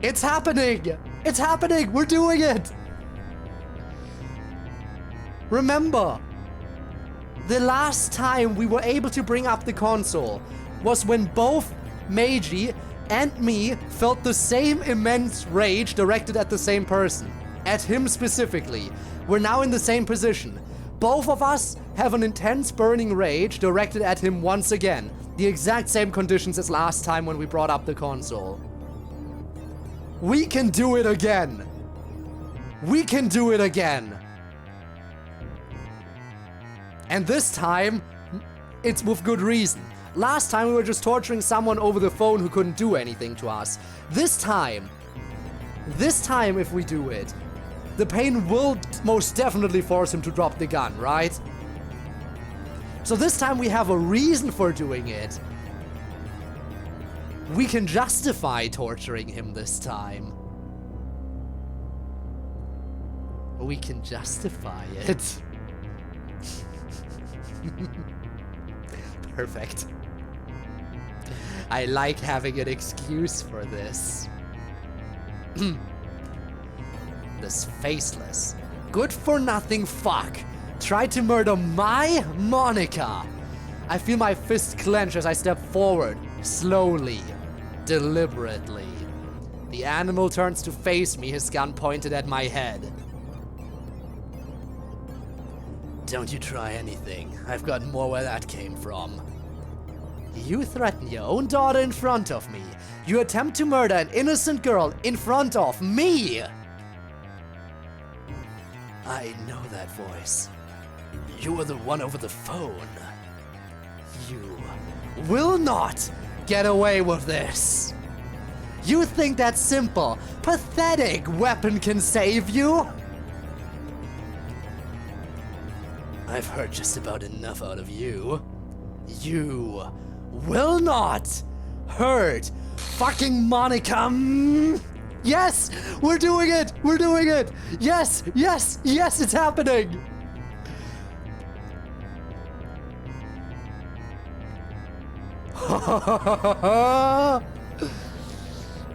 It's happening! It's happening! We're doing it! Remember, the last time we were able to bring up the console was when both Meiji and me felt the same immense rage directed at the same person. At him specifically. We're now in the same position. Both of us have an intense burning rage directed at him once again. The exact same conditions as last time when we brought up the console. We can do it again. We can do it again. And this time, it's with good reason. Last time we were just torturing someone over the phone who couldn't do anything to us. This time if we do it, the pain will most definitely force him to drop the gun, right? So this time we have a reason for doing it. We can justify torturing him this time. We can justify it. Perfect. I like having an excuse for this. This faceless, good-for-nothing fuck tried to murder my Monica. I feel my fist clench as I step forward, slowly, deliberately. The animal turns to face me, his gun pointed at my head. Don't you try anything. I've got more where that came from. You threaten your own daughter in front of me. You attempt to murder an innocent girl in front of me. I know that voice. You were the one over the phone. You will not get away with this. You think that simple, pathetic weapon can save you? I've heard just about enough out of you. You will not hurt fucking Monica. Yes, we're doing it. We're doing it. Yes, yes, yes, it's happening.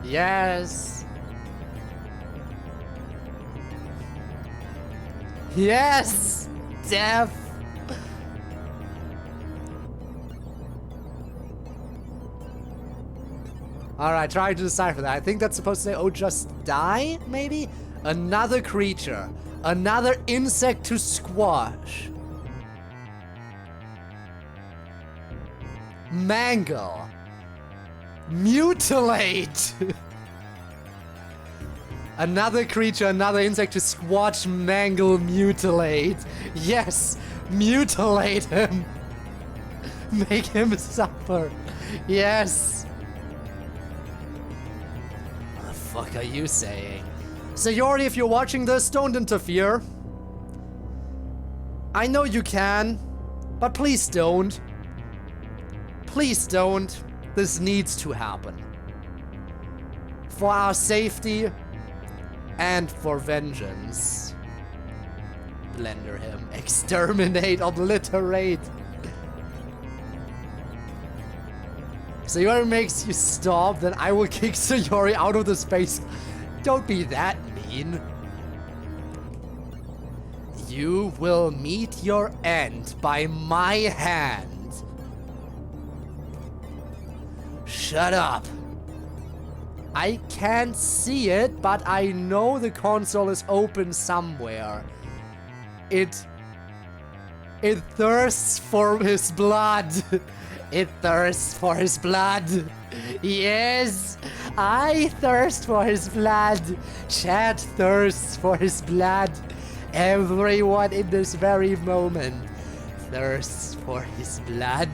Yes. Yes. Death. Alright, trying to decipher that. I think that's supposed to say, oh, just die, maybe? Another creature. Another insect to squash. Mangle. Mutilate. Another creature, another insect to squash, mangle, mutilate. Yes, mutilate him. Make him suffer. Yes. What the fuck are you saying? So Yuri, if you're watching this, don't interfere. I know you can, but please don't. Please don't. This needs to happen. For our safety and for vengeance. Blender him. Exterminate. Obliterate. Sayori makes you stop, then I will kick Sayori out of the space. Don't be that mean. You will meet your end by my hand. Shut up. I can't see it, but I know the console is open somewhere. It thirsts for his blood. It thirsts for his blood. Yes, I thirst for his blood. Chat thirsts for his blood. Everyone in this very moment thirsts for his blood.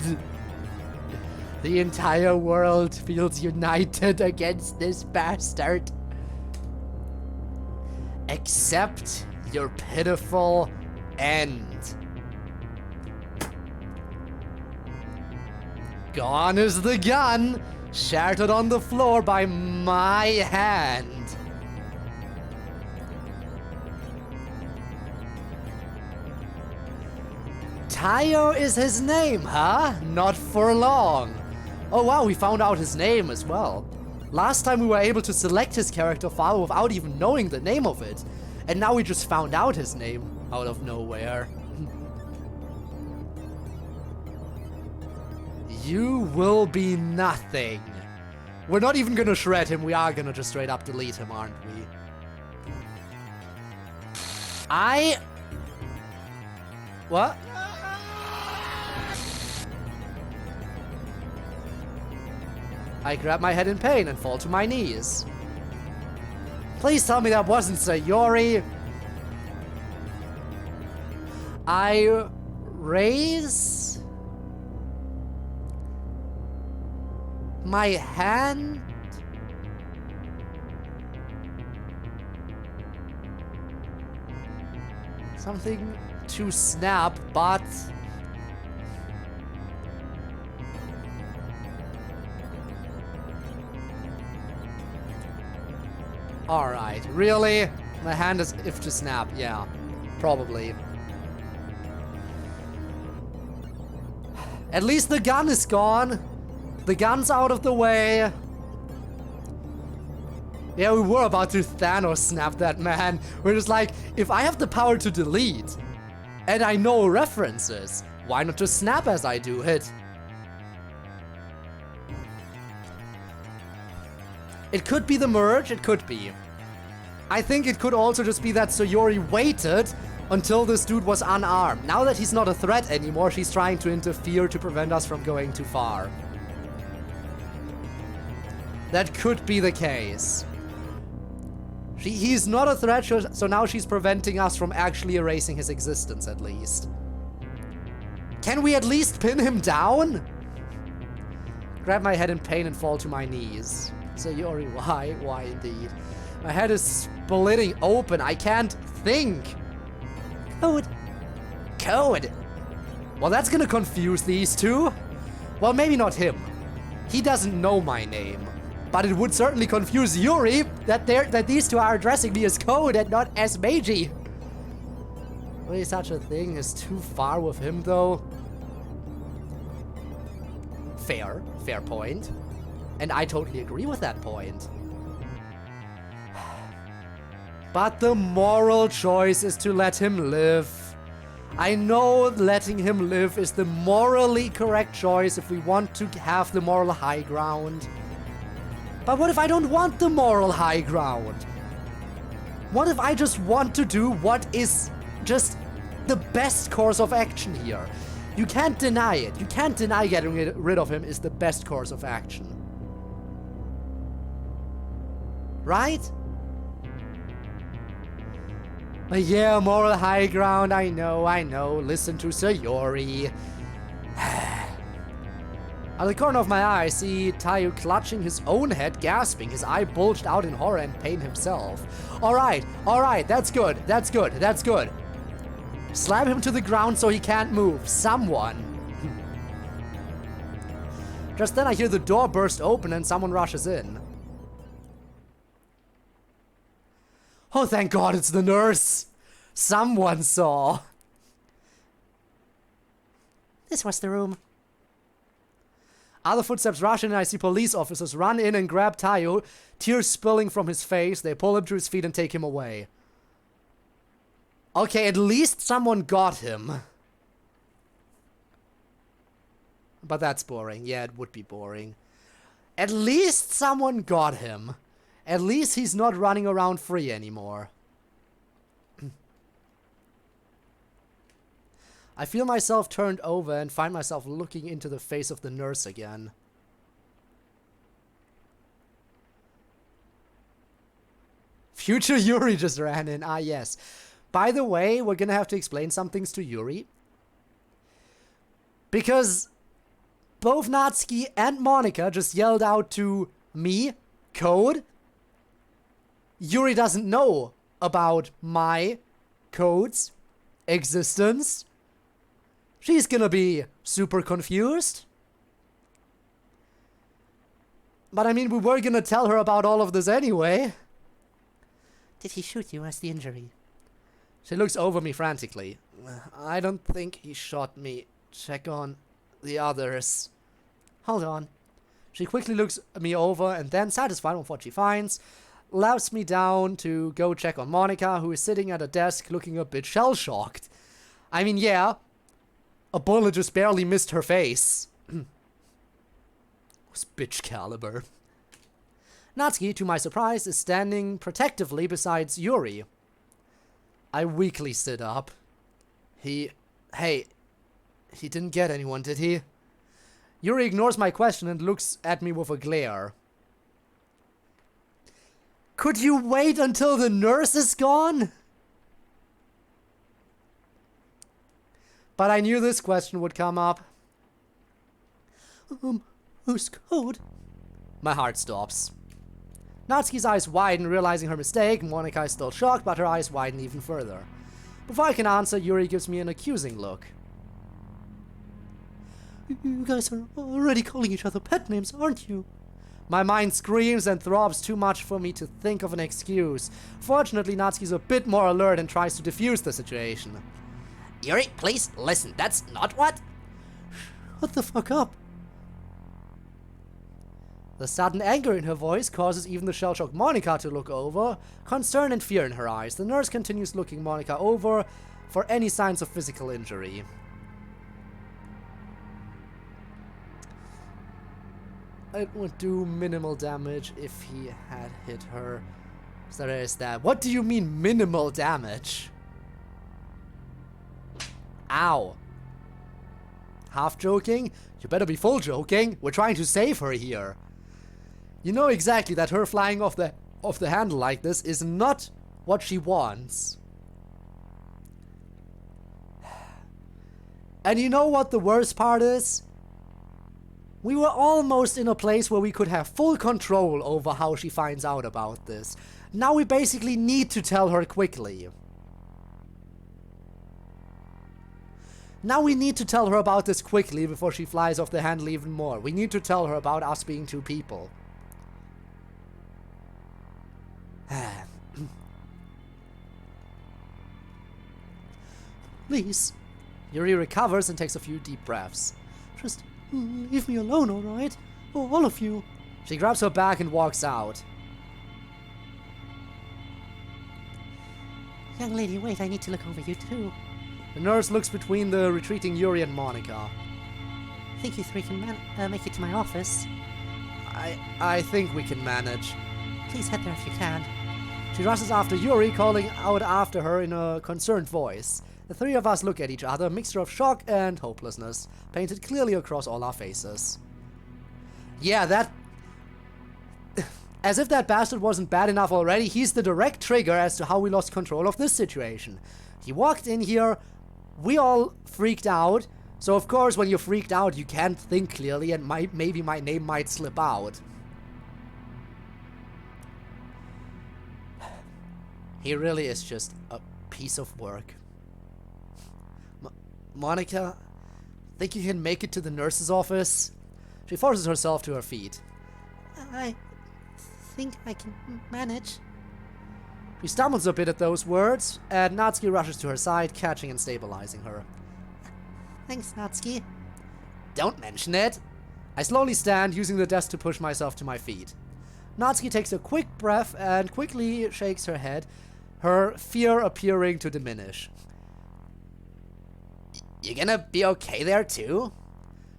The entire world feels united against this bastard. Accept your pitiful end. Gone is the gun, shattered on the floor by my hand. Tayo is his name, huh? Not for long. Oh wow, we found out his name as well. Last time we were able to select his character file without even knowing the name of it. And now we just found out his name out of nowhere. You will be nothing. We're not even gonna shred him, we are gonna just straight up delete him, aren't we? What? I grab my head in pain and fall to my knees. Please tell me that wasn't Sayori. I raise my hand. Something to snap, but alright, really? My hand is if to snap, yeah. Probably. At least the gun is gone. The gun's out of the way. Yeah, we were about to Thanos snap that man. We're just like, if I have the power to delete, and I know references, why not just snap as I do it? It could be the merge, it could be. I think it could also just be that Sayori waited until this dude was unarmed. Now that he's not a threat anymore, she's trying to interfere to prevent us from going too far. That could be the case. He's not a threat, so now she's preventing us from actually erasing his existence, at least. Can we at least pin him down? Grab my head in pain and fall to my knees. Sayori, why? Why indeed? My head is splitting open. I can't think. Code. Code. Well, that's gonna confuse these two. Well, maybe not him. He doesn't know my name. But it would certainly confuse Yuri that these two are addressing me as Code and not as Meiji. Really, such a thing is too far with him, though. Fair point. And I totally agree with that point. But the moral choice is to let him live. I know letting him live is the morally correct choice if we want to have the moral high ground. But what if I don't want the moral high ground? What if I just want to do what is just the best course of action here? You can't deny it. You can't deny getting rid of him is the best course of action. Right? Yeah, moral high ground, I know. Listen to Sir Yuri. Out of the corner of my eye, I see Tayo clutching his own head, gasping, his eye bulged out in horror and pain himself. Alright, that's good. Slam him to the ground so he can't move. Someone. Just then I hear the door burst open and someone rushes in. Oh, thank God it's the nurse. Someone saw. This was the room. Other footsteps rush in and I see police officers run in and grab Tayo, tears spilling from his face. They pull him to his feet and take him away. Okay, at least someone got him. But that's boring. Yeah, it would be boring. At least someone got him. At least he's not running around free anymore. I feel myself turned over and find myself looking into the face of the nurse again. Future Yuri just ran in. Ah, yes. By the way, we're gonna have to explain some things to Yuri. Because both Natsuki and Monica just yelled out to me, Code. Yuri doesn't know about my Code's existence. She's gonna be super confused. But I mean, we were gonna tell her about all of this anyway. Did he shoot you as the injury? She looks over me frantically. I don't think he shot me. Check on the others. Hold on. She quickly looks me over and then, satisfied with what she finds, laps me down to go check on Monica, who is sitting at a desk looking a bit shell-shocked. I mean, yeah, a bullet just barely missed her face. It was bitch caliber. Natsuki, to my surprise, is standing protectively beside Yuri. I weakly sit up. Hey, he didn't get anyone, did he? Yuri ignores my question and looks at me with a glare. Could you wait until the nurse is gone? But I knew this question would come up. Who's Code? My heart stops. Natsuki's eyes widen, realizing her mistake. Monica is still shocked, but her eyes widen even further. Before I can answer, Yuri gives me an accusing look. You guys are already calling each other pet names, aren't you? My mind screams and throbs too much for me to think of an excuse. Fortunately, Natsuki's a bit more alert and tries to defuse the situation. Yuri, please listen. That's not what... What the fuck up? The sudden anger in her voice causes even the shell-shocked Monica to look over, concern and fear in her eyes. The nurse continues looking Monica over for any signs of physical injury. It would do minimal damage if he had hit her. So there is that. What do you mean minimal damage? Ow. Half joking? You better be full joking. We're trying to save her here. You know exactly that her flying off the handle like this is not what she wants. And you know what the worst part is? We were almost in a place where we could have full control over how she finds out about this. Now we basically need to tell her quickly. Now we need to tell her about this quickly before she flies off the handle even more. We need to tell her about us being two people. Please, Yuri recovers and takes a few deep breaths. just leave me alone, alright? Oh, all of you. She grabs her bag and walks out. Young lady, wait, I need to look over you too. The nurse looks between the retreating Yuri and Monica. I think you three can make it to my office. I think we can manage. Please head there if you can. She rushes after Yuri, calling out after her in a concerned voice. The three of us look at each other, a mixture of shock and hopelessness, painted clearly across all our faces. Yeah, that... As if that bastard wasn't bad enough already, he's the direct trigger as to how we lost control of this situation. He walked in here, we all freaked out, so of course when you're freaked out you can't think clearly and maybe my name might slip out. He really is just a piece of work. Monica, think you can make it to the nurse's office? She forces herself to her feet. I think I can manage. She stumbles a bit at those words, and Natsuki rushes to her side, catching and stabilizing her. Thanks, Natsuki. Don't mention it. I slowly stand, using the desk to push myself to my feet. Natsuki takes a quick breath and quickly shakes her head, her fear appearing to diminish. You gonna be okay there too?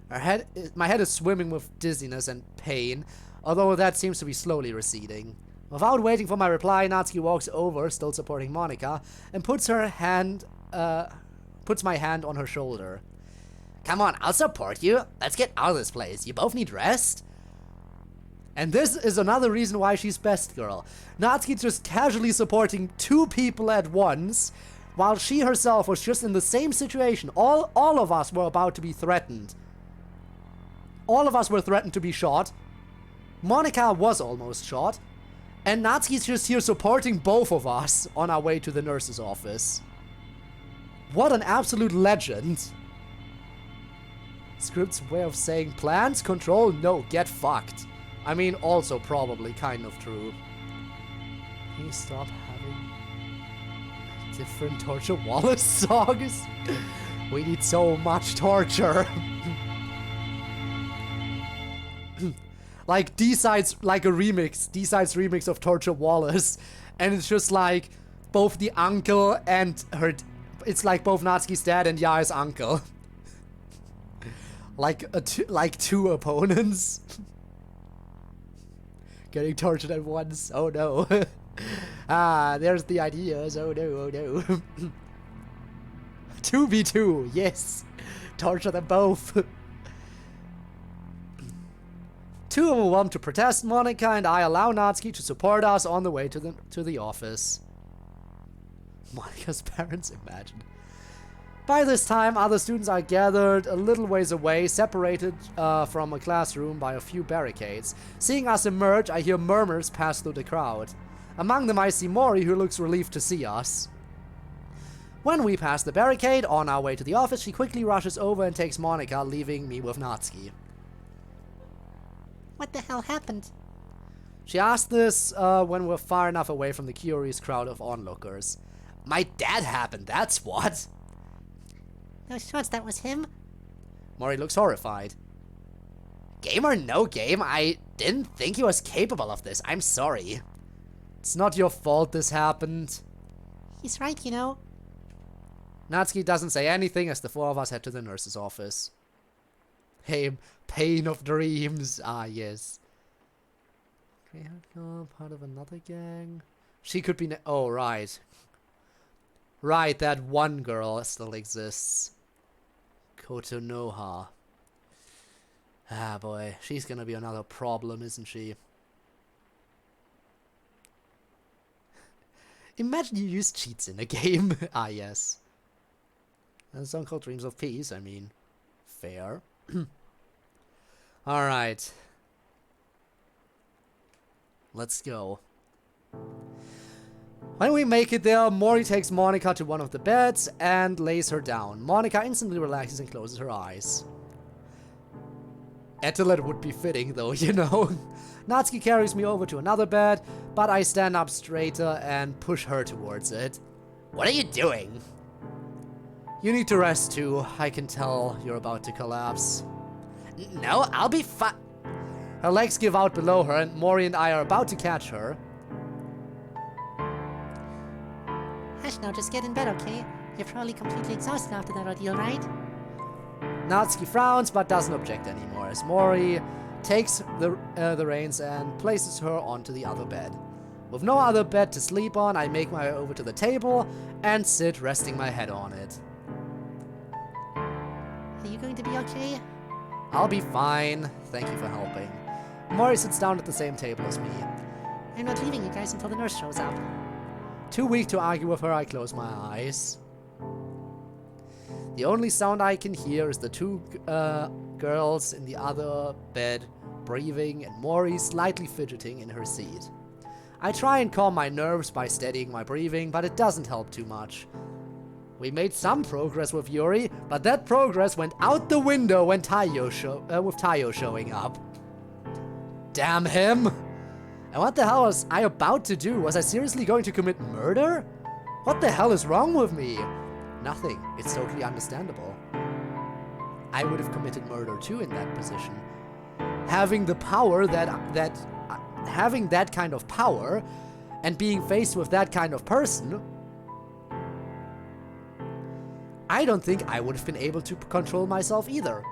My head is swimming with dizziness and pain, although that seems to be slowly receding. Without waiting for my reply, Natsuki walks over, still supporting Monica, and puts my hand on her shoulder. Come on, I'll support you. Let's get out of this place. You both need rest. And this is another reason why she's best girl. Natsuki just casually supporting two people at once, while she herself was just in the same situation. All of us were about to be threatened. All of us were threatened to be shot. Monica was almost shot. And Natsuki's just here supporting both of us on our way to the nurse's office. What an absolute legend. Script's way of saying plans, control, no, get fucked. I mean, also probably kind of true. Please stop having different Torture Wallace songs. We need so much torture. Like D-sides, like a remix, D-sides remix of Torture Wallace, and it's just like both the uncle and her. It's like both Natsuki's dad and Yae's uncle. like two opponents getting tortured at once. Oh no. There's the ideas. Oh no, oh no. 2v2, yes. Torture them both. Two of them want to protest Monica, and I allow Natsuki to support us on the way to the office. Monica's parents, imagine. By this time, other students are gathered a little ways away, separated from a classroom by a few barricades. Seeing us emerge, I hear murmurs pass through the crowd. Among them, I see Mori, who looks relieved to see us. When we pass the barricade, on our way to the office, she quickly rushes over and takes Monica, leaving me with Natsuki. What the hell happened? She asked this when we're far enough away from the curious crowd of onlookers. My dad happened, that's what. No shots, that was him? Mori looks horrified. Game or no game, I didn't think he was capable of this. I'm sorry. It's not your fault this happened. He's right, you know. Natsuki doesn't say anything as the four of us head to the nurse's office. Pain of dreams. Ah, yes. Part of another gang. She could be. Oh, right. Right, that one girl still exists. Kotonoha. Ah, boy. She's gonna be another problem, isn't she? Imagine you use cheats in a game. Ah, yes. And a song called Dreams of Peace, I mean. Fair. Alright. Let's go. When we make it there, Mori takes Monica to one of the beds and lays her down. Monica instantly relaxes and closes her eyes. Etelet would be fitting though, you know. Natsuki carries me over to another bed, but I stand up straighter and push her towards it. What are you doing? You need to rest too. I can tell you're about to collapse. No, I'll be fine. Her legs give out below her, and Mori and I are about to catch her. Hush now, just get in bed, okay? You're probably completely exhausted after that ordeal, right? Natsuki frowns, but doesn't object anymore, as Mori takes the reins and places her onto the other bed. With no other bed to sleep on, I make my way over to the table and sit, resting my head on it. Are you going to be okay? I'll be fine. Thank you for helping. Mori sits down at the same table as me. I'm not leaving you guys until the nurse shows up. Too weak to argue with her, I close my eyes. The only sound I can hear is the two girls in the other bed breathing and Mori slightly fidgeting in her seat. I try and calm my nerves by steadying my breathing, but it doesn't help too much. We made some progress with Yuri, but that progress went out the window when with Taiyo showing up. Damn him! And what the hell was I about to do? Was I seriously going to commit murder? What the hell is wrong with me? Nothing. It's totally understandable. I would have committed murder too in that position. Having the power having that kind of power and being faced with that kind of person, I don't think I would have been able to control myself either.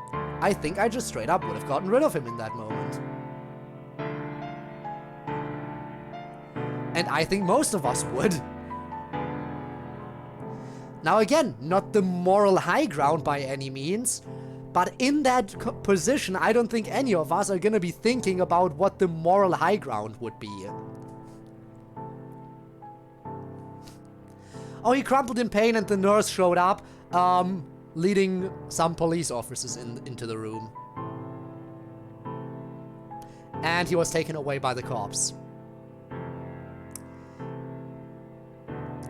I think I just straight up would have gotten rid of him in that moment. And I think most of us would. Now again, not the moral high ground by any means, but in that position, I don't think any of us are gonna be thinking about what the moral high ground would be. Oh, he crumpled in pain and the nurse showed up, leading some police officers into the room. And he was taken away by the cops.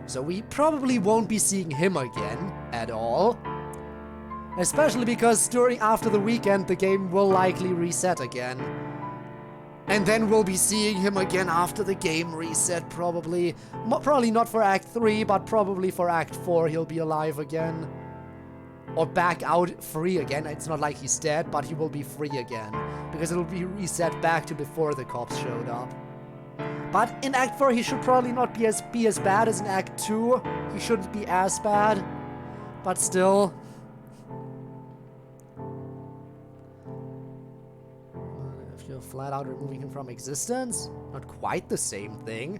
So we probably won't be seeing him again at all. Especially because after the weekend, the game will likely reset again. And then we'll be seeing him again after the game reset, probably. Probably not for Act 3, but probably for Act 4 he'll be alive again. Or back out free again. It's not like he's dead, but he will be free again. Because it'll be reset back to before the cops showed up. But in Act 4 he should probably not be as bad as in Act 2. He shouldn't be as bad. But still. If you're flat out removing him from existence, not quite the same thing.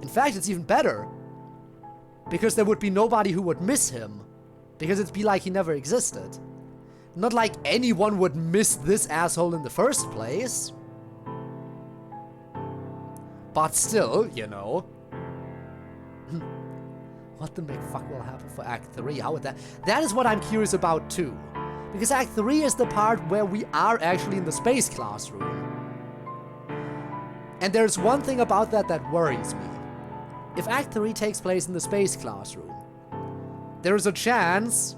In fact, it's even better. Because there would be nobody who would miss him. Because it'd be like he never existed. Not like anyone would miss this asshole in the first place. But still, you know. What the fuck will happen for Act 3? How would that... That is what I'm curious about too. Because Act 3 is the part where we are actually in the space classroom. And there's one thing about that that worries me. If Act 3 takes place in the space classroom, there is a chance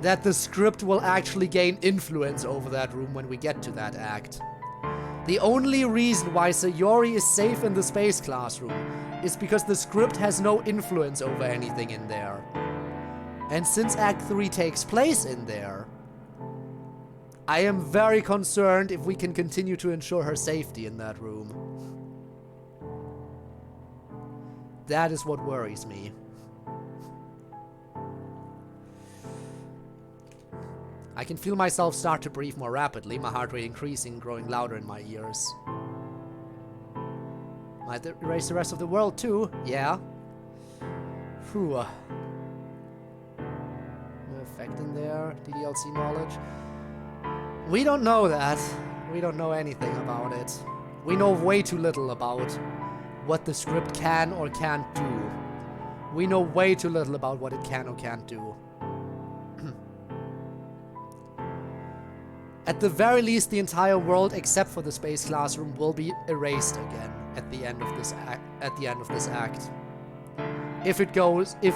that the script will actually gain influence over that room when we get to that act. The only reason why Sayori is safe in the space classroom is because the script has no influence over anything in there. And since Act 3 takes place in there, I am very concerned if we can continue to ensure her safety in that room. That is what worries me. I can feel myself start to breathe more rapidly, my heart rate increasing, growing louder in my ears. Might erase the rest of the world too, yeah. Whew. No effect in there, DDLC knowledge. We don't know that. We don't know anything about it. We know way too little about what the script can or can't do. We know way too little about what it can or can't do. At the very least, the entire world, except for the space classroom, will be erased again at the end of this act. If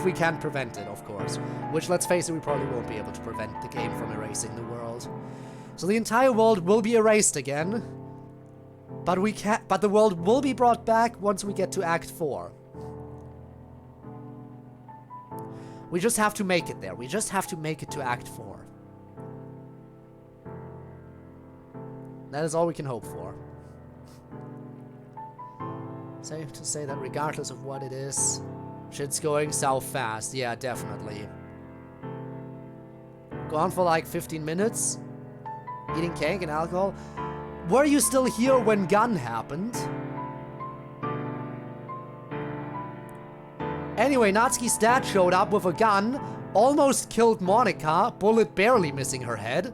we can prevent it, of course. Which, let's face it, we probably won't be able to prevent the game from erasing the world. So the entire world will be erased again, but the world will be brought back once we get to Act 4. We just have to make it there. We just have to make it to Act 4. That is all we can hope for. Safe to say that regardless of what it is, shit's going south fast. Yeah, definitely. Go on for like 15 minutes. Eating cake and alcohol. Were you still here when gun happened? Anyway, Natsuki's dad showed up with a gun, almost killed Monica, bullet barely missing her head.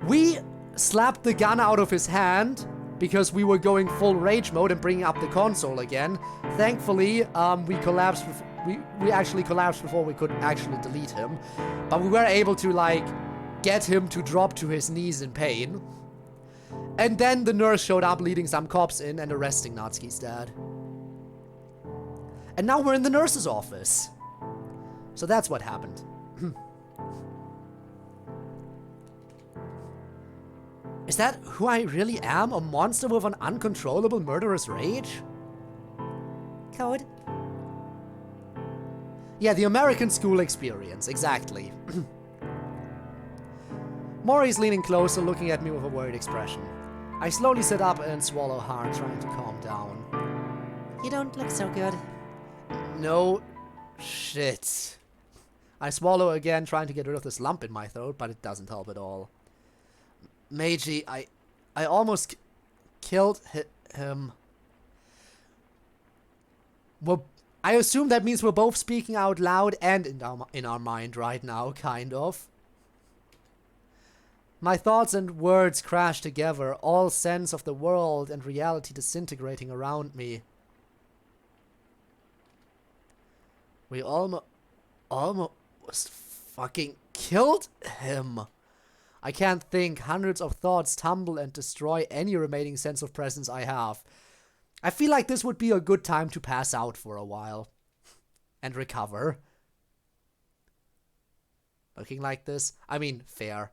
We slapped the gun out of his hand, because we were going full rage mode and bringing up the console again. Thankfully, we collapsed. We actually collapsed before we could actually delete him, but we were able to like get him to drop to his knees in pain. And then the nurse showed up, leading some cops in and arresting Natsuki's dad. And now we're in the nurse's office. So that's what happened. Is that who I really am? A monster with an uncontrollable murderous rage? Code. Yeah, the American school experience, exactly. Mori's leaning closer, looking at me with a worried expression. I slowly sit up and swallow hard, trying to calm down. You don't look so good. No shit. I swallow again, trying to get rid of this lump in my throat, but it doesn't help at all. Meiji, I almost killed him. Well, I assume that means we're both speaking out loud and in our mind right now, kind of. My thoughts and words crash together, all sense of the world and reality disintegrating around me. We almost fucking killed him. I can't think. Hundreds of thoughts tumble and destroy any remaining sense of presence I have. I feel like this would be a good time to pass out for a while. And recover. Looking like this? I mean, fair.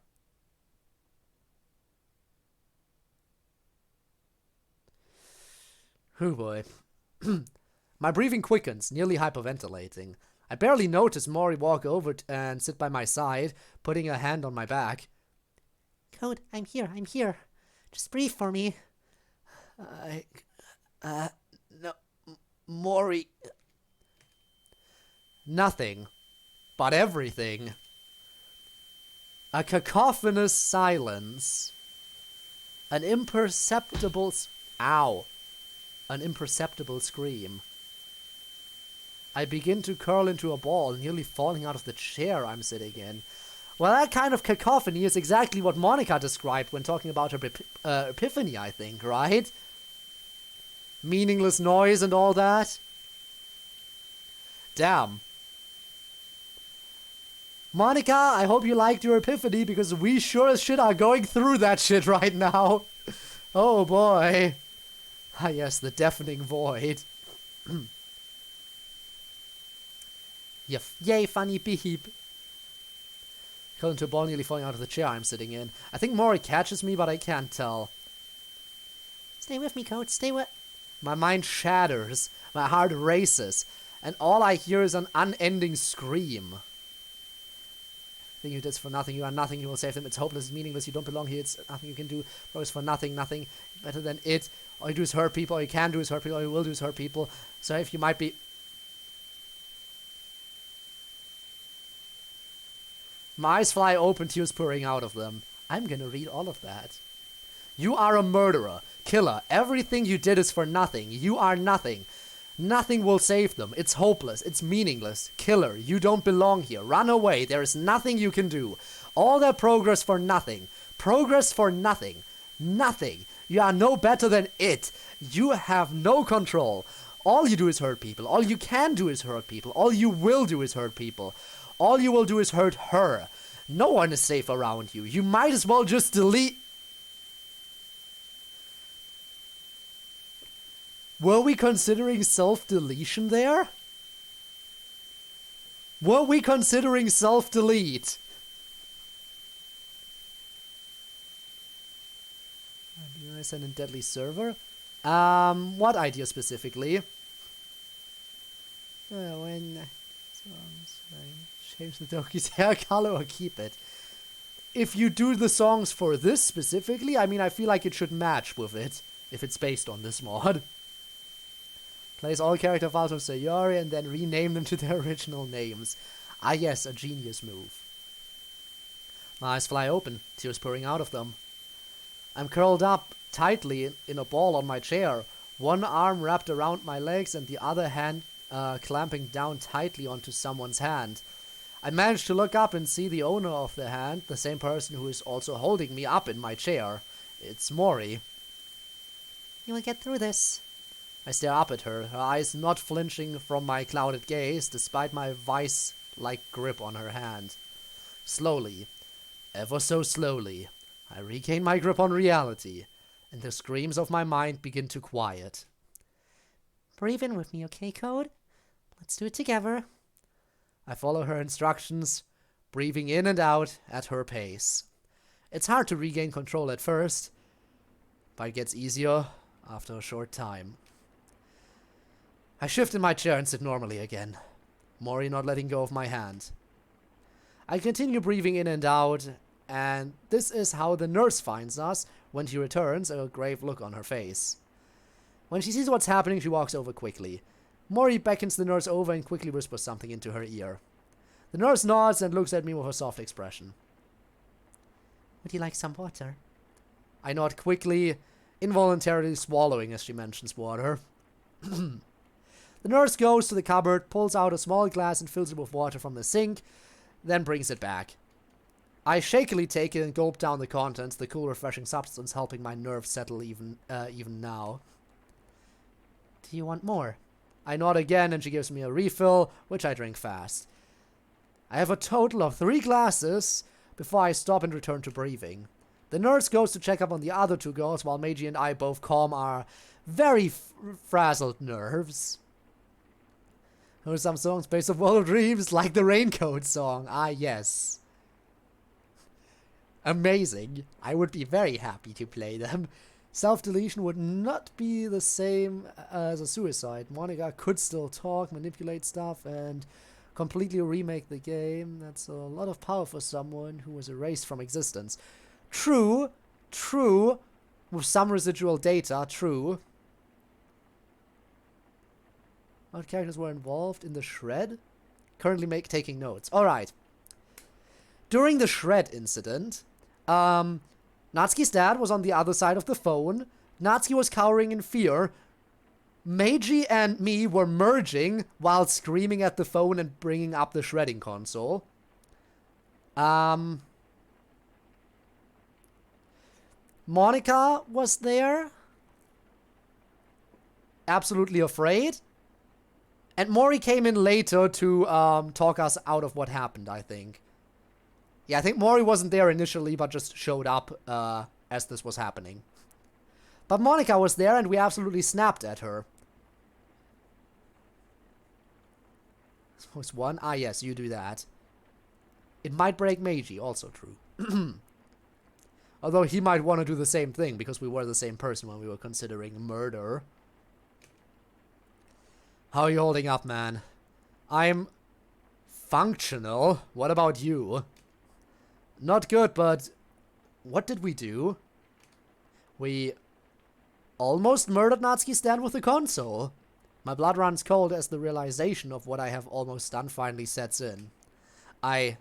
Oh boy. My breathing quickens, nearly hyperventilating. I barely notice Mori walk over and sit by my side, putting a hand on my back. Code, I'm here. Just breathe for me. No, Mori. Nothing, but everything. A cacophonous silence. An imperceptible scream. I begin to curl into a ball, nearly falling out of the chair I'm sitting in. Well, that kind of cacophony is exactly what Monica described when talking about her epiphany, I think, right? Meaningless noise and all that. Damn. Monica, I hope you liked your epiphany, because we sure as shit are going through that shit right now. Oh boy. Ah yes, the deafening void. Yay, funny beep. Curl into a ball, nearly falling out of the chair I'm sitting in. I think Mori catches me, but I can't tell. Stay with me, Code. Stay with... My mind shatters. My heart races. And all I hear is an unending scream. Think you did this for nothing. You are nothing. You will save them. It's hopeless. It's meaningless. You don't belong here. It's nothing you can do. Progress for nothing. Nothing better than it. All you do is hurt people. All you can do is hurt people. All you will do is hurt people. So if you might be... My eyes fly open, tears pouring out of them. I'm gonna read all of that. You are a murderer, killer. Everything you did is for nothing. You are nothing. Nothing will save them. It's hopeless. It's meaningless. Killer, you don't belong here. Run away. There is nothing you can do. All their progress for nothing. Progress for nothing. Nothing. You are no better than it. You have no control. All you do is hurt people. All you can do is hurt people. All you will do is hurt people. All you will do is hurt her. No one is safe around you. You might as well just delete... Were we considering self-deletion there? Were we considering self-delete? Nice and deadly server. What idea specifically? When change the donkey's hair color or keep it. If you do the songs for this specifically, I mean, I feel like it should match with it if it's based on this mod. Place all character files with Yuri and then rename them to their original names. Ah yes, a genius move. My eyes fly open, tears pouring out of them. I'm curled up tightly in a ball on my chair, one arm wrapped around my legs and the other hand clamping down tightly onto someone's hand. I manage to look up and see the owner of the hand, the same person who is also holding me up in my chair. It's Mori. You will get through this. I stare up at her, her eyes not flinching from my clouded gaze, despite my vice-like grip on her hand. Slowly, ever so slowly, I regain my grip on reality, and the screams of my mind begin to quiet. Breathe in with me, okay, Code? Let's do it together. I follow her instructions, breathing in and out at her pace. It's hard to regain control at first, but it gets easier after a short time. I shift in my chair and sit normally again, Mori not letting go of my hand. I continue breathing in and out, and this is how the nurse finds us when she returns, a grave look on her face. When she sees what's happening, she walks over quickly. Mori beckons the nurse over and quickly whispers something into her ear. The nurse nods and looks at me with a soft expression. Would you like some water? I nod quickly, involuntarily swallowing as she mentions water. The nurse goes to the cupboard, pulls out a small glass and fills it with water from the sink, then brings it back. I shakily take it and gulp down the contents, the cool, refreshing substance helping my nerves settle even now. Do you want more? I nod again and she gives me a refill, which I drink fast. I have a total of 3 glasses before I stop and return to breathing. The nurse goes to check up on the other 2 girls while Meiji and I both calm our very frazzled nerves. Or some songs based on World of Dreams, like the Raincoat song. Ah, yes. Amazing. I would be very happy to play them. Self-deletion would not be the same as a suicide. Monica could still talk, manipulate stuff, and completely remake the game. That's a lot of power for someone who was erased from existence. True. With some residual data, true. What characters were involved in the shred? Currently taking notes. Alright. During the shred incident, Natsuki's dad was on the other side of the phone. Natsuki was cowering in fear. Meiji and me were merging while screaming at the phone and bringing up the shredding console. Monica was there. Absolutely afraid. And Mori came in later to talk us out of what happened, I think. Yeah, I think Mori wasn't there initially, but just showed up as this was happening. But Monica was there, and we absolutely snapped at her. Suppose 1? Ah, yes, you do that. It might break Meiji, also true. Although he might want to do the same thing, because we were the same person when we were considering murder. How are you holding up, man? I'm functional. What about you? Not good, but what did we do? We almost murdered Natsuki's dad with the console. My blood runs cold as the realization of what I have almost done finally sets in. I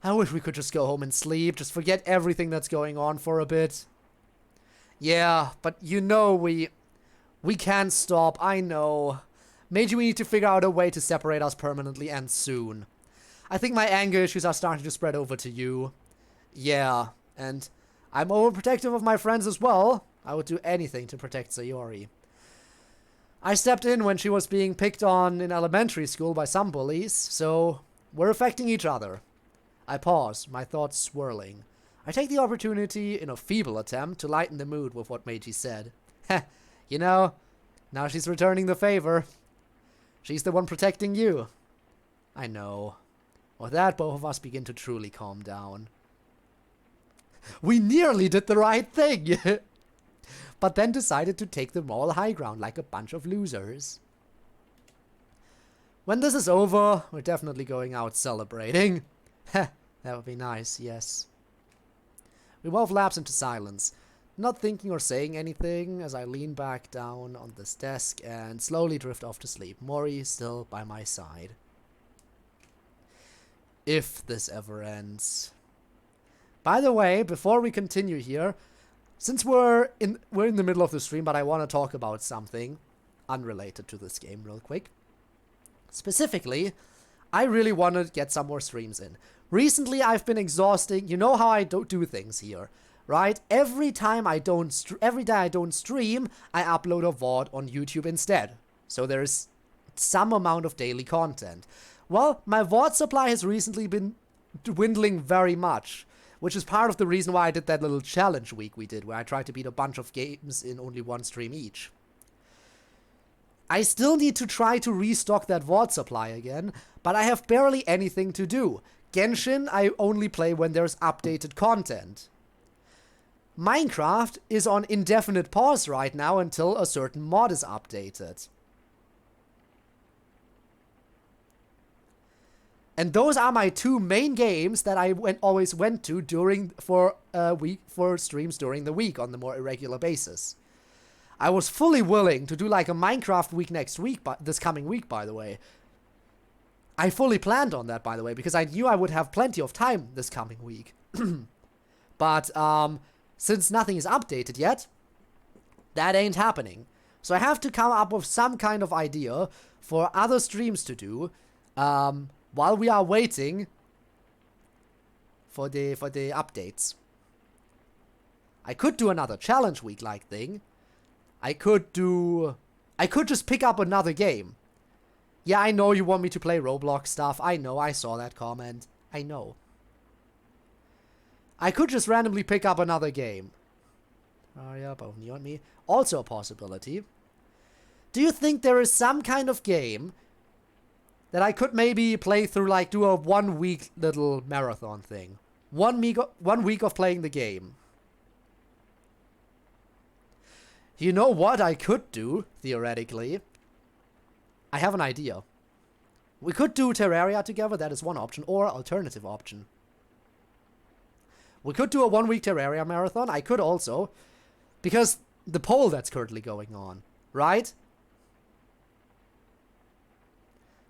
wish we could just go home and sleep, just forget everything that's going on for a bit. Yeah, but you know we can't stop, I know. Maybe we need to figure out a way to separate us permanently and soon. I think my anger issues are starting to spread over to you. Yeah, and I'm overprotective of my friends as well. I would do anything to protect Sayori. I stepped in when she was being picked on in elementary school by some bullies, so we're affecting each other. I pause, my thoughts swirling. I take the opportunity in a feeble attempt to lighten the mood with what Meiji said. Heh, you know, now she's returning the favor. She's the one protecting you. I know. With that, both of us begin to truly calm down. We nearly did the right thing! But then decided to take the moral high ground like a bunch of losers. When this is over, we're definitely going out celebrating. Heh, that would be nice, yes. We both lapse into silence, not thinking or saying anything as I lean back down on this desk and slowly drift off to sleep, Mori still by my side. If this ever ends. By the way, before we continue here, since we're in the middle of the stream, but I want to talk about something unrelated to this game real quick. Specifically, I really want to get some more streams in. Recently, I've been exhausting. You know how I don't do things here. right? Every day I don't stream, I upload a VOD on YouTube instead. So there's some amount of daily content. Well, my VOD supply has recently been dwindling very much, which is part of the reason why I did that little challenge week we did, where I tried to beat a bunch of games in only one stream each. I still need to try to restock that VOD supply again, but I have barely anything to do. Genshin I only play when there's updated content. Minecraft is on indefinite pause right now until a certain mod is updated. And those are my two main games that I always went to for streams during the week on the more irregular basis. I was fully willing to do like a Minecraft week next week, this coming week, by the way. I fully planned on that, by the way, because I knew I would have plenty of time this coming week. But since nothing is updated yet, that ain't happening. So I have to come up with some kind of idea for other streams to do, while we are waiting for the updates. I could do another challenge week like thing. I could just pick up another game. Yeah, I know you want me to play Roblox stuff. I know, I saw that comment. I know. I could just randomly pick up another game. Oh yeah, both you and me. Also a possibility. Do you think there is some kind of game that I could maybe play through, like do a 1 week little marathon thing? 1 week of playing the game. You know what I could do, theoretically? I have an idea. We could do Terraria together, that is one option, or alternative option. We could do a 1 week Terraria marathon. I could also, because the poll that's currently going on, right?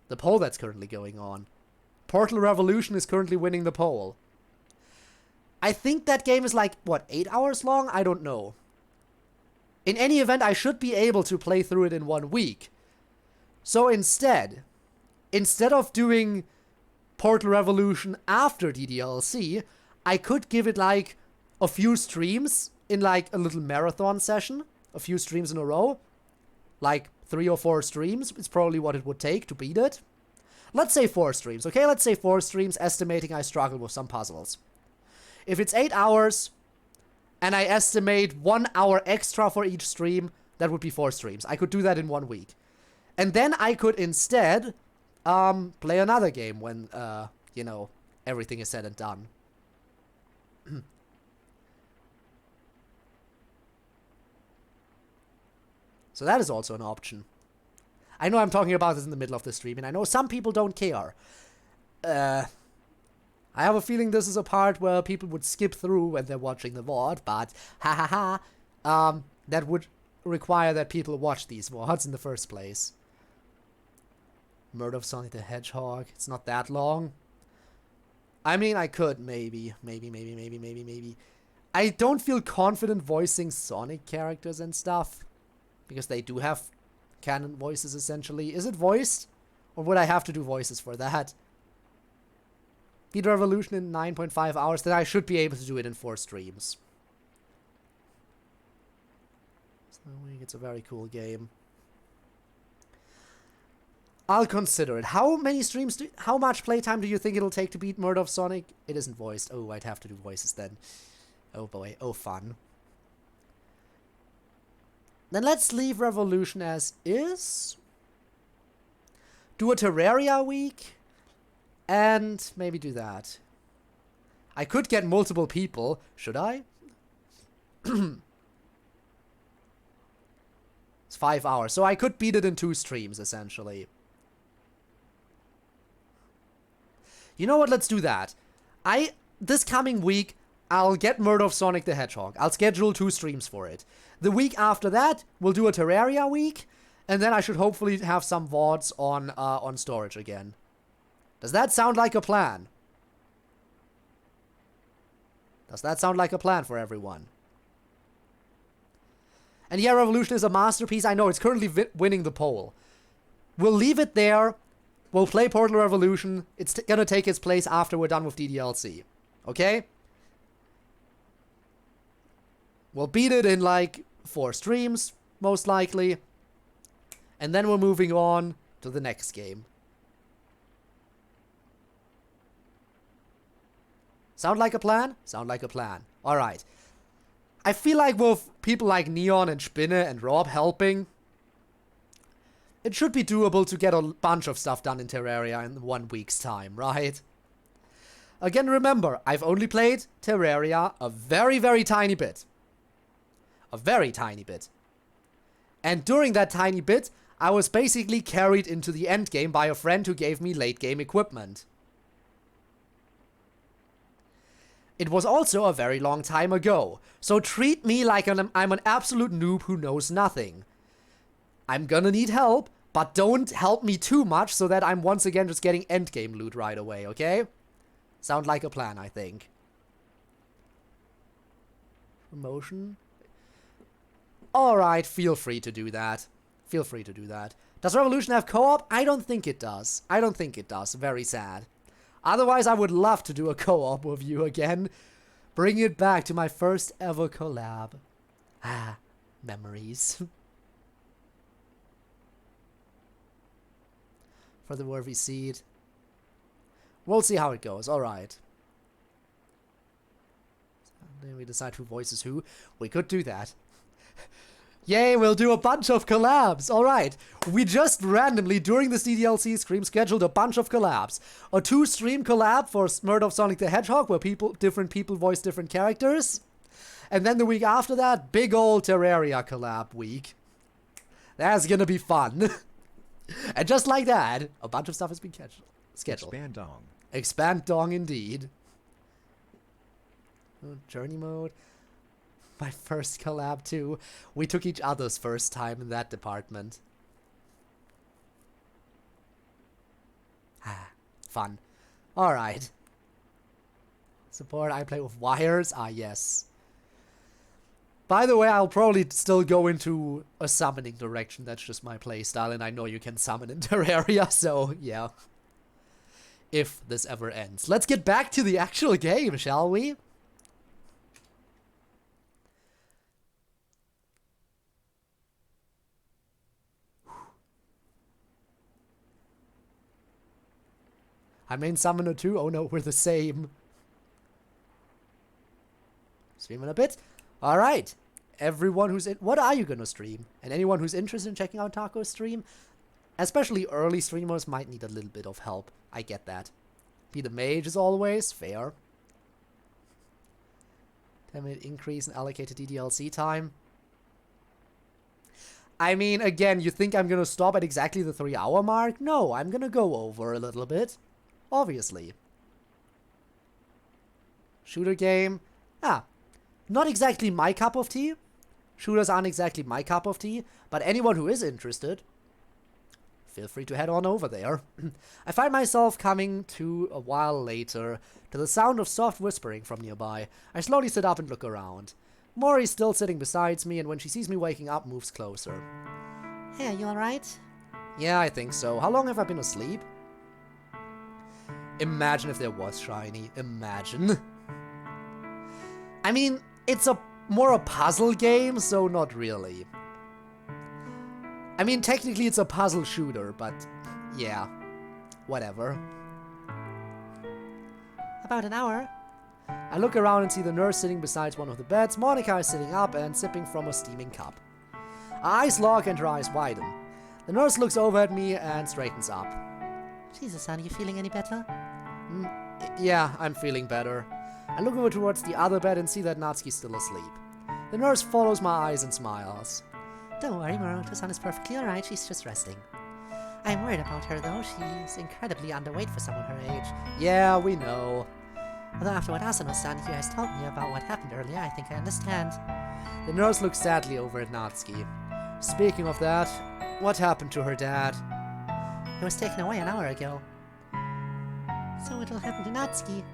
The poll that's currently going on. Portal Revolution is currently winning the poll. I think that game is like, what, 8 hours long? I don't know. In any event, I should be able to play through it in 1 week. So instead of doing Portal Revolution after DDLC, I could give it like a few streams in like a little marathon session. A few streams in a row. Like 3 or 4 streams is probably what it would take to beat it. Let's say 4 streams, okay? Let's say 4 streams, estimating I struggle with some puzzles. If it's 8 hours, and I estimate 1 hour extra for each stream, that would be 4 streams. I could do that in 1 week. And then I could instead play another game when, you know, everything is said and done. So that is also an option. I know I'm talking about this in the middle of the stream, and I know some people don't care. I have a feeling this is a part where people would skip through when they're watching the VOD, but that would require that people watch these VODs in the first place. Murder of Sonic the Hedgehog. It's not that long. I mean, I could maybe. I don't feel confident voicing Sonic characters and stuff, because they do have canon voices, essentially. Is it voiced? Or would I have to do voices for that? Beat Revolution in 9.5 hours, then I should be able to do it in 4 streams. So it's a very cool game. I'll consider it. How many streams how much playtime do you think it'll take to beat Murder of Sonic? It isn't voiced. Oh, I'd have to do voices then. Oh boy. Oh, fun. Then let's leave Revolution as is. Do a Terraria week. And maybe do that. I could get multiple people. Should I? It's 5 hours. So I could beat it in 2 streams, essentially. You know what? Let's do that. This coming week, I'll get Murder of Sonic the Hedgehog. I'll schedule 2 streams for it. The week after that, we'll do a Terraria week. And then I should hopefully have some VODs on storage again. Does that sound like a plan? Does that sound like a plan for everyone? And yeah, Revolution is a masterpiece. I know, it's currently winning the poll. We'll leave it there. We'll play Portal Revolution. It's gonna take its place after we're done with DDLC. Okay? We'll beat it in like 4 streams, most likely. And then we're moving on to the next game. Sound like a plan? Sound like a plan. Alright. I feel like with people like Neon and Spinne and Rob helping, it should be doable to get a bunch of stuff done in Terraria in 1 week's time, right? Again, remember, I've only played Terraria a very, very tiny bit. A very tiny bit. And during that tiny bit, I was basically carried into the endgame by a friend who gave me late game equipment. It was also a very long time ago, so treat me like I'm an absolute noob who knows nothing. I'm gonna need help, but don't help me too much so that I'm once again just getting endgame loot right away, okay? Sound like a plan, I think. Promotion? Alright, feel free to do that. Feel free to do that. Does Revolution have co-op? I don't think it does. I don't think it does. Very sad. Otherwise, I would love to do a co-op with you again. Bring it back to my first ever collab. Ah, memories. For the worthy seed. We'll see how it goes. Alright. Then we decide who voices who. We could do that. Yay, we'll do a bunch of collabs. Alright. We just randomly, during the CDLC stream, scheduled a bunch of collabs. A 2-stream collab for Murder of Sonic the Hedgehog, where different people voice different characters. And then the week after that, big old Terraria collab week. That's gonna be fun. And just like that, a bunch of stuff has been scheduled. Expand dong. Expand dong indeed. Journey mode. My first collab too. We took each other's first time in that department. Ah, fun. Alright. Support, I play with wires. Ah, yes. By the way, I'll probably still go into a summoning direction. That's just my playstyle, and I know you can summon in Terraria, so yeah. If this ever ends. Let's get back to the actual game, shall we? I main summoner too? Oh no, we're the same. Stream in a bit. Alright. Everyone who's in... What are you gonna stream? And anyone who's interested in checking out Taco's stream, especially early streamers, might need a little bit of help. I get that. Be the mage as always. Fair. 10-minute increase in allocated DDLC time. I mean, again, you think I'm gonna stop at exactly the 3-hour mark? No, I'm gonna go over a little bit. Obviously. Shooter game. Ah. Not exactly my cup of tea. Shooters aren't exactly my cup of tea. But anyone who is interested, feel free to head on over there. I find myself coming to a while later to the sound of soft whispering from nearby. I slowly sit up and look around. Mori's still sitting beside me, and when she sees me waking up, moves closer. Hey, are you alright? Yeah, I think so. How long have I been asleep? Imagine if there was Shiny. Imagine. I mean, it's more a puzzle game, so not really. I mean, technically it's a puzzle shooter, but yeah, whatever. About an hour. I look around and see the nurse sitting beside one of the beds. Monica is sitting up and sipping from a steaming cup. Her eyes lock and her eyes widen. The nurse looks over at me and straightens up. Jesus, son, are you feeling any better? Yeah, I'm feeling better. I look over towards the other bed and see that Natsuki's still asleep. The nurse follows my eyes and smiles. Don't worry, Maruto-san is perfectly alright, she's just resting. I'm worried about her though, she's incredibly underweight for someone her age. Yeah, we know. Although after what Asano-san here has told me about what happened earlier, I think I understand. The nurse looks sadly over at Natsuki. Speaking of that, what happened to her dad? He was taken away an hour ago. So it'll happen to Natsuki.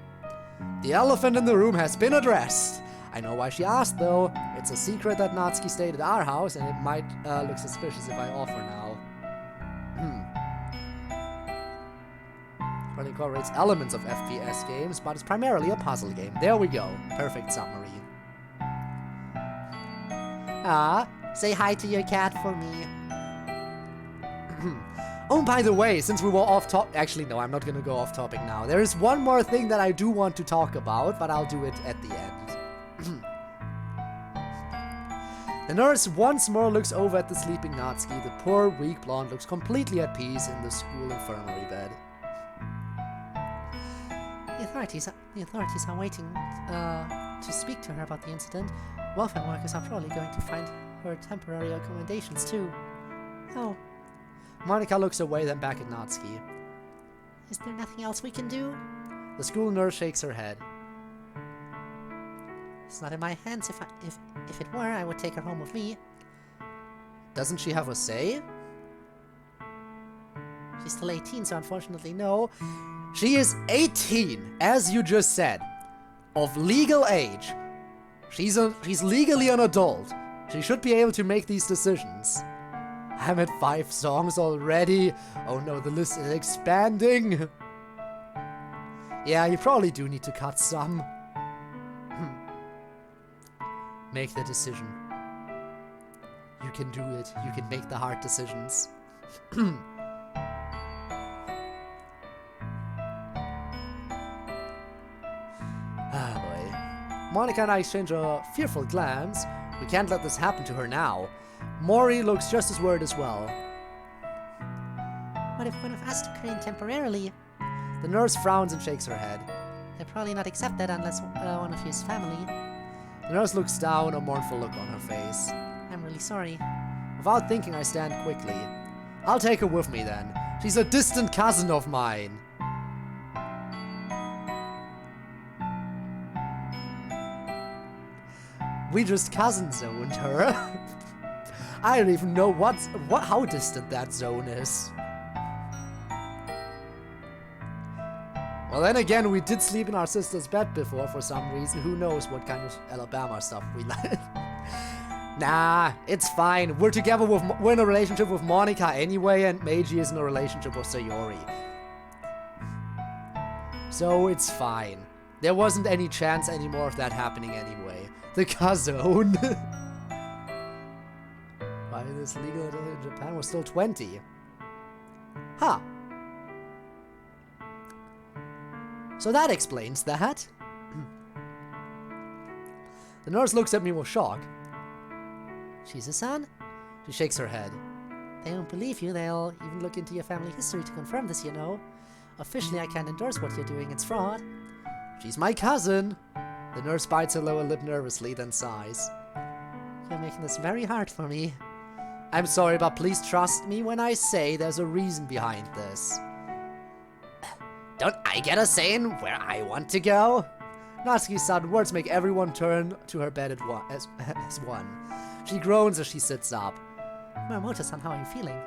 The elephant in the room has been addressed. I know why she asked, though. It's a secret that Natsuki stayed at our house, and it might look suspicious if I offer now. It incorporates elements of FPS games, but it's primarily a puzzle game. There we go. Perfect summary. Ah, say hi to your cat for me. Oh, by the way, since we were off topic... Actually, no, I'm not gonna go off topic now. There is one more thing that I do want to talk about, but I'll do it at the end. The nurse once more looks over at the sleeping Natsuki. The poor, weak blonde looks completely at peace in the school infirmary bed. The authorities are waiting to speak to her about the incident. Welfare workers are probably going to find her temporary accommodations too. Oh, Monica looks away, then back at Natsuki. Is there nothing else we can do? The school nurse shakes her head. it's not in my hands. If it were, I would take her home with me. Doesn't she have a say? She's still 18, so unfortunately no. She is 18, as you just said. Of legal age. She's legally an adult. She should be able to make these decisions. I'm at 5 songs already. Oh no, the list is expanding. Yeah, you probably do need to cut some. Make the decision. You can do it. You can make the hard decisions. Ah, boy. Monica and I exchange a fearful glance. We can't let this happen to her now. Mori looks just as worried as well. What if one of us took her in temporarily? The nurse frowns and shakes her head. They'll probably not accept that unless one of you is family. The nurse looks down, a mournful look on her face. I'm really sorry. Without thinking, I stand quickly. I'll take her with me then. She's a distant cousin of mine. We just cousin zoned her. I don't even know how distant that zone is. Well, then again, we did sleep in our sister's bed before for some reason. Who knows what kind of Alabama stuff we like. Nah, it's fine. We're in a relationship with Monica anyway, and Meiji is in a relationship with Sayori. So it's fine. There wasn't any chance anymore of that happening anyway. The cousin. Why this legal adult in Japan was still 20? Huh. So that explains that. The nurse looks at me with shock. She's a son? She shakes her head. They won't believe you. They'll even look into your family history to confirm this, you know. Officially, I can't endorse what you're doing. It's fraud. She's my cousin. The nurse bites her lower lip nervously, then sighs. You're making this very hard for me. I'm sorry, but please trust me when I say there's a reason behind this. Don't I get a say in where I want to go? Natsuki's sudden words make everyone turn to her bed as one. She groans as she sits up. Muramoto-san, how are you feeling?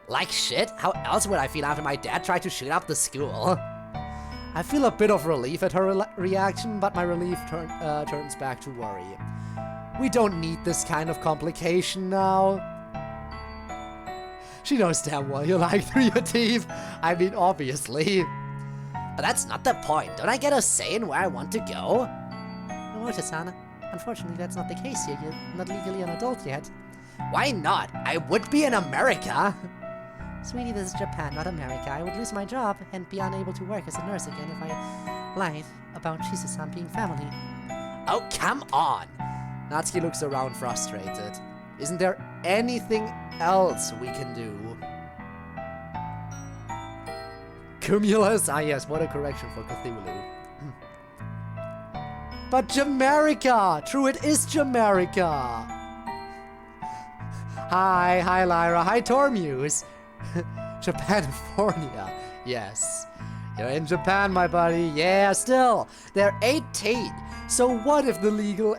Like shit? How else would I feel after my dad tried to shoot up the school? I feel a bit of relief at her reaction, but my relief turns back to worry. We don't need this kind of complication now. She knows damn well you like through your teeth. I mean, obviously. But that's not the point. Don't I get a say in where I want to go? Muramoto-san, unfortunately that's not the case here. You're not legally an adult yet. Why not? I would be in America. Sweetie, this is Japan, not America. I would lose my job and be unable to work as a nurse again if I lied about Shizu-san being family. Oh, come on. Natsuki looks around frustrated. Isn't there anything else we can do? Cumulus? Ah yes, what a correction for Cthulhu. But Jamaica! True, it is Jamaica! Hi Lyra, hi Tormuse! Japanifornia, yes. You're in Japan, my buddy. Yeah, still, they're 18. So what if the legal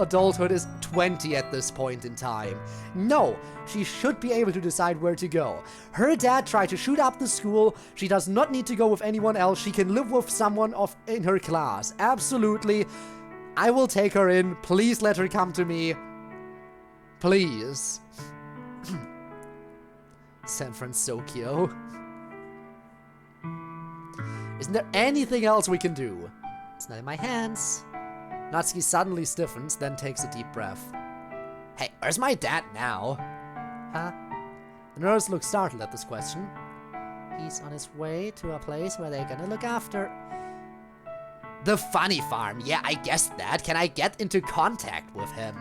adulthood is 20 at this point in time? No, she should be able to decide where to go. Her dad tried to shoot up the school. She does not need to go with anyone else. She can live with someone in her class. Absolutely. I will take her in. Please let her come to me. Please. San Francisco. Isn't there anything else we can do? It's not in my hands. Natsuki suddenly stiffens, then takes a deep breath. Hey, where's my dad now? Huh? The nurse looks startled at this question. He's on his way to a place where they're gonna look after... The funny farm. Yeah, I guessed that. Can I get into contact with him?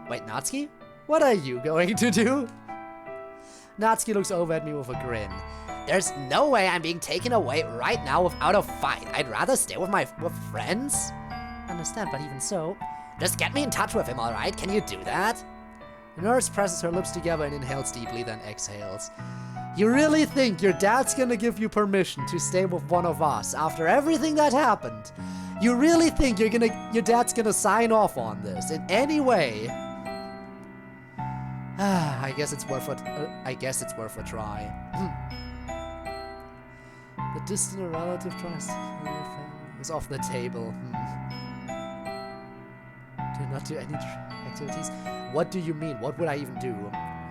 Wait, Natsuki? What are you going to do? Natsuki looks over at me with a grin. There's no way I'm being taken away right now without a fight. I'd rather stay with with friends. Understand, but even so... Just get me in touch with him, alright? Can you do that? The nurse presses her lips together and inhales deeply, then exhales. You really think your dad's gonna give you permission to stay with one of us after everything that happened? You really think your dad's gonna sign off on this in any way? I guess it's worth a try. The distant relative tries is off the table. Do not do any activities. What do you mean? What would I even do?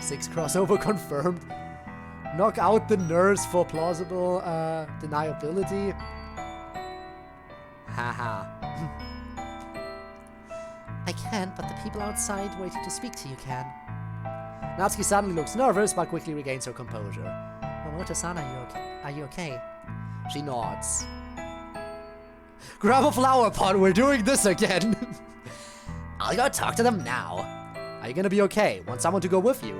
6 crossover confirmed. Knock out the nurse for plausible deniability. Haha. I can, but the people outside waiting to speak to you can. Natsuki suddenly looks nervous, but quickly regains her composure. Momoto-san, are you okay? She nods. Grab a flower pot, we're doing this again! I'll go talk to them now. Are you gonna be okay? Want someone to go with you?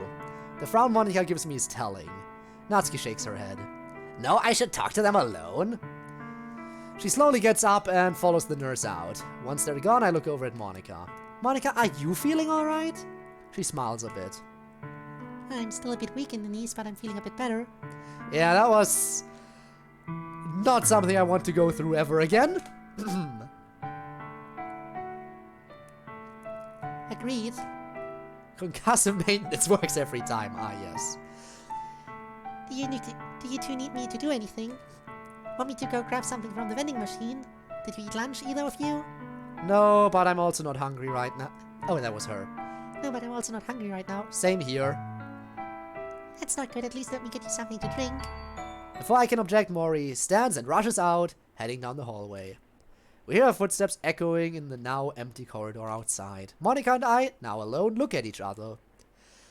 The frown Monica gives me is telling. Natsuki shakes her head. No, I should talk to them alone. She slowly gets up and follows the nurse out. Once they're gone, I look over at Monica. Monica, are you feeling alright? She smiles a bit. I'm still a bit weak in the knees, but I'm feeling a bit better. Yeah, that was not something I want to go through ever again. Agreed. Concussive maintenance works every time. Ah, yes. Do you two need me to do anything? Want me to go grab something from the vending machine? Did you eat lunch, either of you? No, but I'm also not hungry right now. Oh, that was her. No, but I'm also not hungry right now. Same here. That's not good. At least let me get you something to drink. Before I can object, Mori stands and rushes out, heading down the hallway. We hear her footsteps echoing in the now empty corridor outside. Monica and I, now alone, look at each other.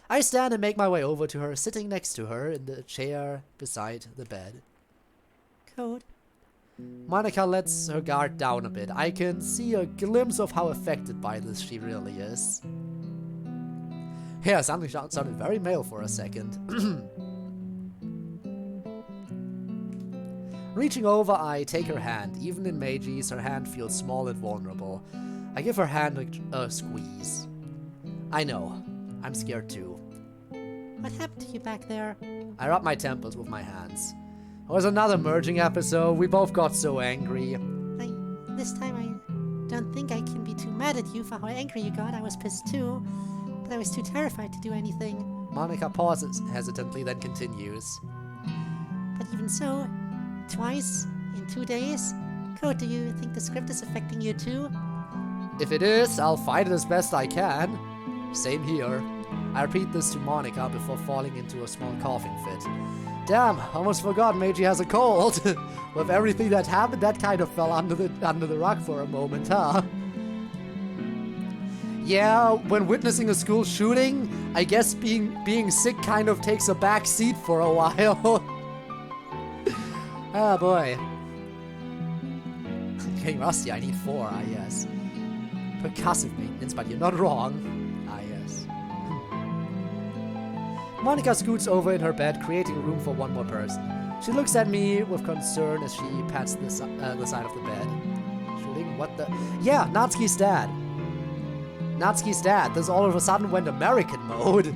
I stand and make my way over to her, sitting next to her in the chair beside the bed. Code. Monica lets her guard down a bit. I can see a glimpse of how affected by this she really is. Yeah, something sounded very male for a second. Reaching over, I take her hand. Even in Meiji's, her hand feels small and vulnerable. I give her hand a squeeze. I know. I'm scared too. What happened to you back there? I rub my temples with my hands. It was another merging episode. We both got so angry. This time I don't think I can be too mad at you for how angry you got. I was pissed too, but I was too terrified to do anything. Monica pauses hesitantly, then continues. But even so, twice in 2 days? Code, do you think the script is affecting you too? If it is, I'll fight it as best I can. Same here. I repeat this to Monica before falling into a small coughing fit. Damn, almost forgot Meiji has a cold. With everything that happened, that kind of fell under the rug for a moment, huh? Yeah, when witnessing a school shooting, I guess being sick kind of takes a back seat for a while. Ah, boy. Getting rusty, I need 4, ah yes. Percussive maintenance, but you're not wrong. Ah yes. Monica scoots over in her bed, creating room for one more person. She looks at me with concern as she pats the side of the bed. Shooting? What the? Yeah, Natsuki's dad. Natsuki's dad. This all of a sudden went American mode.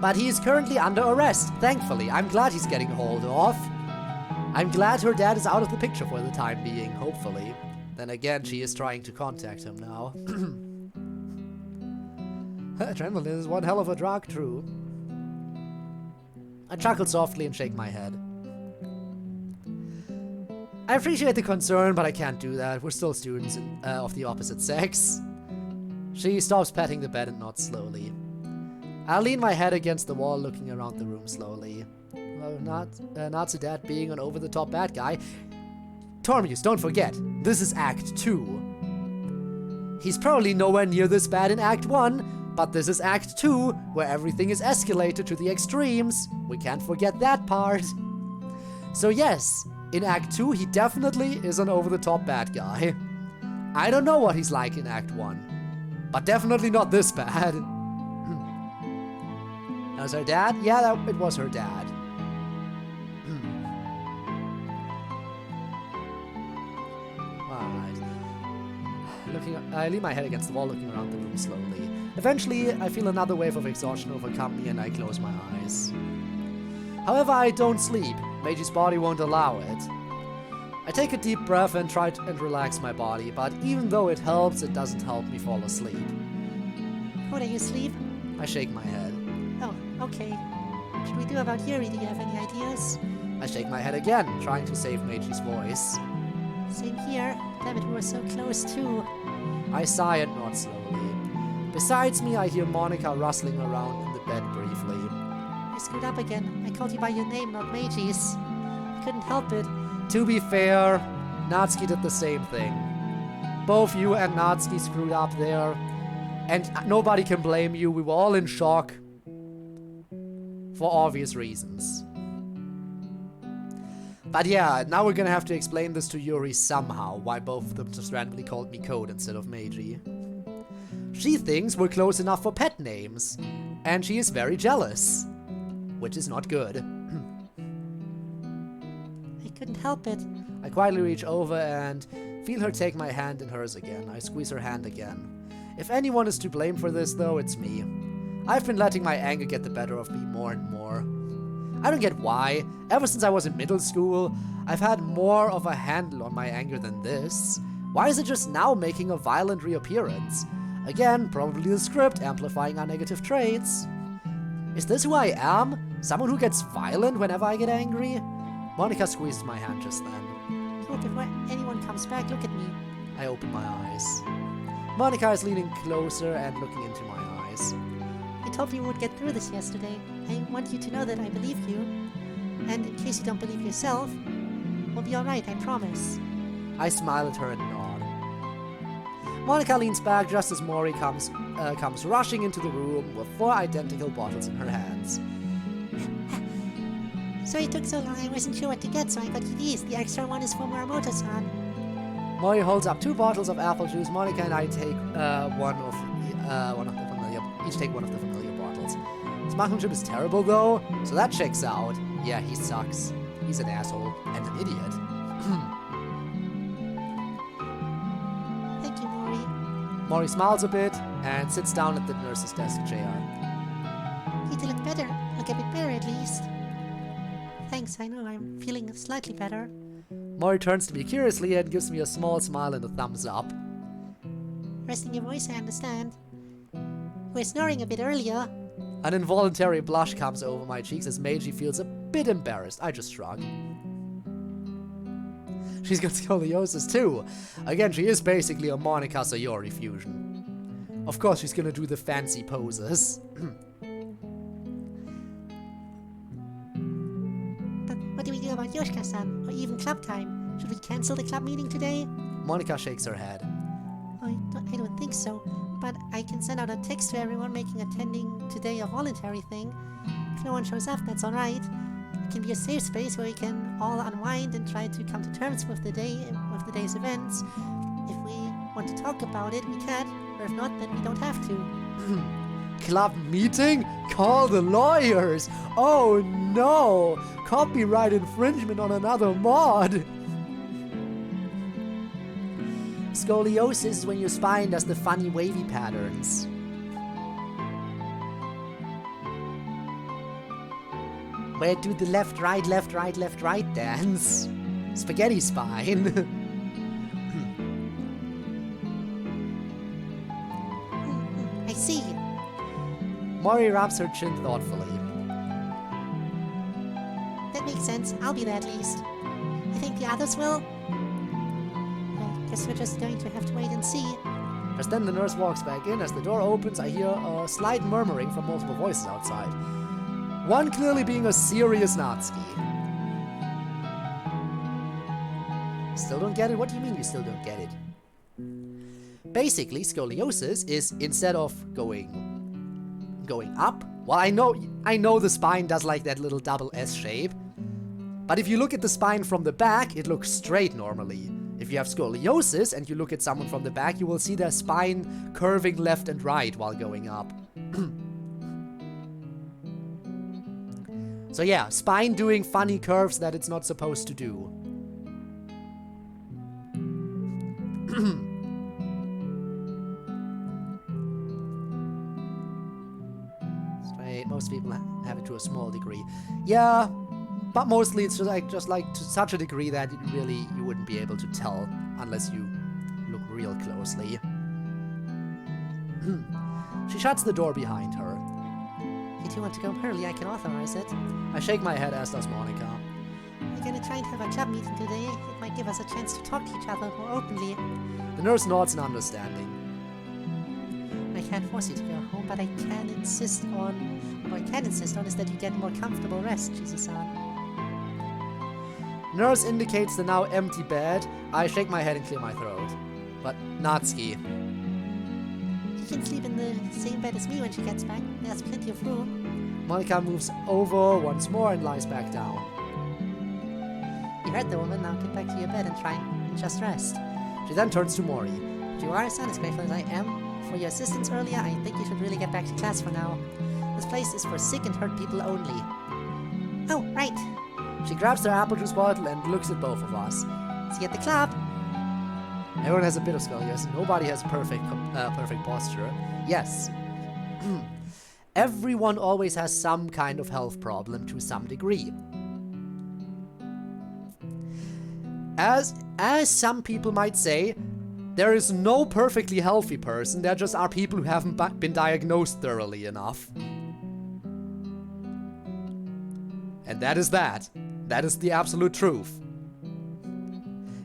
But he's currently under arrest, thankfully. I'm glad he's getting hauled off. I'm glad her dad is out of the picture for the time being, hopefully. Then again, she is trying to contact him now. Adrenaline is one hell of a drug, true. I chuckle softly and shake my head. I appreciate the concern, but I can't do that. We're still students of the opposite sex. She stops patting the bed and nods slowly. I lean my head against the wall, looking around the room slowly. Well, not so dad being an over-the-top bad guy. Tormius, don't forget, this is Act 2. He's probably nowhere near this bad in Act 1, but this is Act 2, where everything is escalated to the extremes. We can't forget that part. So yes, in Act 2 he definitely is an over-the-top bad guy. I don't know what he's like in Act 1, but definitely not this bad. That was her dad? Yeah, it was her dad. Alright. I lean my head against the wall, looking around the room slowly. Eventually, I feel another wave of exhaustion overcome me and I close my eyes. However, I don't sleep. Meiji's body won't allow it. I take a deep breath and try and relax my body, but even though it helps, it doesn't help me fall asleep. What, are you asleep? I shake my head. Oh, okay. What should we do about Yuri? Do you have any ideas? I shake my head again, trying to save Meiji's voice. Same here. Damn it, we were so close too. I sigh and nod slowly. Besides me, I hear Monica rustling around in the bed briefly. I screwed up again. I called you by your name, not Meiji's. I couldn't help it. To be fair, Natsuki did the same thing. Both you and Natsuki screwed up there. And nobody can blame you, we were all in shock. For obvious reasons. But yeah, now we're gonna have to explain this to Yuri somehow, why both of them just randomly called me Code instead of Meiji. She thinks we're close enough for pet names, and she is very jealous. Which is not good. I couldn't help it. I quietly reach over and feel her take my hand in hers again. I squeeze her hand again. If anyone is to blame for this, though, it's me. I've been letting my anger get the better of me more and more. I don't get why. Ever since I was in middle school, I've had more of a handle on my anger than this. Why is it just now making a violent reappearance? Again, probably the script amplifying our negative traits. Is this who I am? Someone who gets violent whenever I get angry? Monica squeezes my hand just then. Look, if anyone comes back, look at me. I open my eyes. Monica is leaning closer and looking into my eyes. I told you we would get through this yesterday. I want you to know that I believe you. And in case you don't believe yourself, we'll be alright, I promise. I smile at her and nod. Monica leans back just as Mori comes rushing into the room with 4 identical bottles in her hands. Sorry it took so long, I wasn't sure what to get, so I got you these. The extra one is for Muramoto-san. Mori holds up 2 bottles of apple juice. Monica and I take one of the familiar. Each take one of the familiar bottles. His marksmanship is terrible though, so that checks out. Yeah, he sucks. He's an asshole and an idiot. Thank you, Mori. Mori smiles a bit and sits down at the nurse's desk chair. You to look better. Look a bit better at least. Thanks, I know I'm feeling slightly better. Mori turns to me curiously and gives me a small smile and a thumbs up. Resting your voice, I understand. You were snoring a bit earlier. An involuntary blush comes over my cheeks as Meiji feels a bit embarrassed. I just shrug. She's got scoliosis too. Again, she is basically a Monica Sayori fusion. Of course, she's gonna do the fancy poses. But what do we do about Yoshika-san? Or even club time? Should we cancel the club meeting today? Monica shakes her head. I don't think so. But I can send out a text to everyone making attending today a voluntary thing. If no one shows up, that's alright. It can be a safe space where we can all unwind and try to come to terms with the day's events. If we want to talk about it, we can. Or if not, then we don't have to. Club meeting? Call the lawyers! Oh no! Copyright infringement on another mod! Scoliosis is when your spine does the funny wavy patterns. Where do the left, right, left, right, left, right dance? Spaghetti spine. I see. Mori rubs her chin thoughtfully. That makes sense. I'll be there at least. You think the others will? I guess we're just going to have to wait and see. Just then the nurse walks back in. As the door opens, I hear a slight murmuring from multiple voices outside. One clearly being a serious Natsuki. Still don't get it? What do you mean you still don't get it? Basically, scoliosis is instead of going up. Well, I know the spine does like that little double S shape. But if you look at the spine from the back, it looks straight normally. If you have scoliosis and you look at someone from the back, you will see their spine curving left and right while going up. So yeah, spine doing funny curves that it's not supposed to do. Straight, most people have it to a small degree. Yeah, but mostly it's just like to such a degree that you wouldn't be able to tell unless you look real closely. She shuts the door behind her. If you want to go early, I can authorize it. I shake my head, as does Monica. We're gonna try and have a club meeting today. It might give us a chance to talk to each other more openly. The nurse nods in understanding. I can't force you to go home, but I can insist on... What I can insist on is that you get more comfortable rest, Jesus-san. Nurse indicates the now empty bed. I shake my head and clear my throat. But Natsuki. You can sleep in the same bed as me when she gets back. There's plenty of room. Monica moves over once more and lies back down. You heard the woman, now get back to your bed and try and just rest. She then turns to Mori. If you are as grateful as I am for your assistance earlier, I think you should really get back to class for now. This place is for sick and hurt people only. Oh, right. She grabs her apple juice bottle and looks at both of us. See you at the club. Everyone has a bit of scoliosis. Nobody has perfect posture. Yes. Everyone always has some kind of health problem to some degree. As some people might say, there is no perfectly healthy person. There just are people who haven't been diagnosed thoroughly enough. And that is that. That is the absolute truth.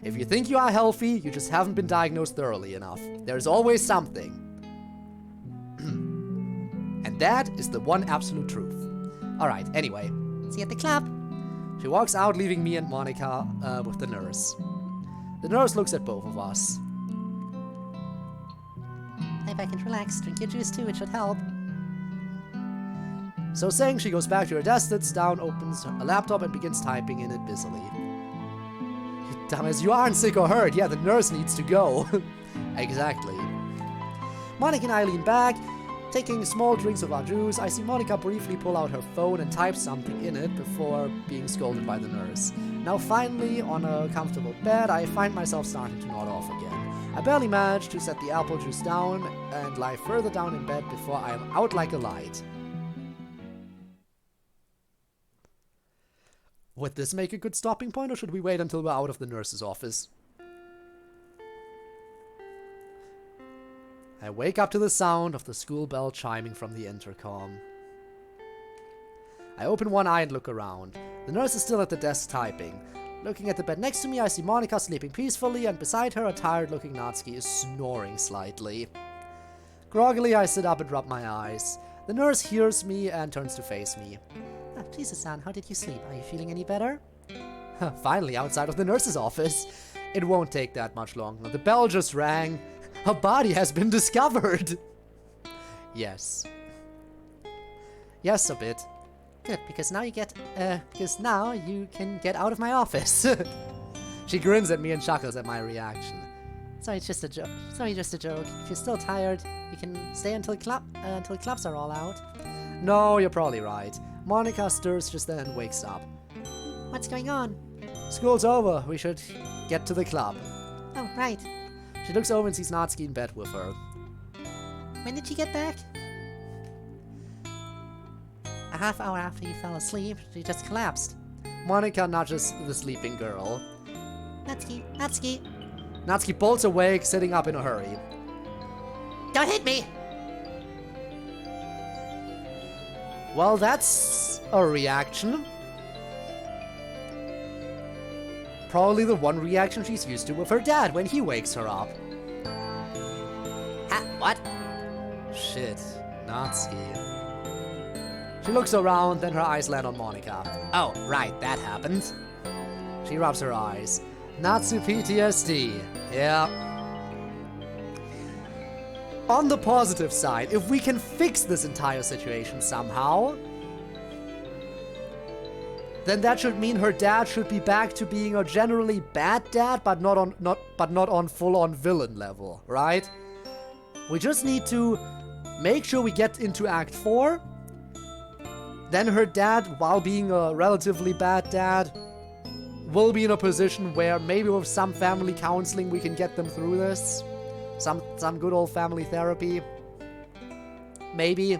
If you think you are healthy, you just haven't been diagnosed thoroughly enough. There's always something. And that is the one absolute truth. Alright, anyway. See you at the club. She walks out, leaving me and Monica with the nurse. The nurse looks at both of us. Lay back and relax. Drink your juice too, it should help. So saying, she goes back to her desk, sits down, opens a laptop, and begins typing in it busily. You dumbass, you aren't sick or hurt. Yeah, the nurse needs to go. Exactly. Monica and I lean back, taking small drinks of our juice. I see Monica briefly pull out her phone and type something in it before being scolded by the nurse. Now finally, on a comfortable bed, I find myself starting to nod off again. I barely manage to set the apple juice down and lie further down in bed before I am out like a light. Would this make a good stopping point, or should we wait until we're out of the nurse's office? I wake up to the sound of the school bell chiming from the intercom. I open one eye and look around. The nurse is still at the desk typing. Looking at the bed next to me, I see Monica sleeping peacefully, and beside her, a tired-looking Natsuki is snoring slightly. Groggily, I sit up and rub my eyes. The nurse hears me and turns to face me. Oh, Jesus-san, how did you sleep? Are you feeling any better? Finally, outside of the nurse's office. It won't take that much longer. The bell just rang. A body has been discovered. Yes. Yes, a bit. Good, because now you can get out of my office. She grins at me and chuckles at my reaction. Sorry, it's just a joke. Sorry, just a joke. If you're still tired, you can stay until clubs are all out. No, you're probably right. Monica stirs just then and wakes up. What's going on? School's over. We should get to the club. Oh, right. She looks over and sees Natsuki in bed with her. When did she get back? A half hour after you fell asleep, she just collapsed. Monica nudges the sleeping girl. Natsuki, Natsuki. Natsuki bolts awake, sitting up in a hurry. Don't hit me! Well, that's a reaction. Probably the one reaction she's used to with her dad when he wakes her up. Ha, what? Shit, Natsuki. She looks around, then her eyes land on Monica. Oh, right, that happened. She rubs her eyes. Natsu PTSD. Yeah. On the positive side, if we can fix this entire situation somehow, then that should mean her dad should be back to being a generally bad dad, but not on full-on villain level, right? We just need to make sure we get into Act 4. Then her dad, while being a relatively bad dad, will be in a position where maybe with some family counseling we can get them through this. Some good old family therapy. Maybe.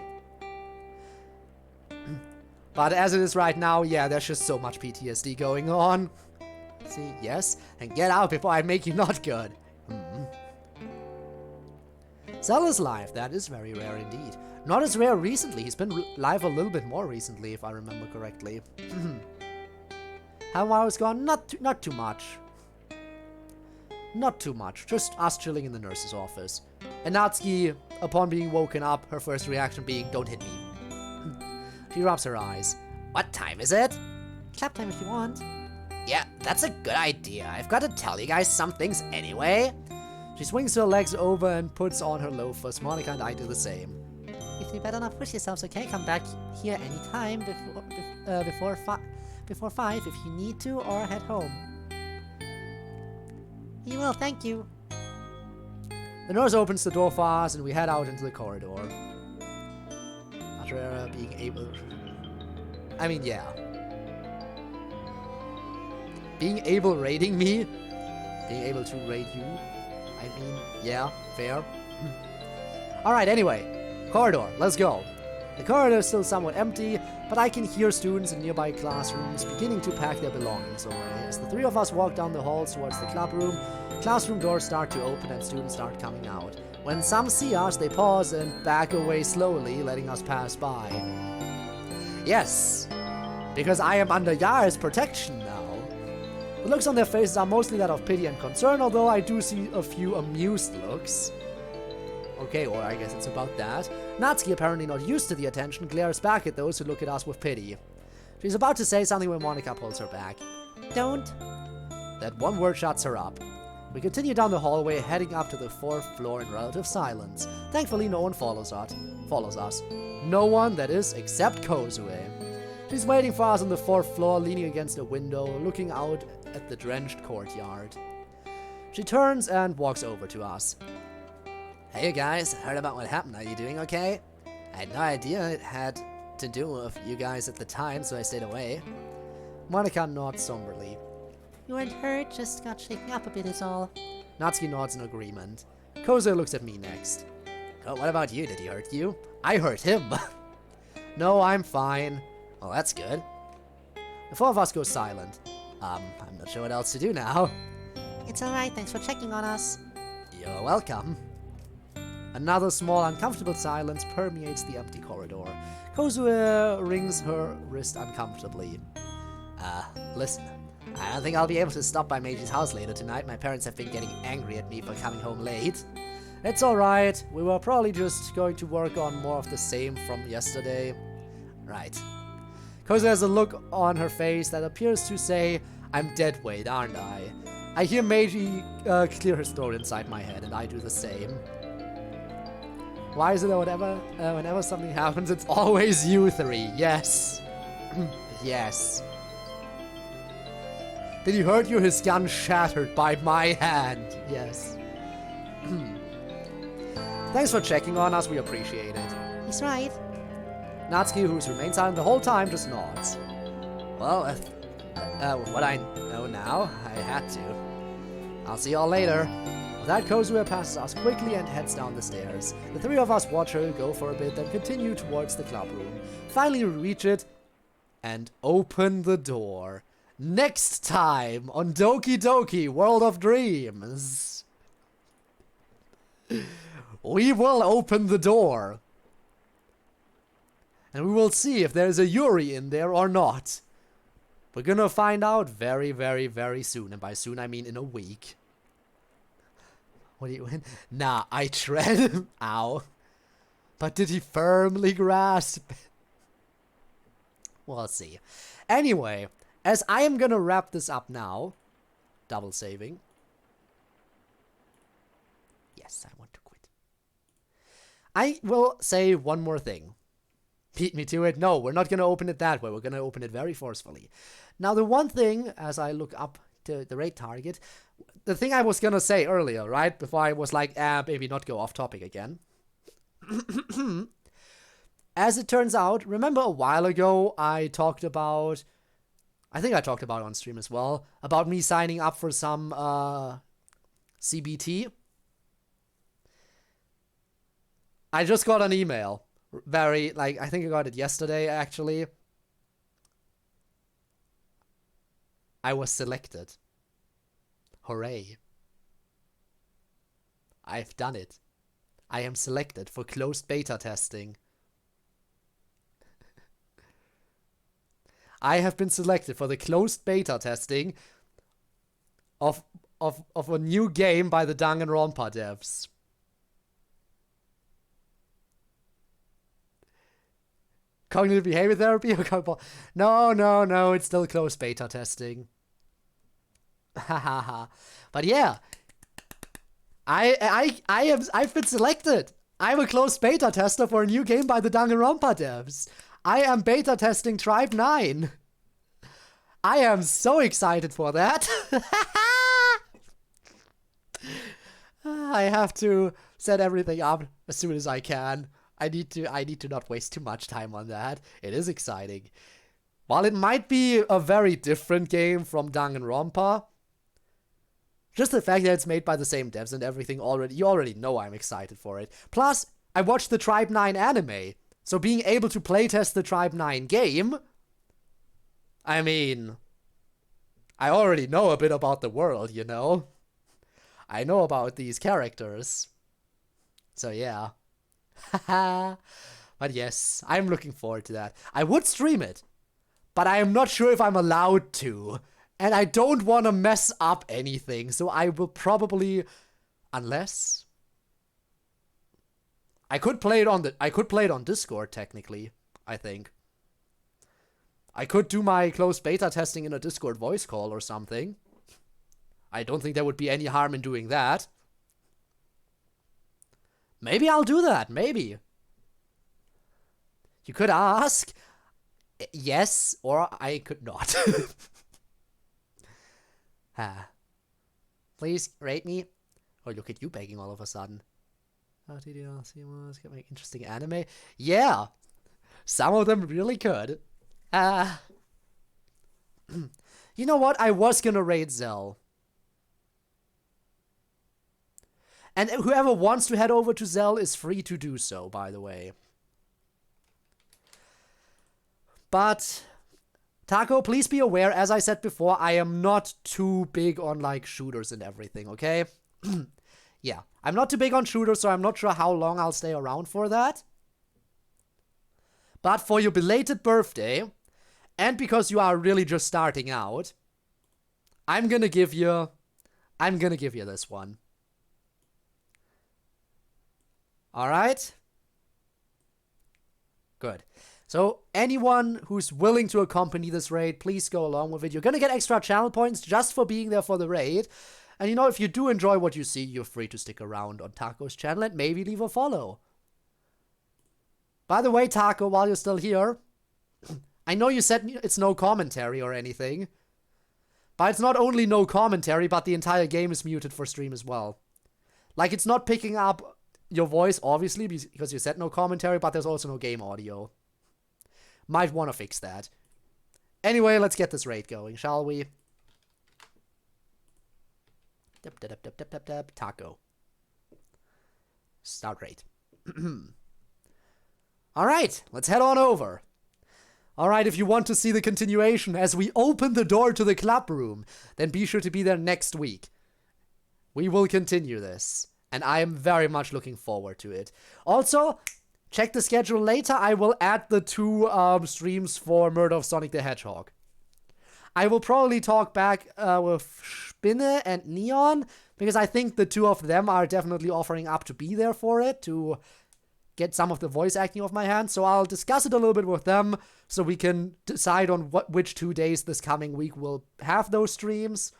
But as it is right now, yeah, there's just so much PTSD going on. See, yes, and get out before I make you not good. Zella's live, that is very rare indeed. Not as rare recently, he's been live a little bit more recently, if I remember correctly. How long I was gone? Not too much. Not too much, just us chilling in the nurse's office. And Natsuki, upon being woken up, her first reaction being, don't hit me. She rubs her eyes. What time is it? Clap time if you want. Yeah, that's a good idea. I've got to tell you guys some things anyway. She swings her legs over and puts on her loafers. Monica and I do the same. You better not push yourselves, okay? Come back here anytime before 5 if you need to, or head home. You will, thank you. The nurse opens the door for us and we head out into the corridor. After being able... I mean, yeah. Being able rating me? Being able to rate you? I mean, yeah, fair. Alright, anyway. Corridor, let's go. The corridor is still somewhat empty, but I can hear students in nearby classrooms beginning to pack their belongings away. As the three of us walk down the halls towards the clubroom, classroom doors start to open and students start coming out. When some see us, they pause and back away slowly, letting us pass by. Yes, because I am under Yara's protection now. The looks on their faces are mostly that of pity and concern, although I do see a few amused looks. Okay, or I guess it's about that. Natsuki, apparently not used to the attention, glares back at those who look at us with pity. She's about to say something when Monica pulls her back. Don't. That one word shuts her up. We continue down the hallway, heading up to the 4th floor in relative silence. Thankfully, no one follows us. No one, that is, except Kozue. She's waiting for us on the 4th floor, leaning against a window, looking out at the drenched courtyard. She turns and walks over to us. Hey you guys, heard about what happened. Are you doing okay? I had no idea it had to do with you guys at the time, so I stayed away. Monica nods somberly. You weren't hurt, just got shaken up a bit is all. Natsuki nods in agreement. Kozue looks at me next. Oh, what about you? Did he hurt you? I hurt him. No, I'm fine. Well, that's good. The 4 of us go silent. I'm not sure what else to do now. It's alright, thanks for checking on us. You're welcome. Another small, uncomfortable silence permeates the empty corridor. Kozue wrings her wrist uncomfortably. Listen, I don't think I'll be able to stop by Meiji's house later tonight. My parents have been getting angry at me for coming home late. It's alright. We were probably just going to work on more of the same from yesterday. Right. Kozue has a look on her face that appears to say, I'm dead weight, aren't I? I hear Meiji clear her throat inside my head, and I do the same. Why is it that whenever something happens, it's always you three? Yes. Yes. Did he hurt you? His gun shattered by my hand. Yes. Thanks for checking on us. We appreciate it. He's right. Natsuki, who's remained silent the whole time, just nods. Well, with what I know now, I had to. I'll see y'all later. With that, Kozue passes us quickly and heads down the stairs. The 3 of us watch her go for a bit, then continue towards the clubroom. Finally, we reach it and open the door. Next time on Doki Doki World of Dreams, we will open the door. And we will see if there's a Yuri in there or not. We're gonna find out very, very, very soon. And by soon, I mean in a week. What do you win? Nah, I tread him. Ow. But did he firmly grasp? We'll see. Anyway, as I am gonna wrap this up now. Double saving. Yes, I want to quit. I will say one more thing. Beat me to it? No, we're not going to open it that way. We're going to open it very forcefully. Now, the one thing, as I look up to the raid target, the thing I was going to say earlier, right? Before I was like, maybe not go off topic again. As it turns out, remember a while ago I talked about, I think I talked about it on stream as well, about me signing up for some CBT? I just got an email. I think I got it yesterday, actually. I was selected. Hooray. I've done it. I am selected for closed beta testing. I have been selected for the closed beta testing of a new game by the Danganronpa devs. Cognitive behavior therapy? No, it's still closed beta testing. Hahaha. But yeah, I've been selected. I'm a closed beta tester for a new game by the Danganronpa devs. I am beta testing Tribe 9. I am so excited for that. I have to set everything up as soon as I can. I need to not waste too much time on that. It is exciting. While it might be a very different game from Danganronpa, just the fact that it's made by the same devs and everything you already know I'm excited for it. Plus, I watched the Tribe 9 anime, so being able to playtest the Tribe 9 game, I mean, I already know a bit about the world, you know? I know about these characters. So yeah. But yes, I'm looking forward to that. I would stream it, but I am not sure if I'm allowed to. And I don't want to mess up anything, so I will probably, unless I could play it on Discord technically, I think. I could do my closed beta testing in a Discord voice call or something. I don't think there would be any harm in doing that. Maybe I'll do that, maybe. You could ask. Yes, or I could not. Please rate me. Oh, look at you begging all of a sudden. Get my interesting anime. Yeah, some of them really could. You know what? I was gonna raid Zell. And whoever wants to head over to Zell is free to do so, by the way. But Taco, please be aware, as I said before, I am not too big on, like, shooters and everything, okay? Yeah, I'm not too big on shooters, so I'm not sure how long I'll stay around for that. But for your belated birthday, and because you are really just starting out, I'm gonna give you this one. Alright? Good. So, anyone who's willing to accompany this raid, please go along with it. You're gonna get extra channel points just for being there for the raid. And you know, if you do enjoy what you see, you're free to stick around on Taco's channel and maybe leave a follow. By the way, Taco, while you're still here, I know you said it's no commentary or anything, but it's not only no commentary, but the entire game is muted for stream as well. Like, it's not picking up your voice, obviously, because you said no commentary, but there's also no game audio. Might want to fix that. Anyway, let's get this raid going, shall we? Taco. Start raid. Alright, let's head on over. Alright, if you want to see the continuation as we open the door to the club room, then be sure to be there next week. We will continue this, and I am very much looking forward to it. Also, check the schedule later. I will add the 2 streams for Murder of Sonic the Hedgehog. I will probably talk back with Spinne and Neon, because I think the 2 of them are definitely offering up to be there for it, to get some of the voice acting off my hands. So I'll discuss it a little bit with them, so we can decide on which 2 days this coming week will have those streams.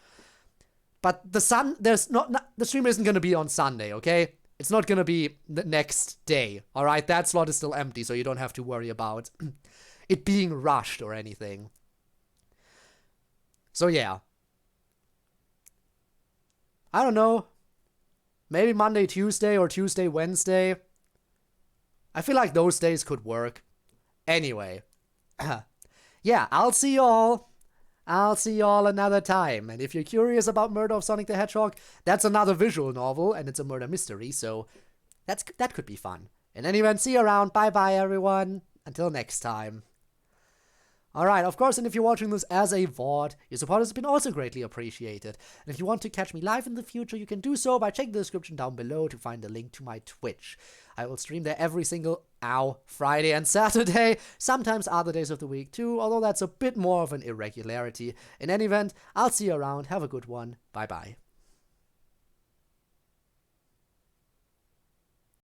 But the stream isn't going to be on Sunday, okay? It's not gonna be the next day, alright? That slot is still empty, so you don't have to worry about it being rushed or anything. So yeah. I don't know. Maybe Monday, Tuesday, or Tuesday, Wednesday. I feel like those days could work. Anyway. Yeah, I'll see y'all. I'll see y'all another time. And if you're curious about Murder of Sonic the Hedgehog, that's another visual novel, and it's a murder mystery, so that could be fun. In any event, see you around. Bye-bye, everyone. Until next time. Alright, of course, and if you're watching this as a VOD, your support has been also greatly appreciated. And if you want to catch me live in the future, you can do so by checking the description down below to find a link to my Twitch. I will stream there every single, Friday and Saturday, sometimes other days of the week too, although that's a bit more of an irregularity. In any event, I'll see you around, have a good one, bye bye.